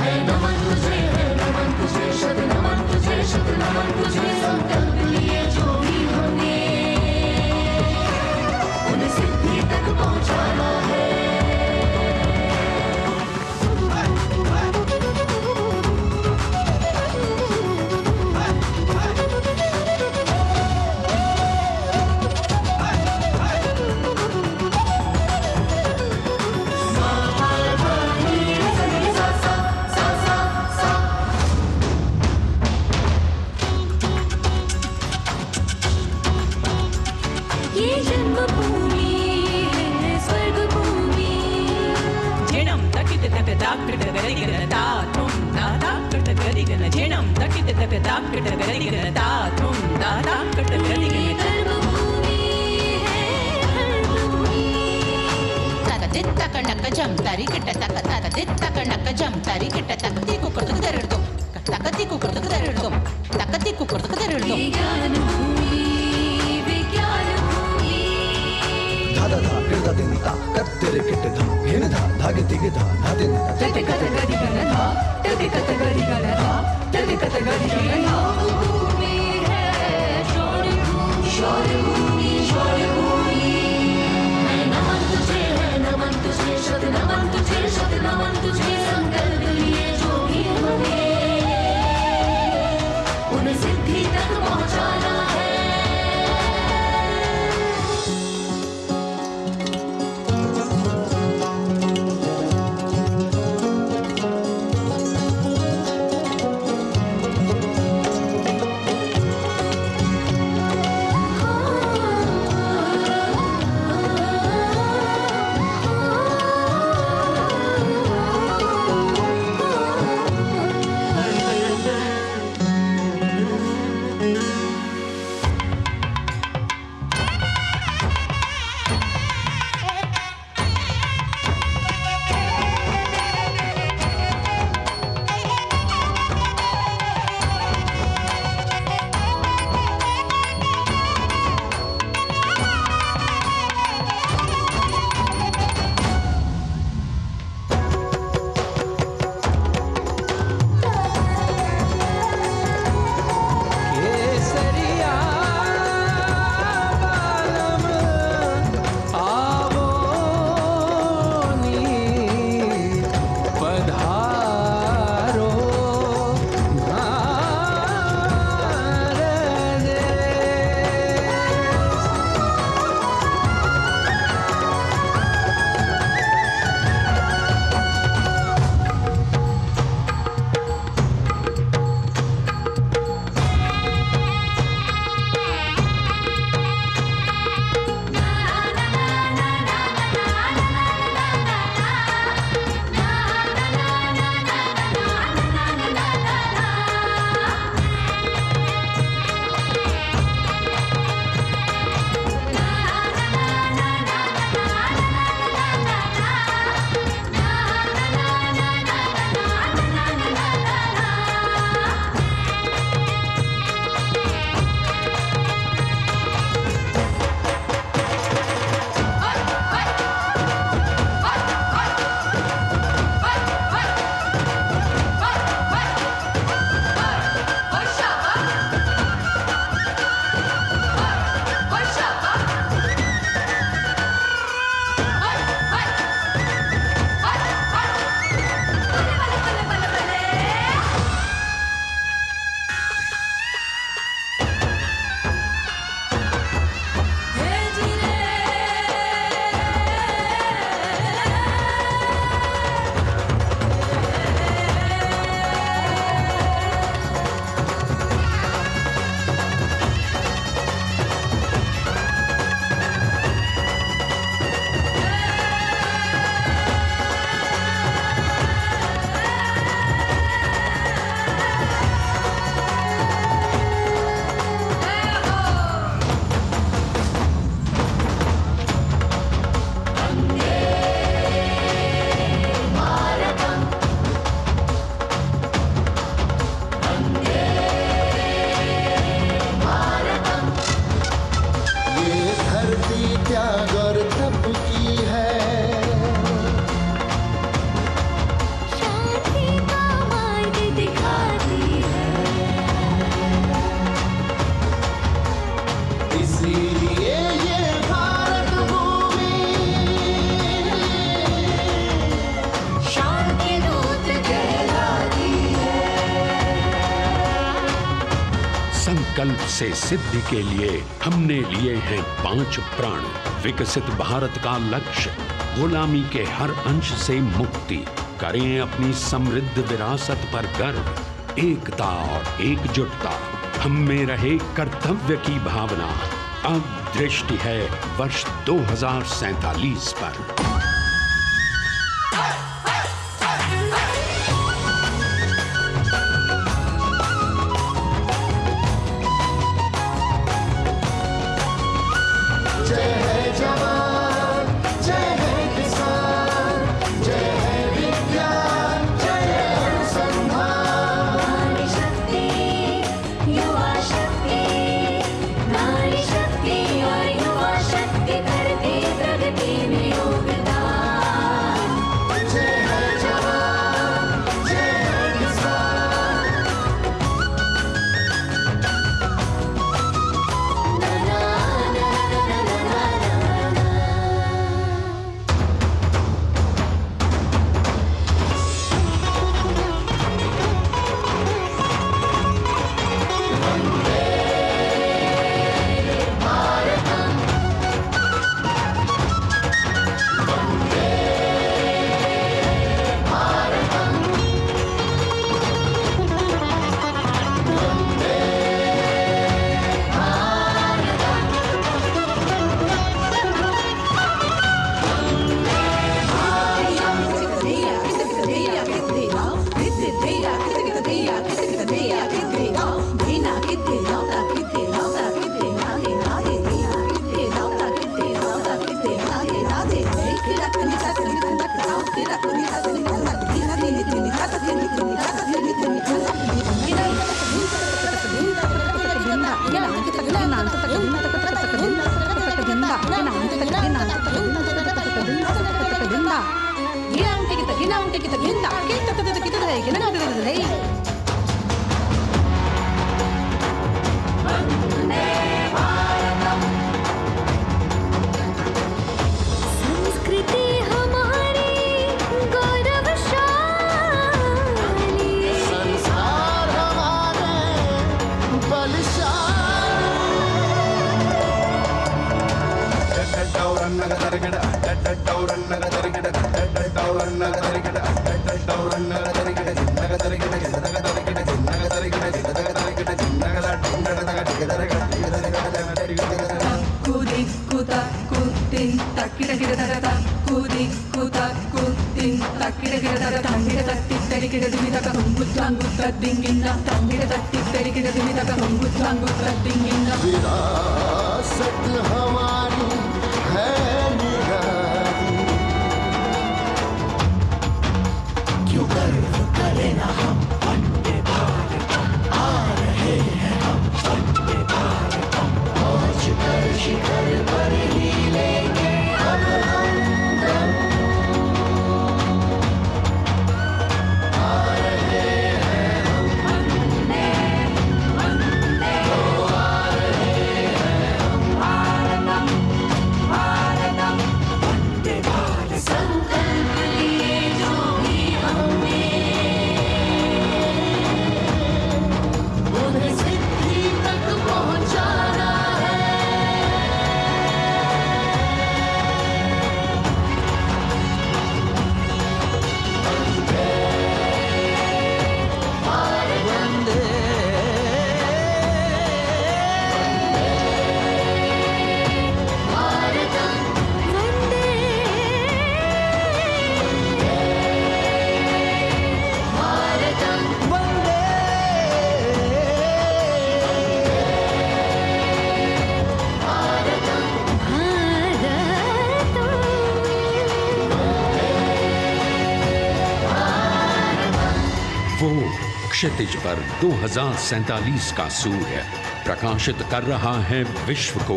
है नमन तुझे, है नमन तुझे, शत नमन तुझे, शत नमन तुझे। संकल्प लिए जो भी हमने उन्हें सिद्धि तक पहुंचाना है। ये जन्मभूमि है स्वर्ग भूमि। झेणं तकित तक दाक्कट गरिगनता तुम दादा कट गरिगन, झेणं तकित तक दाक्कट गरिगनता तुम दादा कट गरिगन। कर्मभूमि है धर्मभूमि। तक दित तक नक जम तारी किट तक तक दित तक नक जम तारी किट तक ती कुकर तक दरड़दुम, तक ती कुकर तक दरड़दुम, तक ती कुकर तक दरड़दुम। विज्ञान भूमि, विज्ञान भूमि। धादा धा गिरदा दिन ता कत्तेरे किट धा हिन धा धागे तिगे धा धादिन तट कत गरिगन धा, तट कत गरिगन धा, तट कत गरिगन धा। भूमि है शौर्य भूमि, शौर्य भूमि, शौर्य भूमि। है नमन तुझे, है नमन तुझे, शत नमन तुझे, शत नमन तुझे। संकल्प लिए जो भी हमें उन्हें सिद्धि तक पहुंचाना है। संकल्प से सिद्धि के लिए हमने लिए हैं 5 प्रण। विकसित भारत का लक्ष्य, गुलामी के हर अंश से मुक्ति। करें अपनी समृद्ध विरासत पर गर्व। एकता और एकजुटता, हम में रहे कर्तव्य की भावना। अब दृष्टि है वर्ष 2047 पर। विरासत हमारी है निराली, क्यों गर्व करें ना हम वंदे भारतम। आ रहे हैं हम वंदे भारतम, पहुंच कर शिखर पर ही लेंगे अब हम दम। आ रहे हैं हम वंदे वंदे, आ रहे हैं हम भारतम भारतम वंदे भारत। संकल्प लिए जो भी हमने, उन्हें सिद्धि तक पहुंचाना है। वंदे भारत वंदे भारतम वंदे भारतम वंदे भारतम वो क्षितिज पर 2047 का सूर्य प्रकाशित कर रहा है विश्व को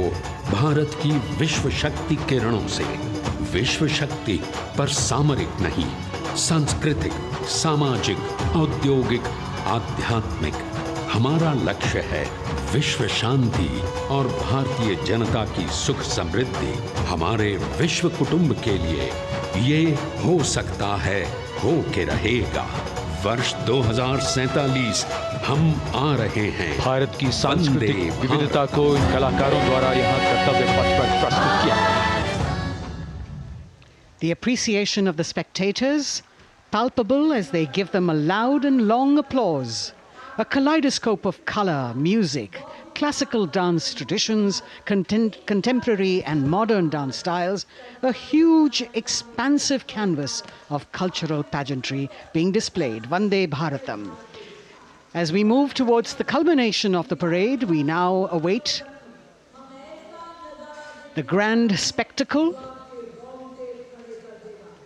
भारत की विश्व शक्ति किरणों से। विश्व शक्ति पर सामरिक नहीं, सांस्कृतिक, सामाजिक, औद्योगिक, आध्यात्मिक। हमारा लक्ष्य है विश्व शांति और भारतीय जनता की सुख समृद्धि। हमारे विश्व कुटुंब के लिए ये हो सकता है, हो के रहेगा। वर्ष 2047 हम आ रहे हैं। भारत की सांस्कृतिक वंदे विविधता को इन कलाकारों द्वारा यहाँ कर्तव्य पथ पर प्रस्तुत किया गया है। The appreciation of the spectators, palpable as they give them a loud and long applause. A kaleidoscope of color, music, classical dance traditions, contemporary and modern dance styles, a huge, expansive canvas of cultural pageantry being displayed, Vande Bharatam. As we move towards the culmination of the parade, we now await the grand spectacle.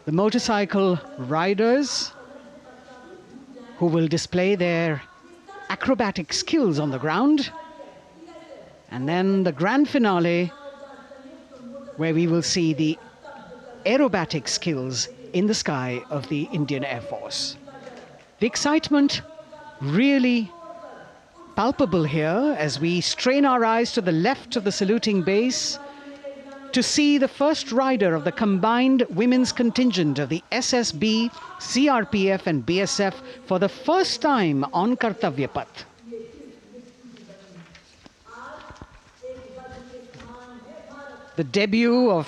The motorcycle riders who will display their acrobatic skills on the ground, and then the grand finale where we will see the aerobatic skills in the sky of the Indian Air Force. The excitement really palpable here as we strain our eyes to the left of the saluting base to see the first rider of the combined women's contingent of the SSB, CRPF and BSF for the first time on Kartavya Path. The debut of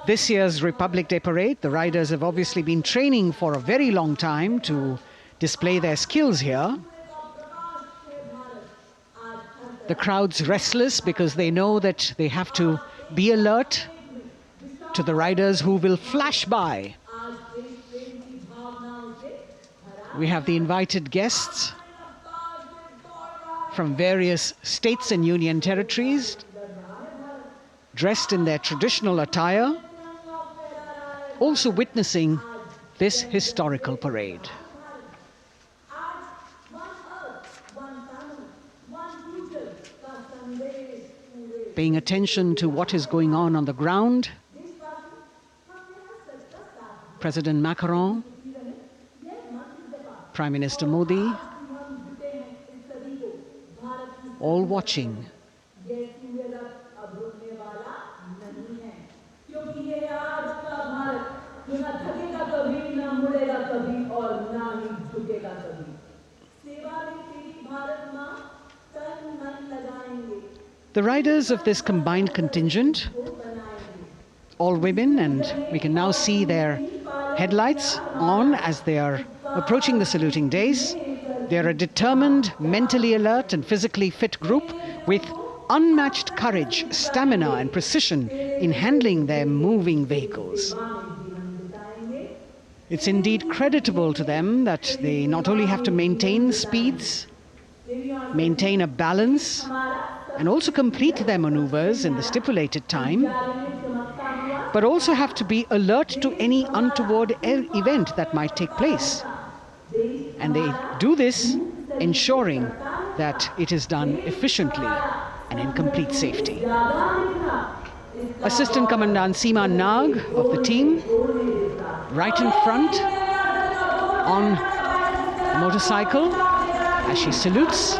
this year's Republic Day Parade. The riders have obviously been training for a very long time to display their skills here. The crowd's restless because they know that they have to be alert to the riders who will flash by. We have the invited guests from various states and union territories, dressed in their traditional attire, also witnessing this historical parade. Paying attention to what is going on the ground. President Macron, Prime Minister Modi, all watching. The riders of this combined contingent, all women, and we can now see their headlights on as they are approaching the saluting days. They are a determined, mentally alert and physically fit group with unmatched courage, stamina and precision in handling their moving vehicles. It's indeed creditable to them that they not only have to maintain speeds, maintain a balance, and also complete their maneuvers in the stipulated time, but also have to be alert to any untoward event that might take place. And they do this ensuring that it is done efficiently and in complete safety. Assistant Commandant Seema Nag of the team, right in front on a motorcycle as she salutes.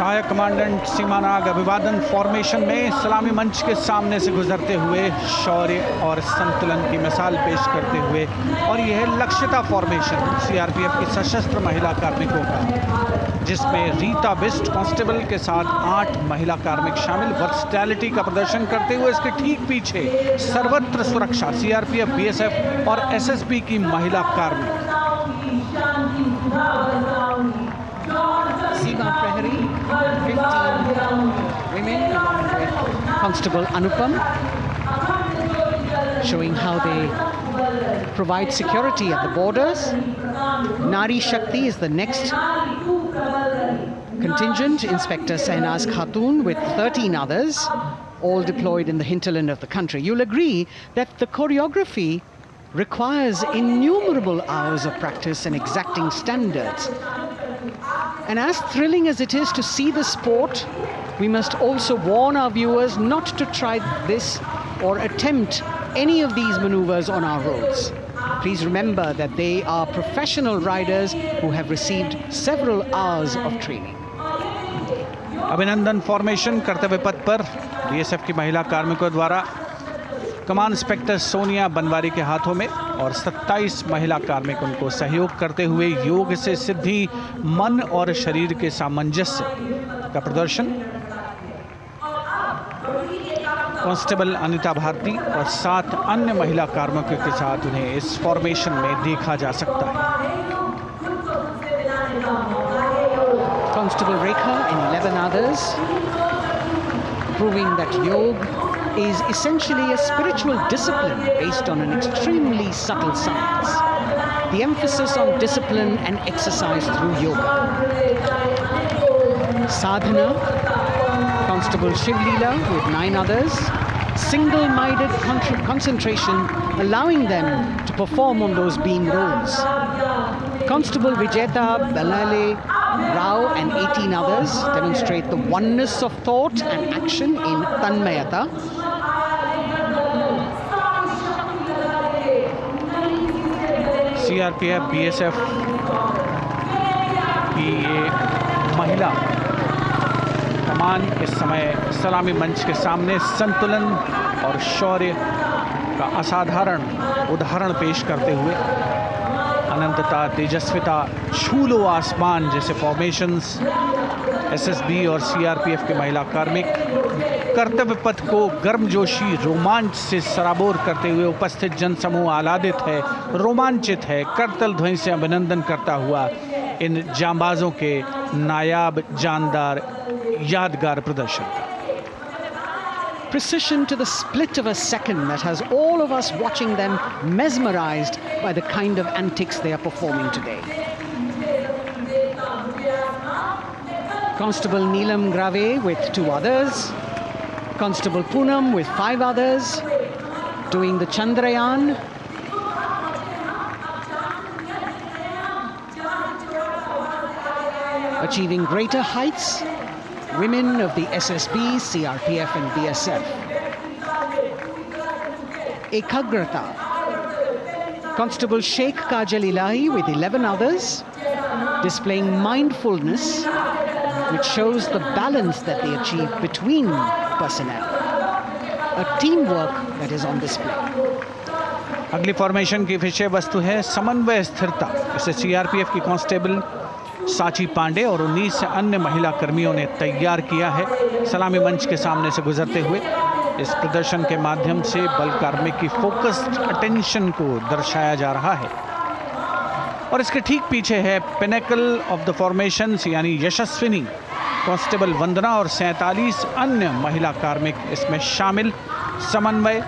सहायक commandant सीमा नाग अभिवादन formation में सलामी मंच के सामने से गुजरते हुए शौर्य और संतुलन की मिसाल पेश करते हुए, और यह है लक्ष्यता फॉर्मेशन सीआरपीएफ की सशस्त्र महिला कार्मिकों का, जिसमें रीता बिस्ट कांस्टेबल के साथ 8 महिला कार्मिक शामिल वर्सटैलिटी का प्रदर्शन करते हुए इसके ठीक पीछे सर्वत्र सुरक्षा सीआरपीएफ, बीएसएफ और एसएसबी की महिला कार्मिक। Seema Prahari, 15 women along with Constable Anupam, showing how they provide security at the borders. Nari Shakti is the next contingent, Inspector Sainaz Khatun with 13 others, all deployed in the hinterland of the country. You'll agree that the choreography requires innumerable hours of practice and exacting standards. And as thrilling as it is to see the sport, we must also warn our viewers not to try this or attempt any of these maneuvers on our roads. Please remember that they are professional riders who have received several hours of training. अभिनंदन formation कर्तव्य पथ पर BSF की महिला कार्मिकों द्वारा कमान inspector Sonia Banwari के हाथों में और 27 महिला कार्मिक उनको सहयोग करते हुए योग से सिद्धि, मन और शरीर के सामंजस्य का प्रदर्शन। कांस्टेबल अनिता भारती और 7 अन्य महिला कार्मिकों के साथ उन्हें इस फॉर्मेशन में देखा जा सकता है। Constable Rekha and 11 others, proving that yoga is essentially a spiritual discipline based on an extremely subtle science. The emphasis on discipline and exercise through yoga. Sadhana, Constable Shivleela with 9 others, single-minded concentration, allowing them to perform on those beam roles. Constable Vijeta Balale Rao and 18 others demonstrate the oneness of thought and action in Tanmayata. CRPF, BSF की ये महिला कमान इस समय सलामी मंच के सामने संतुलन और शौर्य का असाधारण उदाहरण पेश करते हुए अनंतता, तेजस्विता, छू लो आसमान जैसे फॉर्मेशंस एसएसबी और सीआरपीएफ के महिला कार्मिक कर्तव्य पथ को गर्मजोशी रोमांच से सराबोर करते हुए उपस्थित जनसमूह आह्लादित है, रोमांचित है, करतल ध्वनि से अभिनंदन करता हुआ इन जांबाजों के नायाब, जानदार, यादगार प्रदर्शन का। Precision to the split of a second that has all of us watching them mesmerized by the kind of antics they are performing today. Constable Neelam Grave with 2 others, Constable Poonam with 5 others, doing the Chandrayaan. Achieving greater heights, women of the SSB, CRPF and BSF. Ekagrata. Constable Sheikh Kajal Ilahi with 11 others, displaying mindfulness, which shows the balance that they achieve between personnel. A teamwork that is on display. अगली formation की विषय वस्तु है समन्वय स्थिरता। इसे CRPF की constable साची पांडे और 19 अन्य महिला कर्मियों ने तैयार किया है। सलामी मंच के सामने से गुजरते हुए इस प्रदर्शन के माध्यम से बल कार्मिक की फोकस्ड अटेंशन को दर्शाया जा रहा है। और इसके ठीक पीछे है पिनेकल ऑफ द फॉर्मेशंस यानी यशस्विनी कांस्टेबल वंदना और 47 अन्य महिला कार्मिक इसमें शामिल। समन्वय,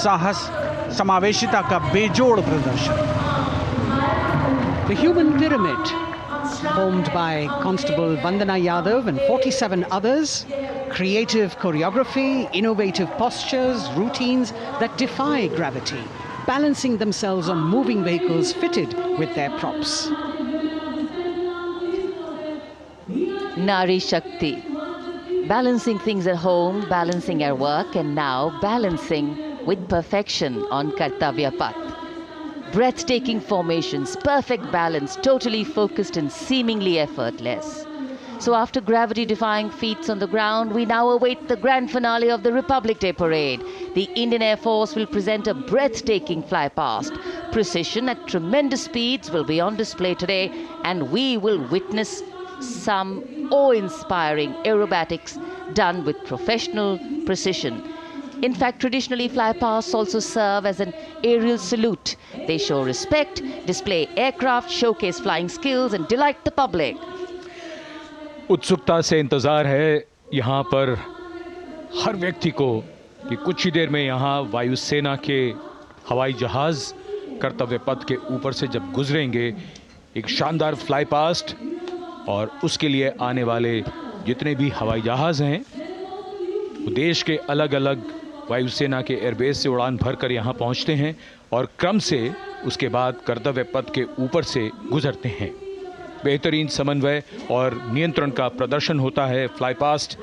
साहस, समावेशिता का बेजोड़ प्रदर्शन। The human pyramid, formed by Constable Vandana Yadav and 47 others, creative choreography, innovative postures, routines that defy gravity, balancing themselves on moving vehicles fitted with their props. Nari Shakti, balancing things at home, balancing at work, and now balancing with perfection on Kartavya Path. Breathtaking formations, perfect balance, totally focused and seemingly effortless. So after gravity-defying feats on the ground, we now await the grand finale of the Republic Day Parade. The Indian Air Force will present a breathtaking fly past. Precision at tremendous speeds will be on display today, and we will witness some awe-inspiring aerobatics done with professional precision. In fact, traditionally, flypasts also serve as an aerial salute. They show respect, display aircraft, showcase flying skills, and delight the public. उत्सुकता से इंतज़ार है यहाँ पर हर व्यक्ति को कि कुछ ही देर में यहाँ वायुसेना के हवाई जहाज़ कर्तव्य पथ के ऊपर से जब गुजरेंगे, एक शानदार फ्लाई पास्ट, और उसके लिए आने वाले जितने भी हवाई जहाज़ हैं वो देश के अलग अलग वायुसेना के एयरबेस से उड़ान भरकर यहाँ पहुँचते हैं और क्रम से उसके बाद कर्तव्य पथ के ऊपर से गुजरते हैं। बेहतरीन समन्वय और नियंत्रण का प्रदर्शन होता है। फ्लाई पास्ट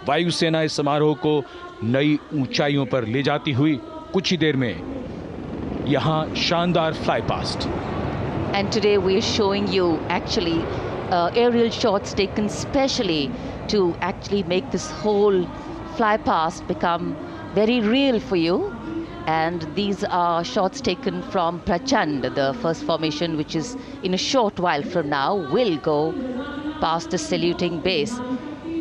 वायुसेना इस समारोह को नई ऊंचाइयों पर ले जाती हुई कुछ ही देर में यहाँ शानदार fly past. And today we are showing you actually aerial shots taken specially to actually make this whole fly past become very real for you. And these are shots taken from Prachand, the first formation, which is in a short while from now will go past the saluting base.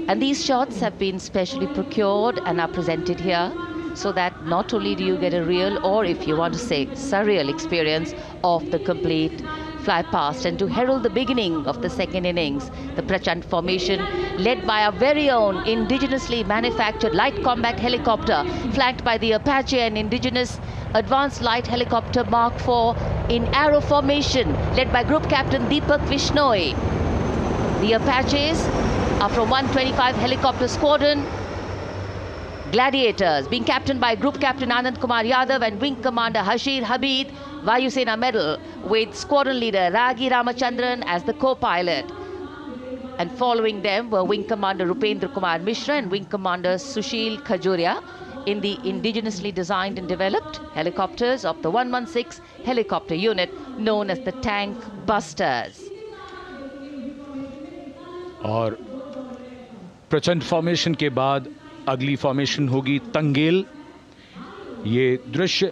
And these shots have been specially procured and are presented here so that not only do you get a real, or if you want to say surreal experience of the complete fly past, and to herald the beginning of the second innings, the Prachand formation led by our very own indigenously manufactured light combat helicopter, flanked by the Apache and indigenous advanced light helicopter Mark IV in arrow formation, led by Group Captain Deepak Vishnoi. The Apaches are from 125 Helicopter Squadron. Gladiators, being captained by Group Captain Anand Kumar Yadav and Wing Commander Hashir Habib, Vayusena Medal, with Squadron Leader Ragi Ramachandran as the co-pilot. And following them were Wing Commander Rupendra Kumar Mishra and Wing Commander Sushil Khajuria in the indigenously designed and developed helicopters of the 116 helicopter unit known as the Tank Busters. और प्रचंड formation के बाद अगली formation होगी तंगेल। ये दृश्य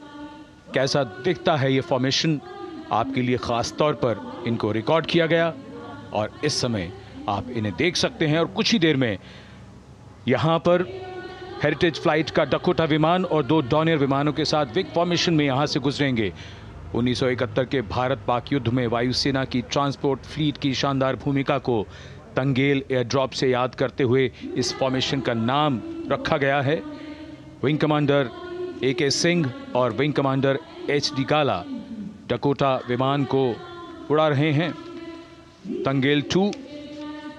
कैसा दिखता है, ये फॉर्मेशन आपके लिए खास तौर पर इनको रिकॉर्ड किया गया और इस समय आप इन्हें देख सकते हैं। और कुछ ही देर में यहाँ पर हेरिटेज फ्लाइट का डकोटा विमान और 2 डॉनियर विमानों के साथ विग फॉर्मेशन में यहाँ से गुजरेंगे। 1971 के भारत पाक युद्ध में वायुसेना की ट्रांसपोर्ट फ्लीट की शानदार भूमिका को तंगेल एयर ड्रॉप से याद करते हुए इस फॉर्मेशन का नाम रखा गया है। विंग कमांडर AK सिंह और विंग कमांडर HD काला डकोटा विमान को उड़ा रहे हैं। तंगेल 2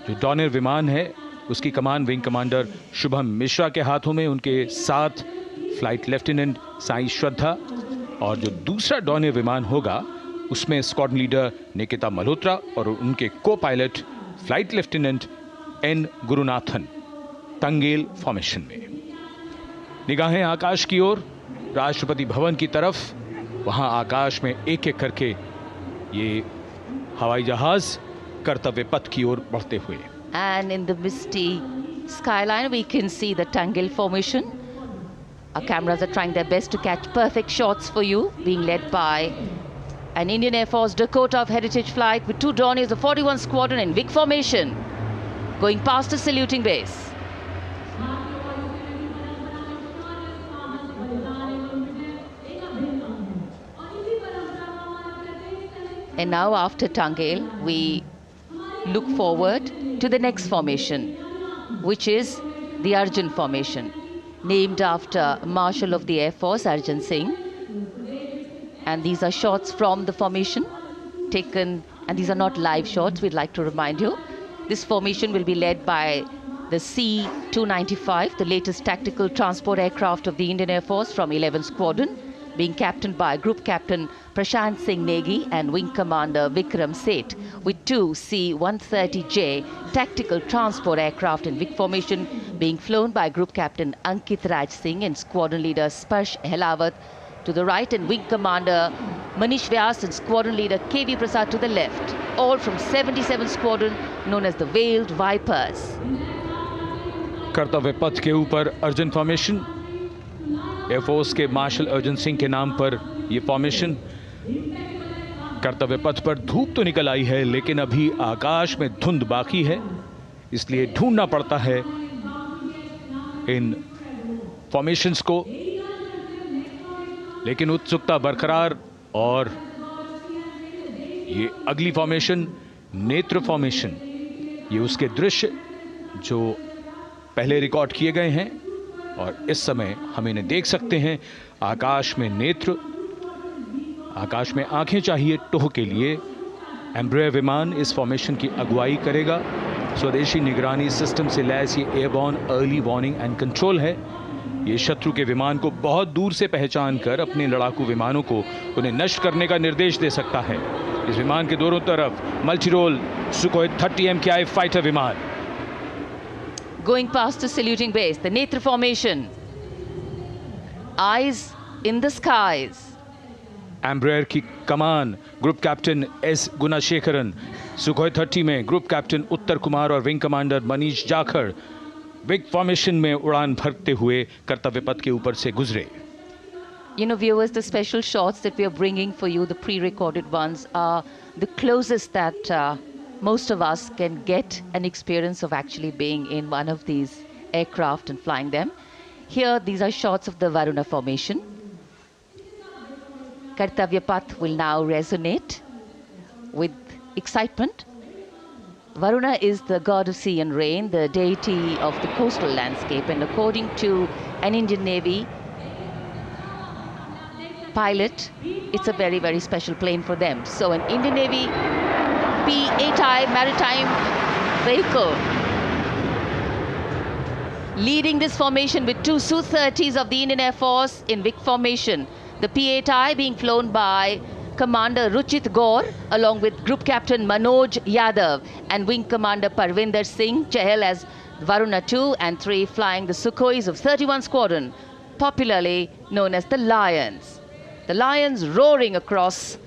जो डॉनियर विमान है उसकी कमान विंग कमांडर शुभम मिश्रा के हाथों में, उनके साथ फ्लाइट लेफ्टिनेंट साई श्रद्धा, और जो दूसरा डॉनियर विमान होगा उसमें स्क्वाड्रन लीडर निकिता मल्होत्रा और उनके co pilot flight lieutenant N Gurunathan. Tangail formation में निगाहें आकाश की ओर, राष्ट्रपति भवन की तरफ। वहां आकाश में एक एक करके ये हवाई जहाज कर्तव्य पथ की ओर बढ़ते हुए। And in the misty skyline we can see the Tangil formation. Our cameras are trying their best to catch perfect shots for you, being led by an Indian Air Force Dakota of Heritage Flight with 2 Dorniers of 41 Squadron in big formation, going past a saluting base. And now after Tangel, we look forward to the next formation, which is the Arjun formation, named after Marshal of the Air Force Arjun Singh. And these are shots from the formation taken, and these are not live shots, we'd like to remind you. This formation will be led by the C-295, the latest tactical transport aircraft of the Indian Air Force from 11 Squadron, being captained by Group Captain Prashant Singh Negi and Wing Commander Vikram Seth, with 2 C-130J tactical transport aircraft in big formation being flown by Group Captain Ankit Raj Singh and Squadron Leader Sparsh Helawat to the right, and Wing Commander Manish Vyas and Squadron Leader KV Prasad to the left, all from 77 Squadron known as the Veiled Vipers. कर्तव्य पथ के ऊपर Arjun formation, air force के martial Arjun Singh के नाम पर यह formation. कर्तव्य पथ पर धूप तो निकल आई है लेकिन अभी आकाश में धुंध बाकी है, इसलिए ढूंढना पड़ता है इन फॉर्मेशंस को, लेकिन उत्सुकता बरकरार। और ये अगली फॉर्मेशन नेत्र फॉर्मेशन, ये उसके दृश्य जो पहले रिकॉर्ड किए गए हैं और इस समय हम इन्हें देख सकते हैं। आकाश में नेत्र, आकाश में आंखें चाहिए टोह के लिए। एम्ब्रेयर विमान इस फॉर्मेशन की अगुवाई करेगा। स्वदेशी निगरानी सिस्टम से लैस ये airborne early warning and control है। ये शत्रु के विमान को बहुत दूर से पहचान कर अपने लड़ाकू विमानों को उन्हें नष्ट करने का निर्देश दे सकता है। इस विमान के दोनों तरफ multi role Sukhoi 30 MKI fighter विमान। Going past the saluting base, the Netra formation, eyes in the skies. Embraer की कमान ग्रुप कैप्टन S गुणाशेखरन, सुखोई 30 में ग्रुप कैप्टन उत्तर कुमार और wing commander Manish Jakhar big formation में उड़ान भरते हुए कर्तव्य पथ के ऊपर से गुजरे। You know, viewers, the special shots that we are bringing for you, the pre-recorded ones, are the closest that most of us can get an experience of actually being in one of these aircraft and flying them. Here, these are shots of the Varuna formation. Kartavya Path will now resonate with excitement. Varuna is the god of sea and rain, the deity of the coastal landscape, and according to an Indian Navy pilot, it's a very, very special plane for them. So an Indian Navy P-8I maritime vehicle leading this formation with two Su-30s of the Indian Air Force in Vic formation. The P-8I being flown by Commander Ruchit Gaur along with Group Captain Manoj Yadav and Wing Commander Parvinder Singh Chahal as Varuna 2 and 3 flying the Sukhois of 31 Squadron, popularly known as the Lions. The Lions roaring across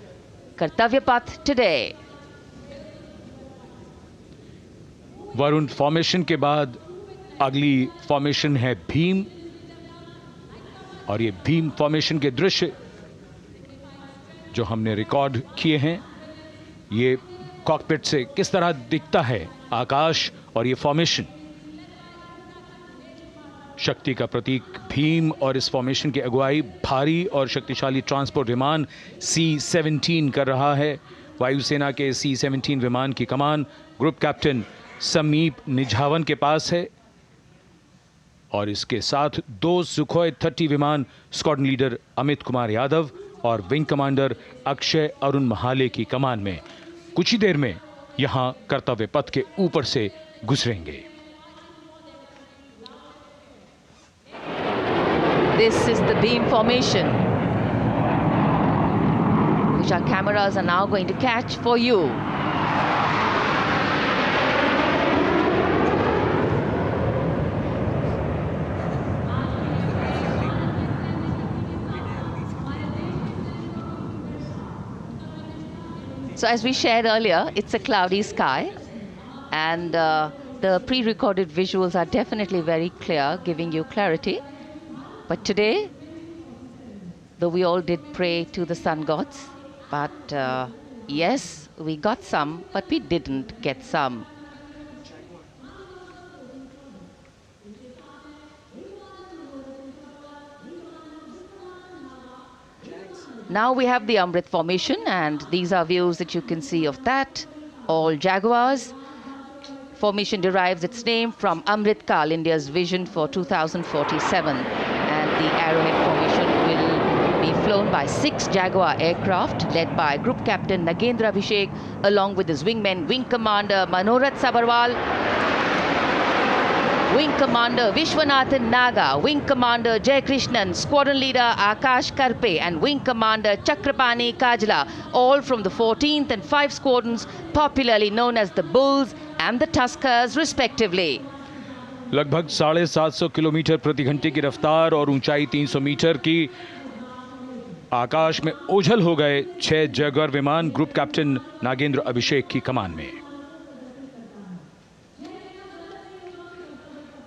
Kartavya Path today. Varun formation के बाद अगली formation है भीम, और ये Bhim formation के दृश्य जो हमने रिकॉर्ड किए हैं, ये कॉकपिट से किस तरह दिखता है आकाश और ये फॉर्मेशन। शक्ति का प्रतीक भीम और इस फॉर्मेशन की अगुवाई भारी और शक्तिशाली ट्रांसपोर्ट विमान C-17 कर रहा है। वायुसेना के C-17 विमान की कमान ग्रुप कैप्टन समीप निझावन के पास है और इसके साथ 2 सुखोई 30 विमान स्क्वाड्रन लीडर अमित कुमार यादव और विंग कमांडर अक्षय अरुण महाले की कमान में कुछ ही देर में यहां कर्तव्य पथ के ऊपर से गुजरेंगे। This is the beam formation, which our cameras are now going to catch for you. So as we shared earlier, it's a cloudy sky, and the pre-recorded visuals are definitely very clear, giving you clarity. But today, though we all did pray to the sun gods, but yes, we got some, but we didn't get some. Now we have the Amrit formation, and these are views that you can see of that. All Jaguars. Formation derives its name from Amrit Kal, India's vision for 2047. And the Arrowhead formation will be flown by 6 Jaguar aircraft led by Group Captain Nagendra Abhishek along with his wingmen, Wing Commander Manorat Sabarwal, Wing Commander Vishwanathan Naga, Wing Commander Jay Krishnan, Squadron Leader Akash Karpe and Wing Commander Chakrapani Kajla, all from the 14th and 5 squadrons popularly known as the Bulls and the Tuskers respectively. लगभग 750 kilometre प्रति घंटे की रफ्तार और ऊंचाई 300 metre की आकाश में ओझल हो गए 6 जैगुआर विमान ग्रुप कैप्टन नागेंद्र अभिषेक की कमान में।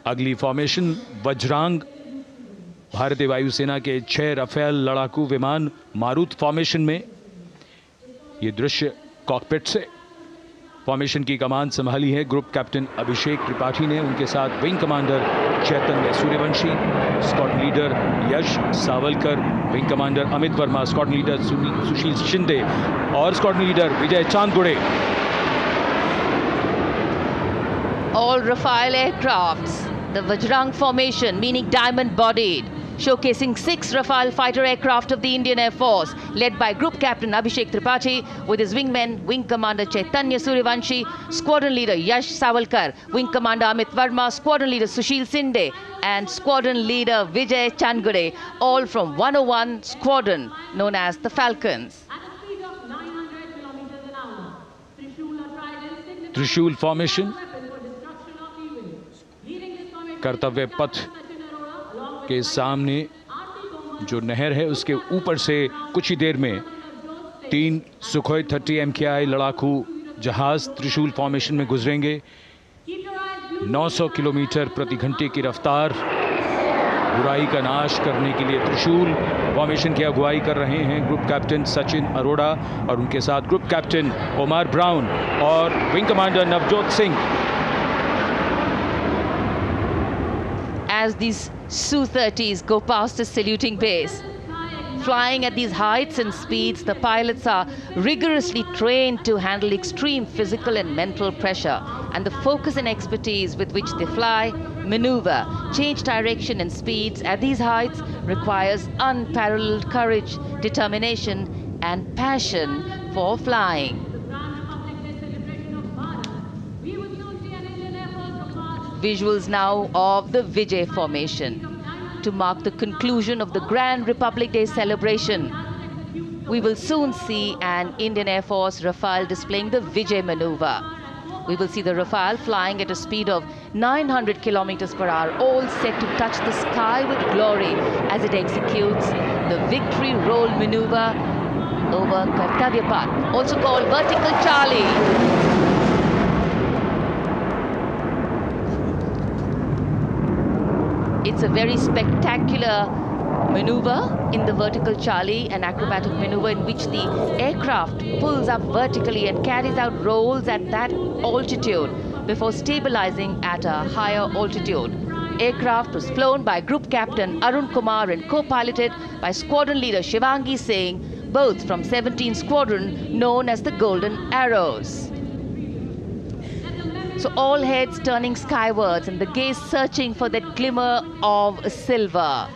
अगली फॉर्मेशन वज्रांग, भारतीय वायुसेना के 6 राफेल लड़ाकू विमान मारुत फॉर्मेशन में। ये दृश्य कॉकपिट से। फॉर्मेशन की कमान संभाली है ग्रुप कैप्टन अभिषेक त्रिपाठी ने, उनके साथ wing commander Chaitanya Suryavanshi, squadron leader Yash Savalkar, wing commander Amit Verma, squadron leader Sushil Shinde और squadron leader Vijay Chandgude. All Rafale aircrafts, the Vajrang formation, meaning diamond-bodied, showcasing 6 Rafale fighter aircraft of the Indian Air Force, led by Group Captain Abhishek Tripathi with his wingmen, Wing Commander Chaitanya Suryavanshi, Squadron Leader Yash Savalkar, Wing Commander Amit Verma, Squadron Leader Sushil Sinde, and Squadron Leader Vijay Chandgure, all from 101 Squadron, known as the Falcons. त्रिशूल formation, कर्तव्य पथ के सामने जो नहर है उसके ऊपर से कुछ ही देर में 3 सुखोई 30 MKI लड़ाकू जहाज त्रिशूल फॉर्मेशन में गुजरेंगे। 900 किलोमीटर प्रति घंटे की रफ्तार, बुराई का नाश करने के लिए त्रिशूल फॉर्मेशन की अगुवाई कर रहे हैं ग्रुप कैप्टन सचिन अरोड़ा और उनके साथ ग्रुप कैप्टन ओमार ब्राउन और wing commander Navjot Singh. As these Su-30s go past the saluting base, flying at these heights and speeds, the pilots are rigorously trained to handle extreme physical and mental pressure. And the focus and expertise with which they fly, maneuver, change direction and speeds at these heights requires unparalleled courage, determination, and passion for flying. Visuals now of the Vijay formation to mark the conclusion of the Grand Republic Day celebration. We will soon see an Indian Air Force Rafale displaying the Vijay maneuver. We will see the Rafale flying at a speed of 900 kilometers per hour, all set to touch the sky with glory as it executes the victory roll maneuver over Kartavya Path, also called Vertical Charlie. It's a very spectacular maneuver in the Vertical Charlie, an acrobatic maneuver in which the aircraft pulls up vertically and carries out rolls at that altitude before stabilizing at a higher altitude. Aircraft was flown by Group Captain Arun Kumar and co-piloted by Squadron Leader Shivangi Singh, both from 17th Squadron known as the Golden Arrows. So all heads turning skywards and the gaze searching for that glimmer of silver.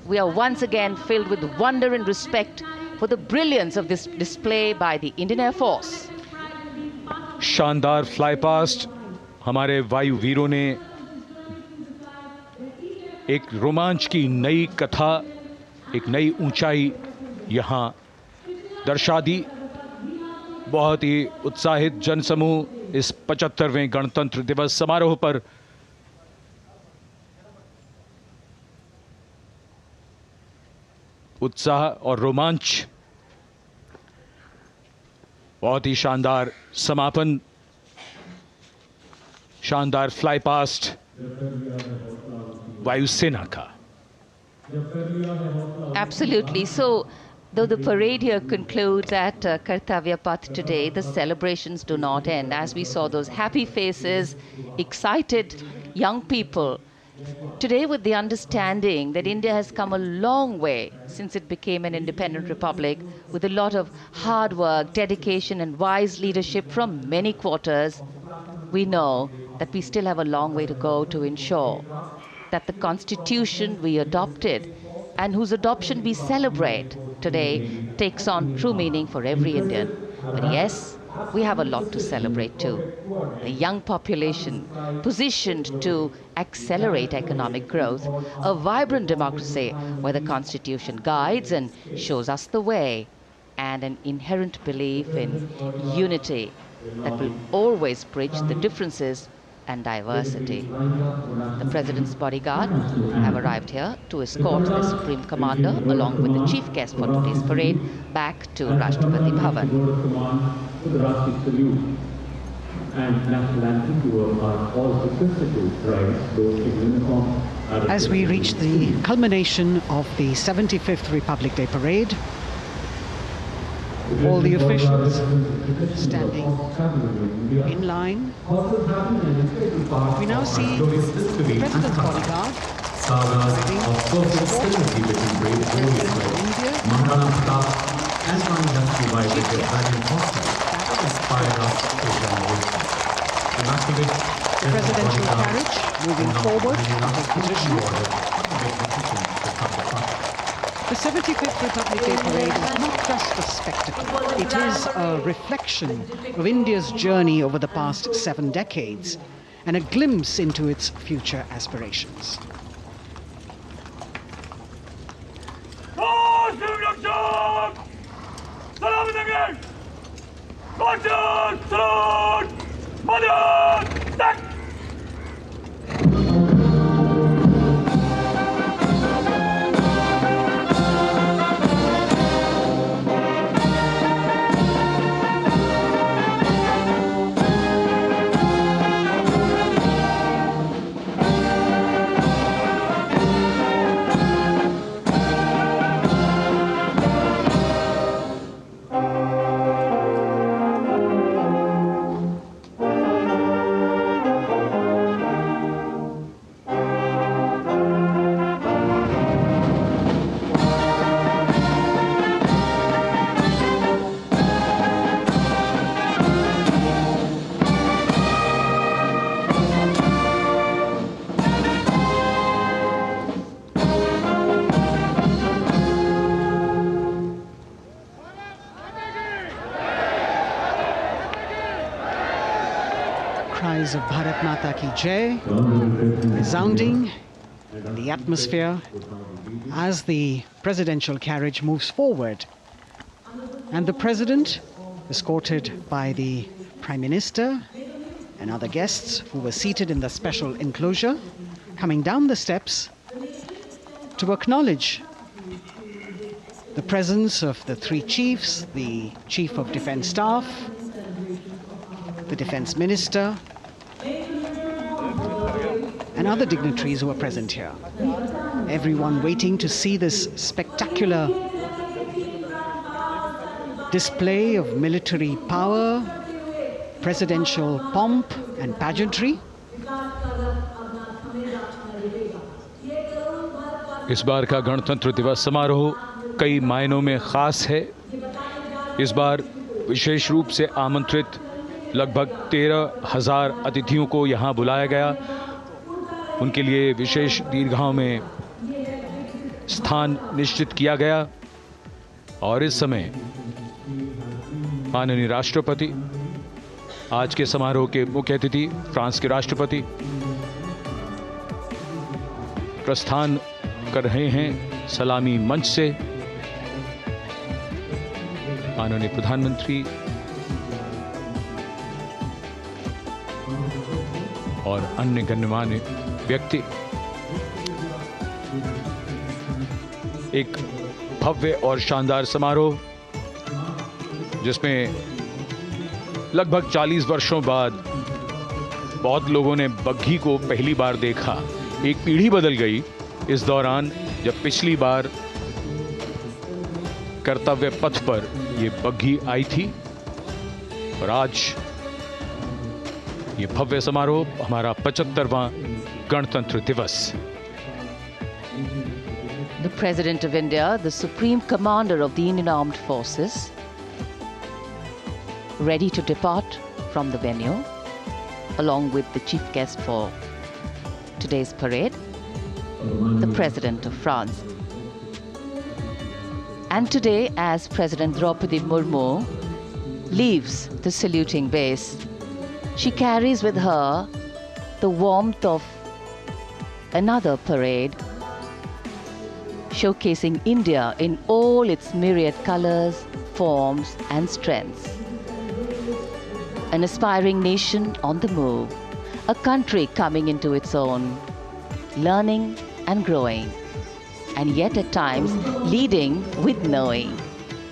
We are once again filled with wonder and respect for the brilliance of this display by the Indian Air Force. शानदार fly past हमारे वायु वीरों ने एक रोमांच की नई कथा, एक नई ऊंचाई यहां दर्शा दी। बहुत ही उत्साहित जनसमूह इस 75वें गणतंत्र दिवस समारोह पर उत्साह और रोमांच, बहुत ही शानदार समापन, शानदार फ्लाई पास्ट वायुसेना का। Absolutely. So, though the parade here concludes at Kartavya Path today, the celebrations do not end. As we saw those happy faces, excited young people, today with the understanding that India has come a long way since it became an independent republic, with a lot of hard work, dedication and wise leadership from many quarters, we know that we still have a long way to go to ensure that the constitution we adopted and whose adoption we celebrate today takes on true meaning for every Indian. But yes, we have a lot to celebrate too. A young population positioned to accelerate economic growth, a vibrant democracy where the constitution guides and shows us the way, and an inherent belief in unity that will always bridge the differences and diversity. The President's bodyguard have arrived here to escort the Supreme Commander along with the chief guest for today's parade back to Rashtrapati Bhavan. As we reach the culmination of the 75th Republic Day Parade, all the officials standing in line. We now see the President's bodyguard ready to escort the President of India, Chief Guest. The presidential carriage moving forward to his position. The 75th Republic Day Parade is not just a spectacle. It is a reflection of India's journey over the past 7 decades and a glimpse into its future aspirations. cries of Bharat Mata Ki Jai resounding in the atmosphere as the presidential carriage moves forward. And the President, escorted by the Prime Minister and other guests who were seated in the special enclosure, coming down the steps to acknowledge the presence of the three chiefs, the Chief of Defence Staff, the Defence Minister, and other dignitaries who are present here. Everyone waiting to see this spectacular display of military power, presidential pomp and pageantry. इस बार का गणतंत्र दिवस समारोह कई मायनों में खास है। इस बार विशेष रूप से आमंत्रित लगभग 13,000 अतिथियों को यहां बुलाया गया। उनके लिए विशेष दीर्घाओं में स्थान निश्चित किया गया और इस समय माननीय राष्ट्रपति, आज के समारोह के मुख्य अतिथि फ्रांस के राष्ट्रपति प्रस्थान कर रहे हैं सलामी मंच से। माननीय प्रधानमंत्री और अन्य गण्यमान्य व्यक्ति एक भव्य और शानदार समारोह जिसमें लगभग 40 वर्षों बाद बहुत लोगों ने बग्घी को पहली बार देखा। एक पीढ़ी बदल गई इस दौरान, जब पिछली बार कर्तव्य पथ पर ये बग्घी आई थी और आज ये भव्य समारोह हमारा 75वां गणतंत्र दिवस। The President of India, the Supreme Commander of the Indian Armed Forces, ready to depart from the venue, along with the chief guest for today's parade, the President of France. And today, as President Draupadi Murmu leaves the saluting base, she carries with her the warmth of another parade, showcasing India in all its myriad colors, forms and strengths. An aspiring nation on the move, a country coming into its own, learning and growing, and yet at times leading with knowing,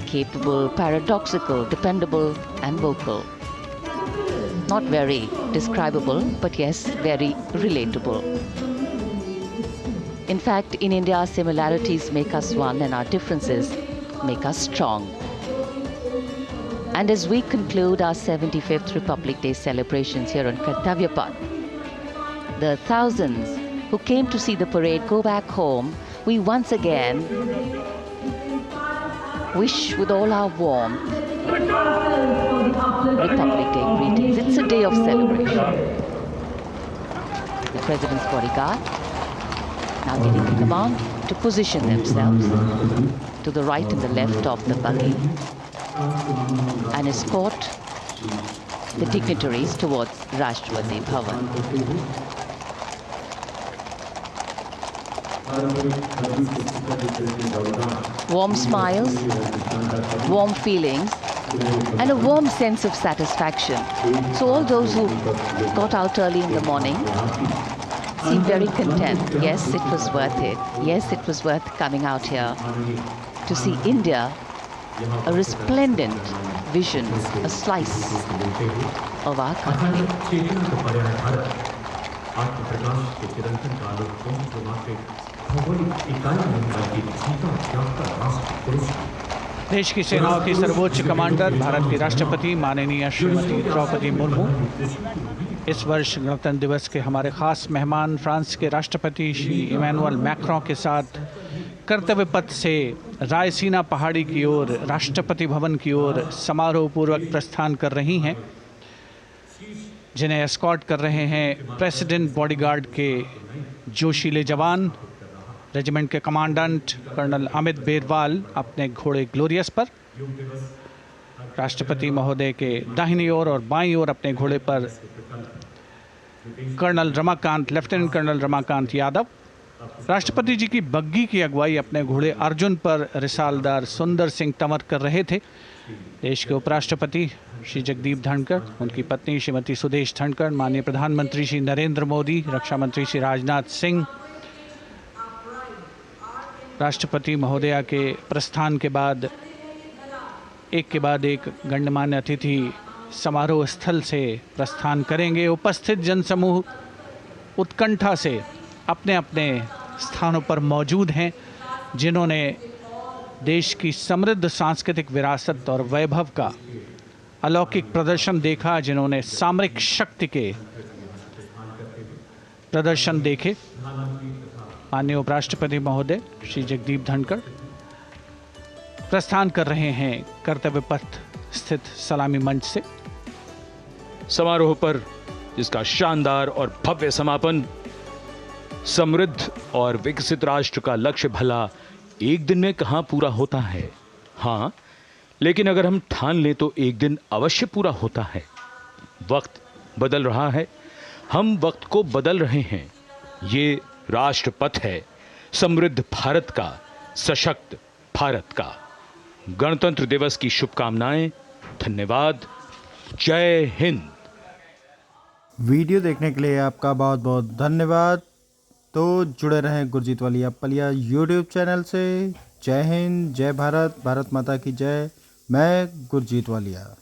capable, paradoxical, dependable and vocal. Not very describable, but yes, very relatable. In fact, in India, similarities make us one and our differences make us strong. And as we conclude our 75th Republic Day celebrations here on Kartavya Path, the thousands who came to see the parade go back home, we once again wish with all our warmth Republic Day greetings. It's a day of celebration. The President's bodyguard now getting the command to position themselves to the right and the left of the buggy and escort the dignitaries towards Rashtrapati Bhavan. Warm smiles, warm feelings, and a warm sense of satisfaction. So all those who got out early in the morning seem very content. Yes, it was worth it. Yes, it was worth coming out here to see India, a resplendent vision, a slice of our country. देश की सेनाओं की सर्वोच्च commander Bharat की राष्ट्रपति माननीय श्रीमती द्रौपदी मुर्मू इस वर्ष गणतंत्र दिवस के हमारे खास मेहमान फ्रांस के राष्ट्रपति श्री इमैनुअल मैक्रों के साथ कर्तव्य पथ से रायसीना पहाड़ी की ओर राष्ट्रपति भवन की ओर समारोह पूर्वक प्रस्थान कर रही हैं, जिन्हें एस्कॉर्ट कर रहे हैं प्रेसिडेंट बॉडीगार्ड के जोशीले जवान, रेजिमेंट के कमांडेंट कर्नल अमित बेरवाल अपने घोड़े ग्लोरियस पर, राष्ट्रपति महोदय के दाहिनी ओर और बाईं ओर अपने घोड़े पर colonel Ramakant, lieutenant colonel Ramakant Yadav. राष्ट्रपति जी की बग्गी की अगुवाई अपने घोड़े अर्जुन पर रिसालदार सुंदर सिंह तंवर कर रहे थे। देश के उपराष्ट्रपति श्री जगदीप धनखड़, उनकी पत्नी श्रीमती सुदेश धनखड़, माननीय प्रधानमंत्री श्री नरेंद्र मोदी, रक्षा मंत्री श्री राजनाथ सिंह, राष्ट्रपति महोदया के प्रस्थान के बाद एक के बाद एक गण्यमान्य अतिथि समारोह स्थल से प्रस्थान करेंगे। उपस्थित जनसमूह उत्कंठा से अपने अपने स्थानों पर मौजूद हैं। जिन्होंने देश की समृद्ध सांस्कृतिक विरासत और वैभव का अलौकिक प्रदर्शन देखा, जिन्होंने सामरिक शक्ति के प्रदर्शन देखे। माननीय उपराष्ट्रपति महोदय श्री जगदीप धनखड़ प्रस्थान कर रहे हैं कर्तव्य पथ स्थित सलामी मंच से। समारोह पर जिसका शानदार और भव्य समापन, समृद्ध और विकसित राष्ट्र का लक्ष्य भला एक दिन में कहां पूरा होता है। हाँ, लेकिन अगर हम ठान लें तो एक दिन अवश्य पूरा होता है। वक्त बदल रहा है, हम वक्त को बदल रहे हैं। ये राष्ट्रपथ है समृद्ध भारत का, सशक्त भारत का। गणतंत्र दिवस की शुभकामनाएं। धन्यवाद। जय हिंद। वीडियो देखने के लिए आपका बहुत बहुत धन्यवाद। तो जुड़े रहें गुरजीत वालिया पलिया यूट्यूब चैनल से। जय हिंद, जय भारत, भारत माता की जय। मैं गुरजीत वालिया।